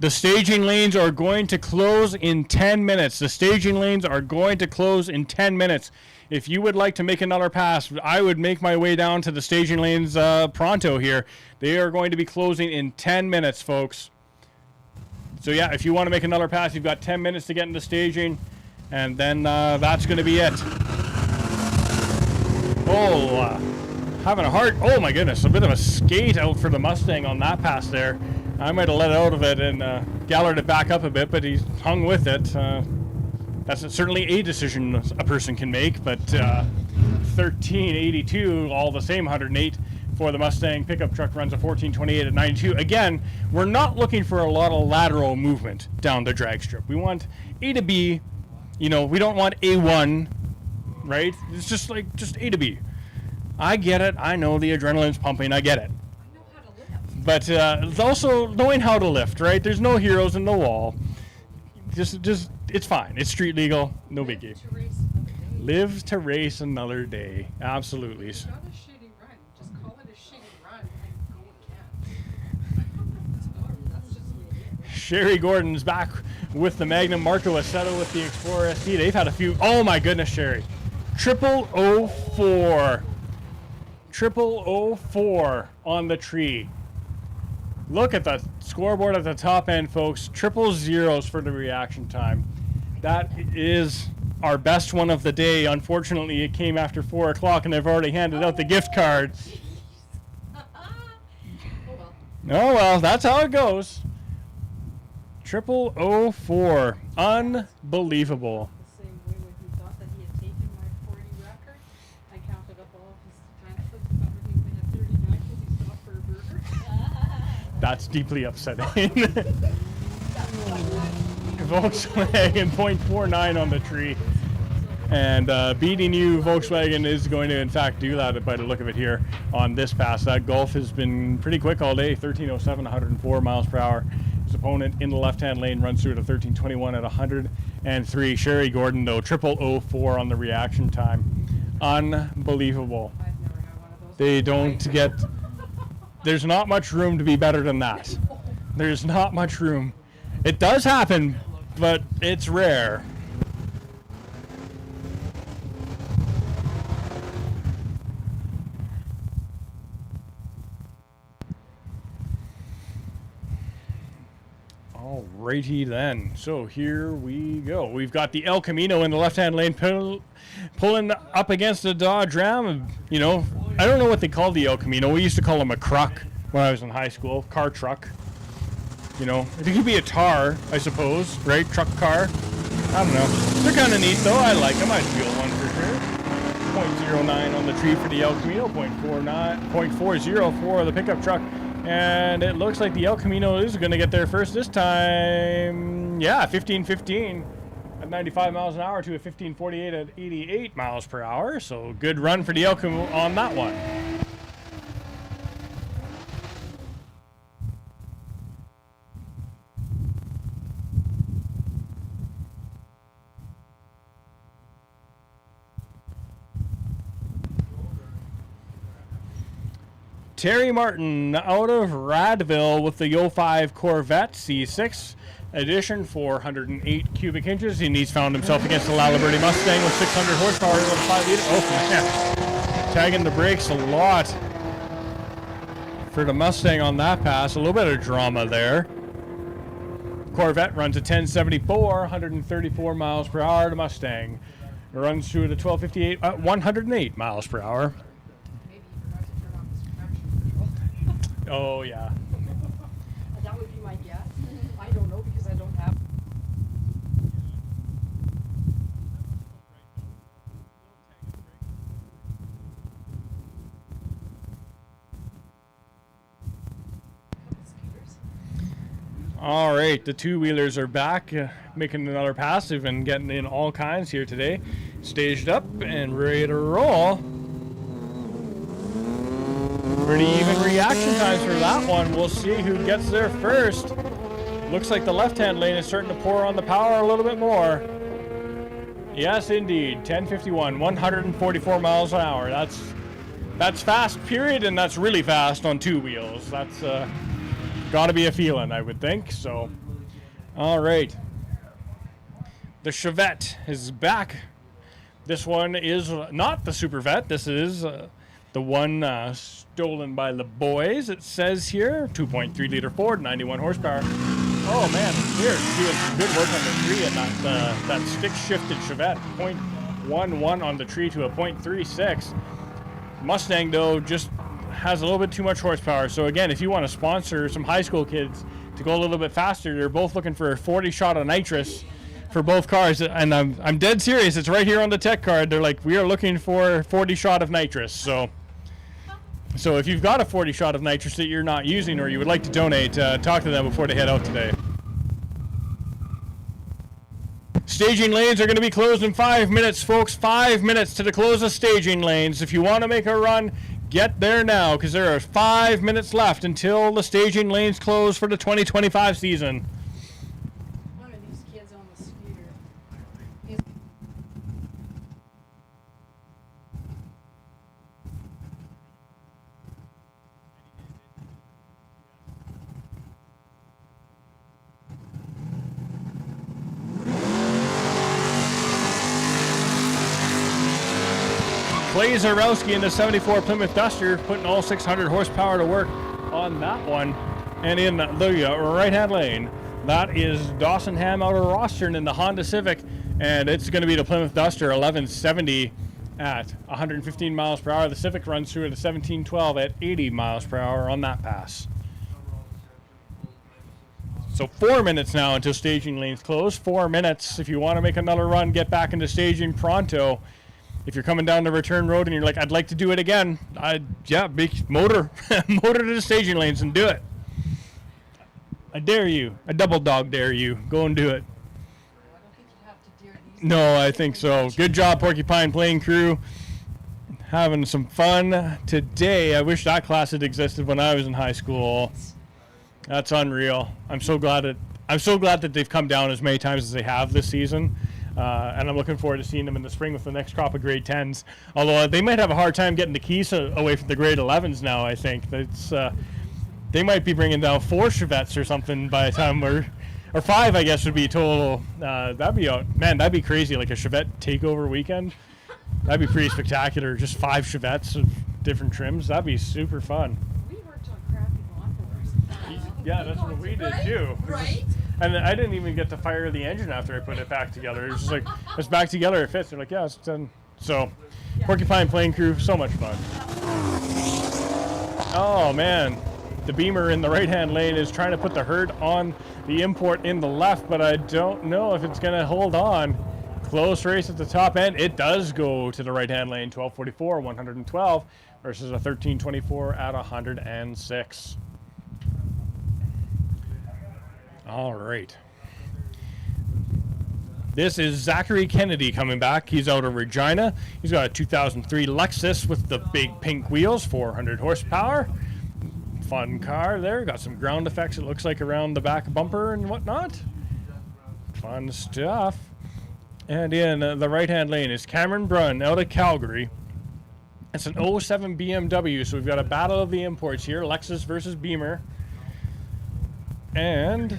A: The staging lanes are going to close in 10 minutes. The staging lanes are going to close in 10 minutes. If you would like to make another pass, I would make my way down to the staging lanes pronto here. They are going to be closing in 10 minutes, folks. So yeah, if you want to make another pass, you've got 10 minutes to get into staging, and then that's going to be it. Oh, having a hard, oh my goodness, a bit of a skate out for the Mustang on that pass there. I might have let out of it and gallered it back up a bit, but he's hung with it. That's certainly a decision a person can make, but 1382, all the same, 108 for the Mustang. Pickup truck runs a 1428 at 92. Again, we're not looking for a lot of lateral movement down the drag strip. We want A to B, you know, we don't want A1, right? It's just A to B. I get it. I know the adrenaline's pumping. I get it. But it's also knowing how to lift, right? There's no heroes in the wall. Just it's fine. It's street legal. No biggie. Live to race another day. Absolutely.
D: It's not a shitty run. Just call it a shitty run and go again. That's just me.
A: Sherry Gordon's back with the Magnum. Marco Assetto with the Explorer ST. They've had a few. Oh my goodness, Sherry. 0004. 0004 on the tree. Look at the scoreboard at the top end, folks. 000s for the reaction time. That is our best one of the day. Unfortunately, it came after 4 o'clock, and they've already handed out the gift cards. Oh well, that's how it goes. 0004. Unbelievable.
D: The same way when he thought that he had taken my 40 record. I counted up all of his time slips, discovered he only had 39 because he stopped for a burger.
A: That's deeply upsetting. Volkswagen 0.49 on the tree. And beating you, Volkswagen is going to, in fact, do that by the look of it here on this pass. That Golf has been pretty quick all day, 1307, 104 miles per hour. His opponent in the left-hand lane runs through at a 1321 at 103. Sherry Gordon, though, 0004 on the reaction time. Unbelievable.
D: I've never had one of those.
A: They don't get... There's not much room to be better than that. There's not much room. It does happen, but it's rare. Alrighty then. So here we go. We've got the El Camino in the left-hand lane pulling up against the Dodge Ram. You know, I don't know what they call the El Camino. We used to call him a truck when I was in high school. Car truck. You know, it could be a tar, I suppose, right? Truck car. I don't know. They're kind of neat, though. I like them. I'd feel one for sure. 0.09 on the tree for the El Camino. 0.40 for the pickup truck. And it looks like the El Camino is going to get there first this time. Yeah, 15:15 at 95 miles an hour to a 15:48 at 88 miles per hour. So good run for the El Camino on that one. Terry Martin out of Radville with the 05 Corvette C6 edition, 408 cubic inches, and he's found himself against the Laliberty Mustang with 600 horsepower with a 5 liter. Oh man, tagging the brakes a lot for the Mustang on that pass. A little bit of drama there. Corvette runs a 1074, 134 miles per hour. The Mustang runs through at a 1258, 108 miles per hour.
D: Maybe you forgot to turn on this traction control.
A: Oh yeah.
D: That would be my guess. I don't know because I don't have.
A: All right, the two-wheelers are back, making another pass. They've been getting in all kinds here today. Staged up and ready to roll. Pretty even reaction times for that one. We'll see who gets there first. Looks like the left-hand lane is starting to pour on the power a little bit more. Yes, indeed. 1051, 144 miles an hour. That's fast, period, and that's really fast on two wheels. That's got to be a feeling, I would think. So, all right. The Chevette is back. This one is not the Super Vet. This is the one stolen by the boys. It says here, 2.3 liter Ford, 91 horsepower. Oh man, here doing some good work on the tree, and that stick-shifted Chevette, 0.11 on the tree to a 0.36. Mustang though just has a little bit too much horsepower. So again, if you want to sponsor some high school kids to go a little bit faster, they're both looking for a 40 shot of nitrous for both cars, and I'm dead serious. It's right here on the tech card. They're like, we are looking for 40 shot of nitrous. So if you've got a 40 shot of nitrous that you're not using or you would like to donate, talk to them before they head out today. Staging lanes are going to be closed in 5 minutes, folks. 5 minutes to the close of staging lanes. If you want to make a run, get there now, because there are 5 minutes left until the staging lanes close for the 2025 season.
D: One of these kids on the scooter.
A: Clay Zarowski in the 74 Plymouth Duster, putting all 600 horsepower to work on that one. And in the right-hand lane, that is Dawson Ham out of Rostern in the Honda Civic, and it's going to be the Plymouth Duster 1170 at 115 miles per hour. The Civic runs through at a 1712 at 80 miles per hour on that pass. So 4 minutes now until staging lanes close. 4 minutes. If you want to make another run, get back into staging pronto. If you're coming down the return road and you're like, I'd like to do it again, big motor to the staging lanes and do it. I dare you. A double dog dare you. Go and do it.
D: I don't think you have to dare these.
A: No, I think so. Good job, Porcupine Playing Crew. Having some fun today. I wish that class had existed when I was in high school. That's unreal. I'm so glad that they've come down as many times as they have this season. And I'm looking forward to seeing them in the spring with the next crop of grade 10s. Although they might have a hard time getting the keys away from the grade 11s now, I think. They might be bringing down 4 Chevettes or something by the time or 5, I guess, would be total. That'd be crazy, like a Chevette takeover weekend. That'd be pretty spectacular. Just 5 Chevettes of different trims. That'd be super fun.
D: We worked on crappy lawnmowers.
A: Yeah, that's what we did too.
B: Right?
A: And I didn't even get to fire the engine after I put it back together. It was just like, it's back together, it fits. They're like, yeah, it's done. So, Porcupine Playing Crew, so much fun. Oh man, the Beamer in the right-hand lane is trying to put the hurt on the Import in the left, but I don't know if it's gonna hold on. Close race at the top end. It does go to the right-hand lane, 1244, 112 versus a 1324 at 106. All right. This is Zachary Kennedy coming back. He's out of Regina. He's got a 2003 Lexus with the big pink wheels, 400 horsepower. Fun car there. Got some ground effects, it looks like, around the back bumper and whatnot. Fun stuff. And in the right-hand lane is Cameron Brunn out of Calgary It's an '07 BMW, so we've got a battle of the imports here, Lexus versus Beamer. And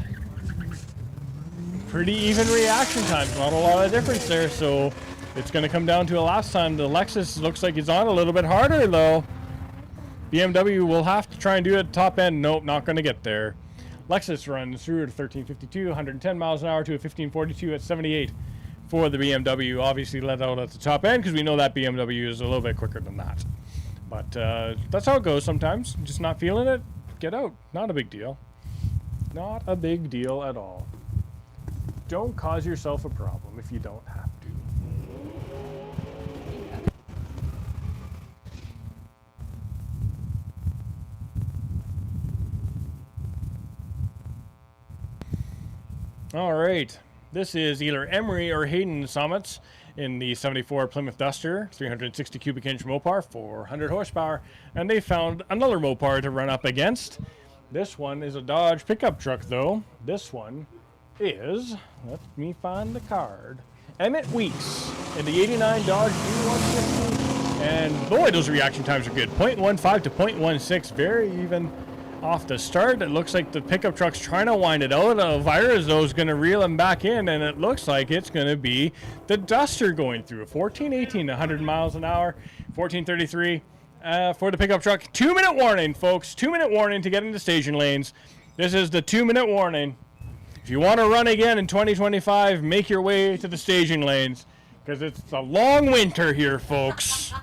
A: pretty even reaction times, not a lot of difference there, so it's going to come down to a last time. The Lexus looks like it's on a little bit harder, though. BMW will have to try and do it at the top end. Nope, not going to get there. Lexus runs through at 1352, 110 miles an hour to a 1542 at 78 for the BMW. Obviously let out at the top end because we know that BMW is a little bit quicker than that. But that's how it goes sometimes. Just not feeling it, get out. Not a big deal. Not a big deal at all. Don't cause yourself a problem if you don't have to. All right, this is either Emery or Hayden Summits in the 74 Plymouth Duster, 360 cubic inch Mopar, 400 horsepower, and they found another Mopar to run up against. This one is a Dodge pickup truck, though. This one is, let me find the card, Emmett Weeks in the 89 Dodge D150, and boy, those reaction times are good. 0.15 to 0.16, very even off the start. It looks like the pickup truck's trying to wind it out. Elvira's, though, is going to reel him back in, and it looks like it's going to be the Duster going through. 1418 to 100 miles an hour, 1433 for the pickup truck. 2-minute warning, folks. 2-minute warning to get into staging lanes. This is the 2-minute warning. If you want to run again in 2025, make your way to the staging lanes, because it's a long winter here, folks.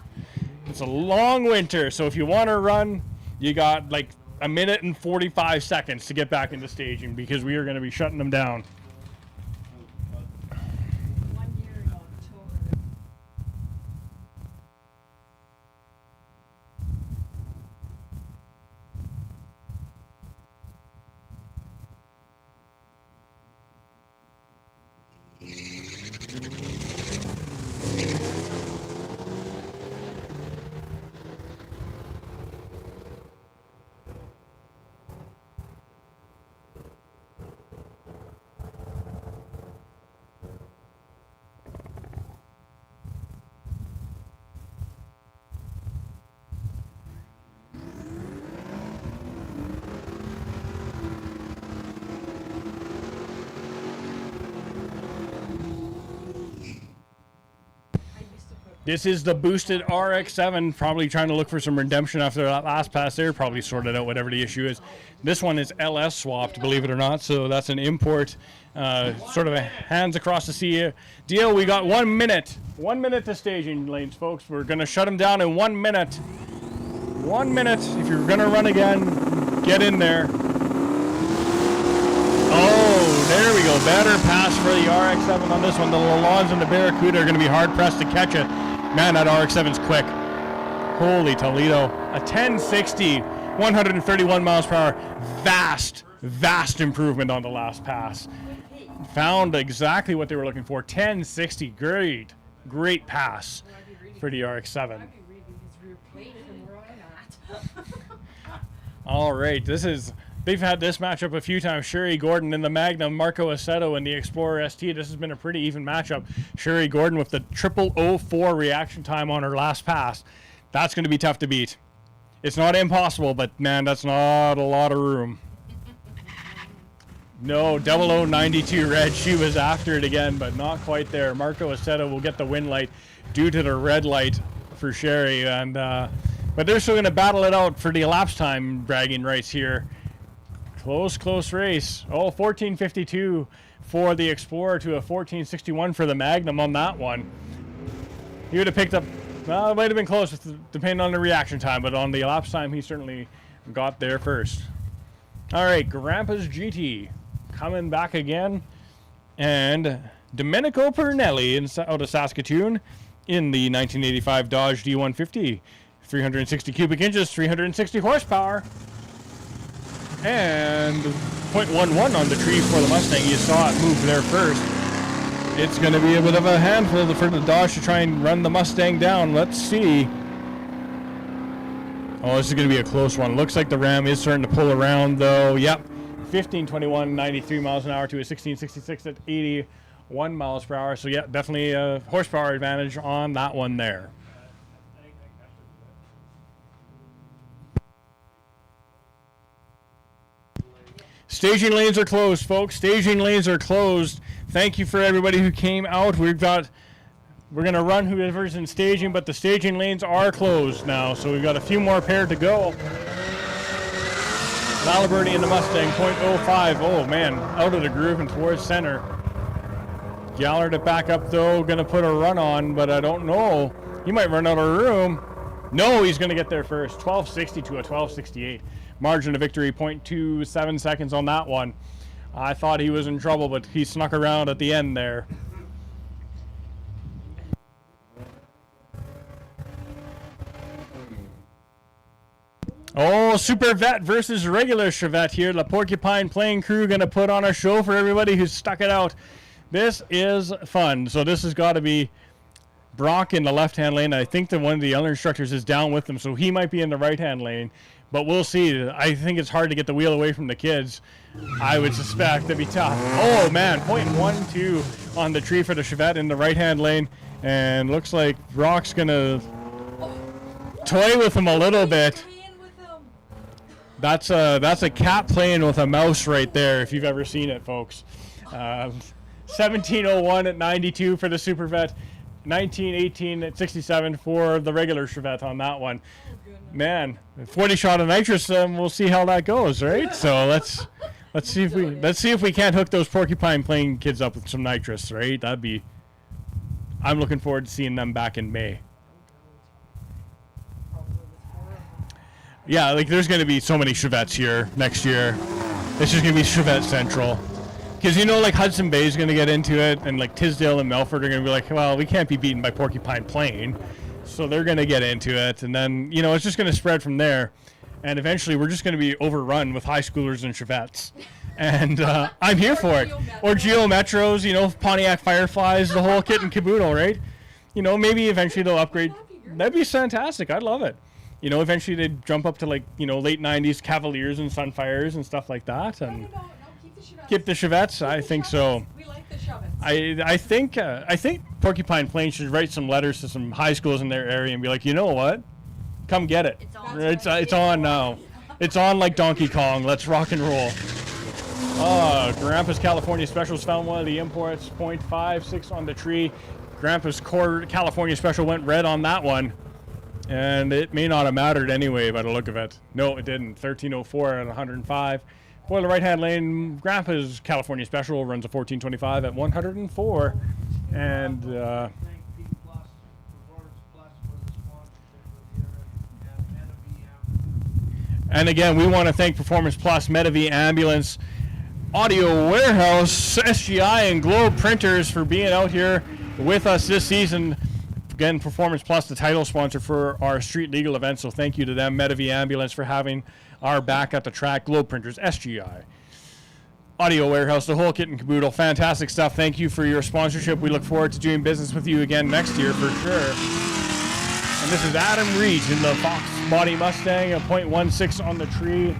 A: It's a long winter, so if you want to run, you got like a minute and 45 seconds to get back into staging, because we are going to be shutting them down.
D: 1 year in October.
A: This is the boosted RX-7, probably trying to look for some redemption after that last pass there. Probably sorted out whatever the issue is. This one is LS swapped, believe it or not, so that's an import, sort of a hands across the sea deal. We got 1 minute. 1 minute to staging lanes, folks. We're going to shut them down in 1 minute. 1 minute. If you're going to run again, get in there. Oh, there we go. Better pass for the RX-7 on this one. The Lalons and the Barracuda are going to be hard-pressed to catch it. Man, that RX-7's quick. Holy Toledo. A 1060, 131 miles per hour. Vast improvement on the last pass. Found exactly what they were looking for. 1060, great pass for the RX-7.
D: I'd be reading his rear plate from where I'm at.
A: All right, they've had this matchup a few times. Sherry Gordon in the Magnum, Marco Assetto in the Explorer ST. This has been a pretty even matchup. Sherry Gordon with the 0004 reaction time on her last pass. That's going to be tough to beat. It's not impossible, but man, that's not a lot of room. No, 0092 red. She was after it again, but not quite there. Marco Assetto will get the win light due to the red light for Sherry. And but they're still going to battle it out for the elapsed time bragging rights here. Close race. Oh, 1452 for the Explorer to a 1461 for the Magnum on that one. He would have picked up, well, it might have been close depending on the reaction time, but on the elapsed time, he certainly got there first. All right, Grandpa's GT coming back again. And Domenico Pernelli out of Saskatchewan in the 1985 Dodge D150. 360 cubic inches, 360 horsepower. And 0.11 on the tree for the Mustang. You saw it move there first. It's going to be a bit of a handful for the Dodge to try and run the Mustang down. Let's see. Oh, this is going to be a close one. Looks like the Ram is starting to pull around, though. Yep. 1521, 93 miles an hour to a 1666 at 81 miles per hour. So, yeah, definitely a horsepower advantage on that one there. Staging lanes are closed, folks. Staging lanes are closed. Thank you for everybody who came out. We're going to run whoever's in staging, but the staging lanes are closed now, so we've got a few more pair to go. Maliberti in the Mustang, 0.05. Oh, man, out of the groove and towards center. Gallard it back up, though. Going to put a run on, but I don't know. He might run out of room. No, he's going to get there first. 12.60 to a 12.68. Margin of victory, 0.27 seconds on that one. I thought he was in trouble, but he snuck around at the end there. Oh, Super Vet versus regular Chevette here. The Porcupine Plane crew going to put on a show for everybody who's stuck it out. This is fun. So this has got to be Brock in the left-hand lane. I think that one of the other instructors is down with them, so he might be in the right-hand lane. But we'll see. I think it's hard to get the wheel away from the kids. I would suspect that'd be tough. Oh, man, 0.12 on the tree for the Chevette in the right-hand lane. And looks like Brock's going to toy with him a little bit. That's a cat playing with a mouse right there, if you've ever seen it, folks. 17:01 at 92 for the Super Vet. 19:18 at 67 for the regular Chevette on that one. Man, 40 shot of nitrous. We'll see how that goes, right? So let's see if we can't hook those Porcupine Plane kids up with some nitrous, right? I'm looking forward to seeing them back in May. Yeah, like there's going to be so many Chevettes here next year. It's just going to be Chevette Central. Because, like Hudson Bay is going to get into it, and like Tisdale and Melfort are going to be like, well, we can't be beaten by Porcupine Plane. So they're going to get into it, and then, it's just going to spread from there. And eventually we're just going to be overrun with high schoolers and Chevettes. And I'm here for it. Or Geo Metros, Pontiac Fireflies, the whole kit and caboodle, right? Maybe eventually they'll upgrade. That'd be fantastic. I'd love it. Eventually they'd jump up to late 90s Cavaliers and Sunfires and stuff like that. And keep the Chevettes. I think so.
D: We like the Chevettes.
A: I think Porcupine Plain should write some letters to some high schools in their area and be like, you know what? Come get it. It's on now. It's on like Donkey Kong. Let's rock and roll. Grandpa's California Specials found one of the imports. 0.56 on the tree. Grandpa's Core California Special went red on that one. And it may not have mattered anyway by the look of it. No, it didn't. 13:04 at 105. For the right-hand lane, Grandpa's California Special runs a 14:25 at 104. And
C: Thank P Plus, Performance Plus for the sponsorship of here
A: and again, we want to thank Performance Plus, Medivie Ambulance, Audio Warehouse, SGI, and Globe Printers for being out here with us this season. Again, Performance Plus, the title sponsor for our street legal event, so thank you to them. Medivie Ambulance for having our back at the track. Globe Printers, SGI, Audio Warehouse, the whole kit and caboodle. Fantastic stuff. Thank you for your sponsorship. We look forward to doing business with you again next year for sure. And this is Adam Reed in the Fox Body Mustang, a 0.16 on the tree.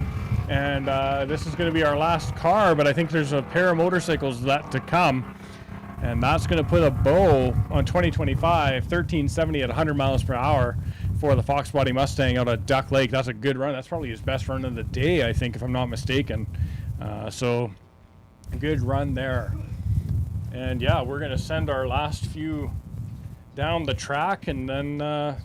A: And this is going to be our last car, but I think there's a pair of motorcycles that to come. And that's going to put a bow on 2025, 1370 at 100 miles per hour for the Fox Body Mustang out of Duck Lake. That's a good run. That's probably his best run of the day, I think, if I'm not mistaken. So a good run there. And yeah, we're going to send our last few down the track, and then we're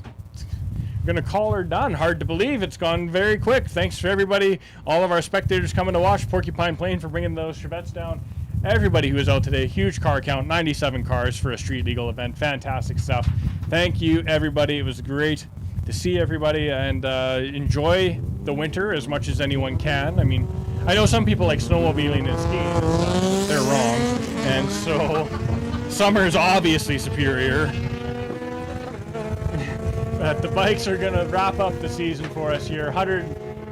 A: going to call her done. Hard to believe it's gone very quick. Thanks for everybody, all of our spectators coming to watch. Porcupine Plane for bringing those Chevettes down. Everybody who was out today, huge car count, 97 cars for a street legal event. Fantastic stuff. Thank you, everybody. It was great to see everybody, and enjoy the winter as much as anyone can. I mean, I know some people like snowmobiling and skiing and stuff. They're wrong. And so summer is obviously superior. But the bikes are going to wrap up the season for us here.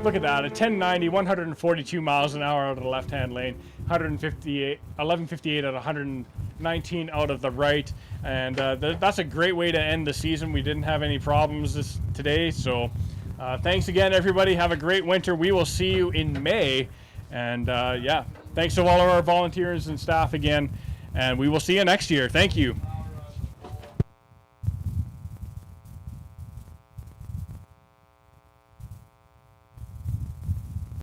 A: Look at that, a 1090, 142 miles an hour out of the left-hand lane, 1158 at 119 out of the right, and that's a great way to end the season. We didn't have any problems today, so thanks again, everybody. Have a great winter. We will see you in May, and yeah, thanks to all of our volunteers and staff again, and we will see you next year. Thank you.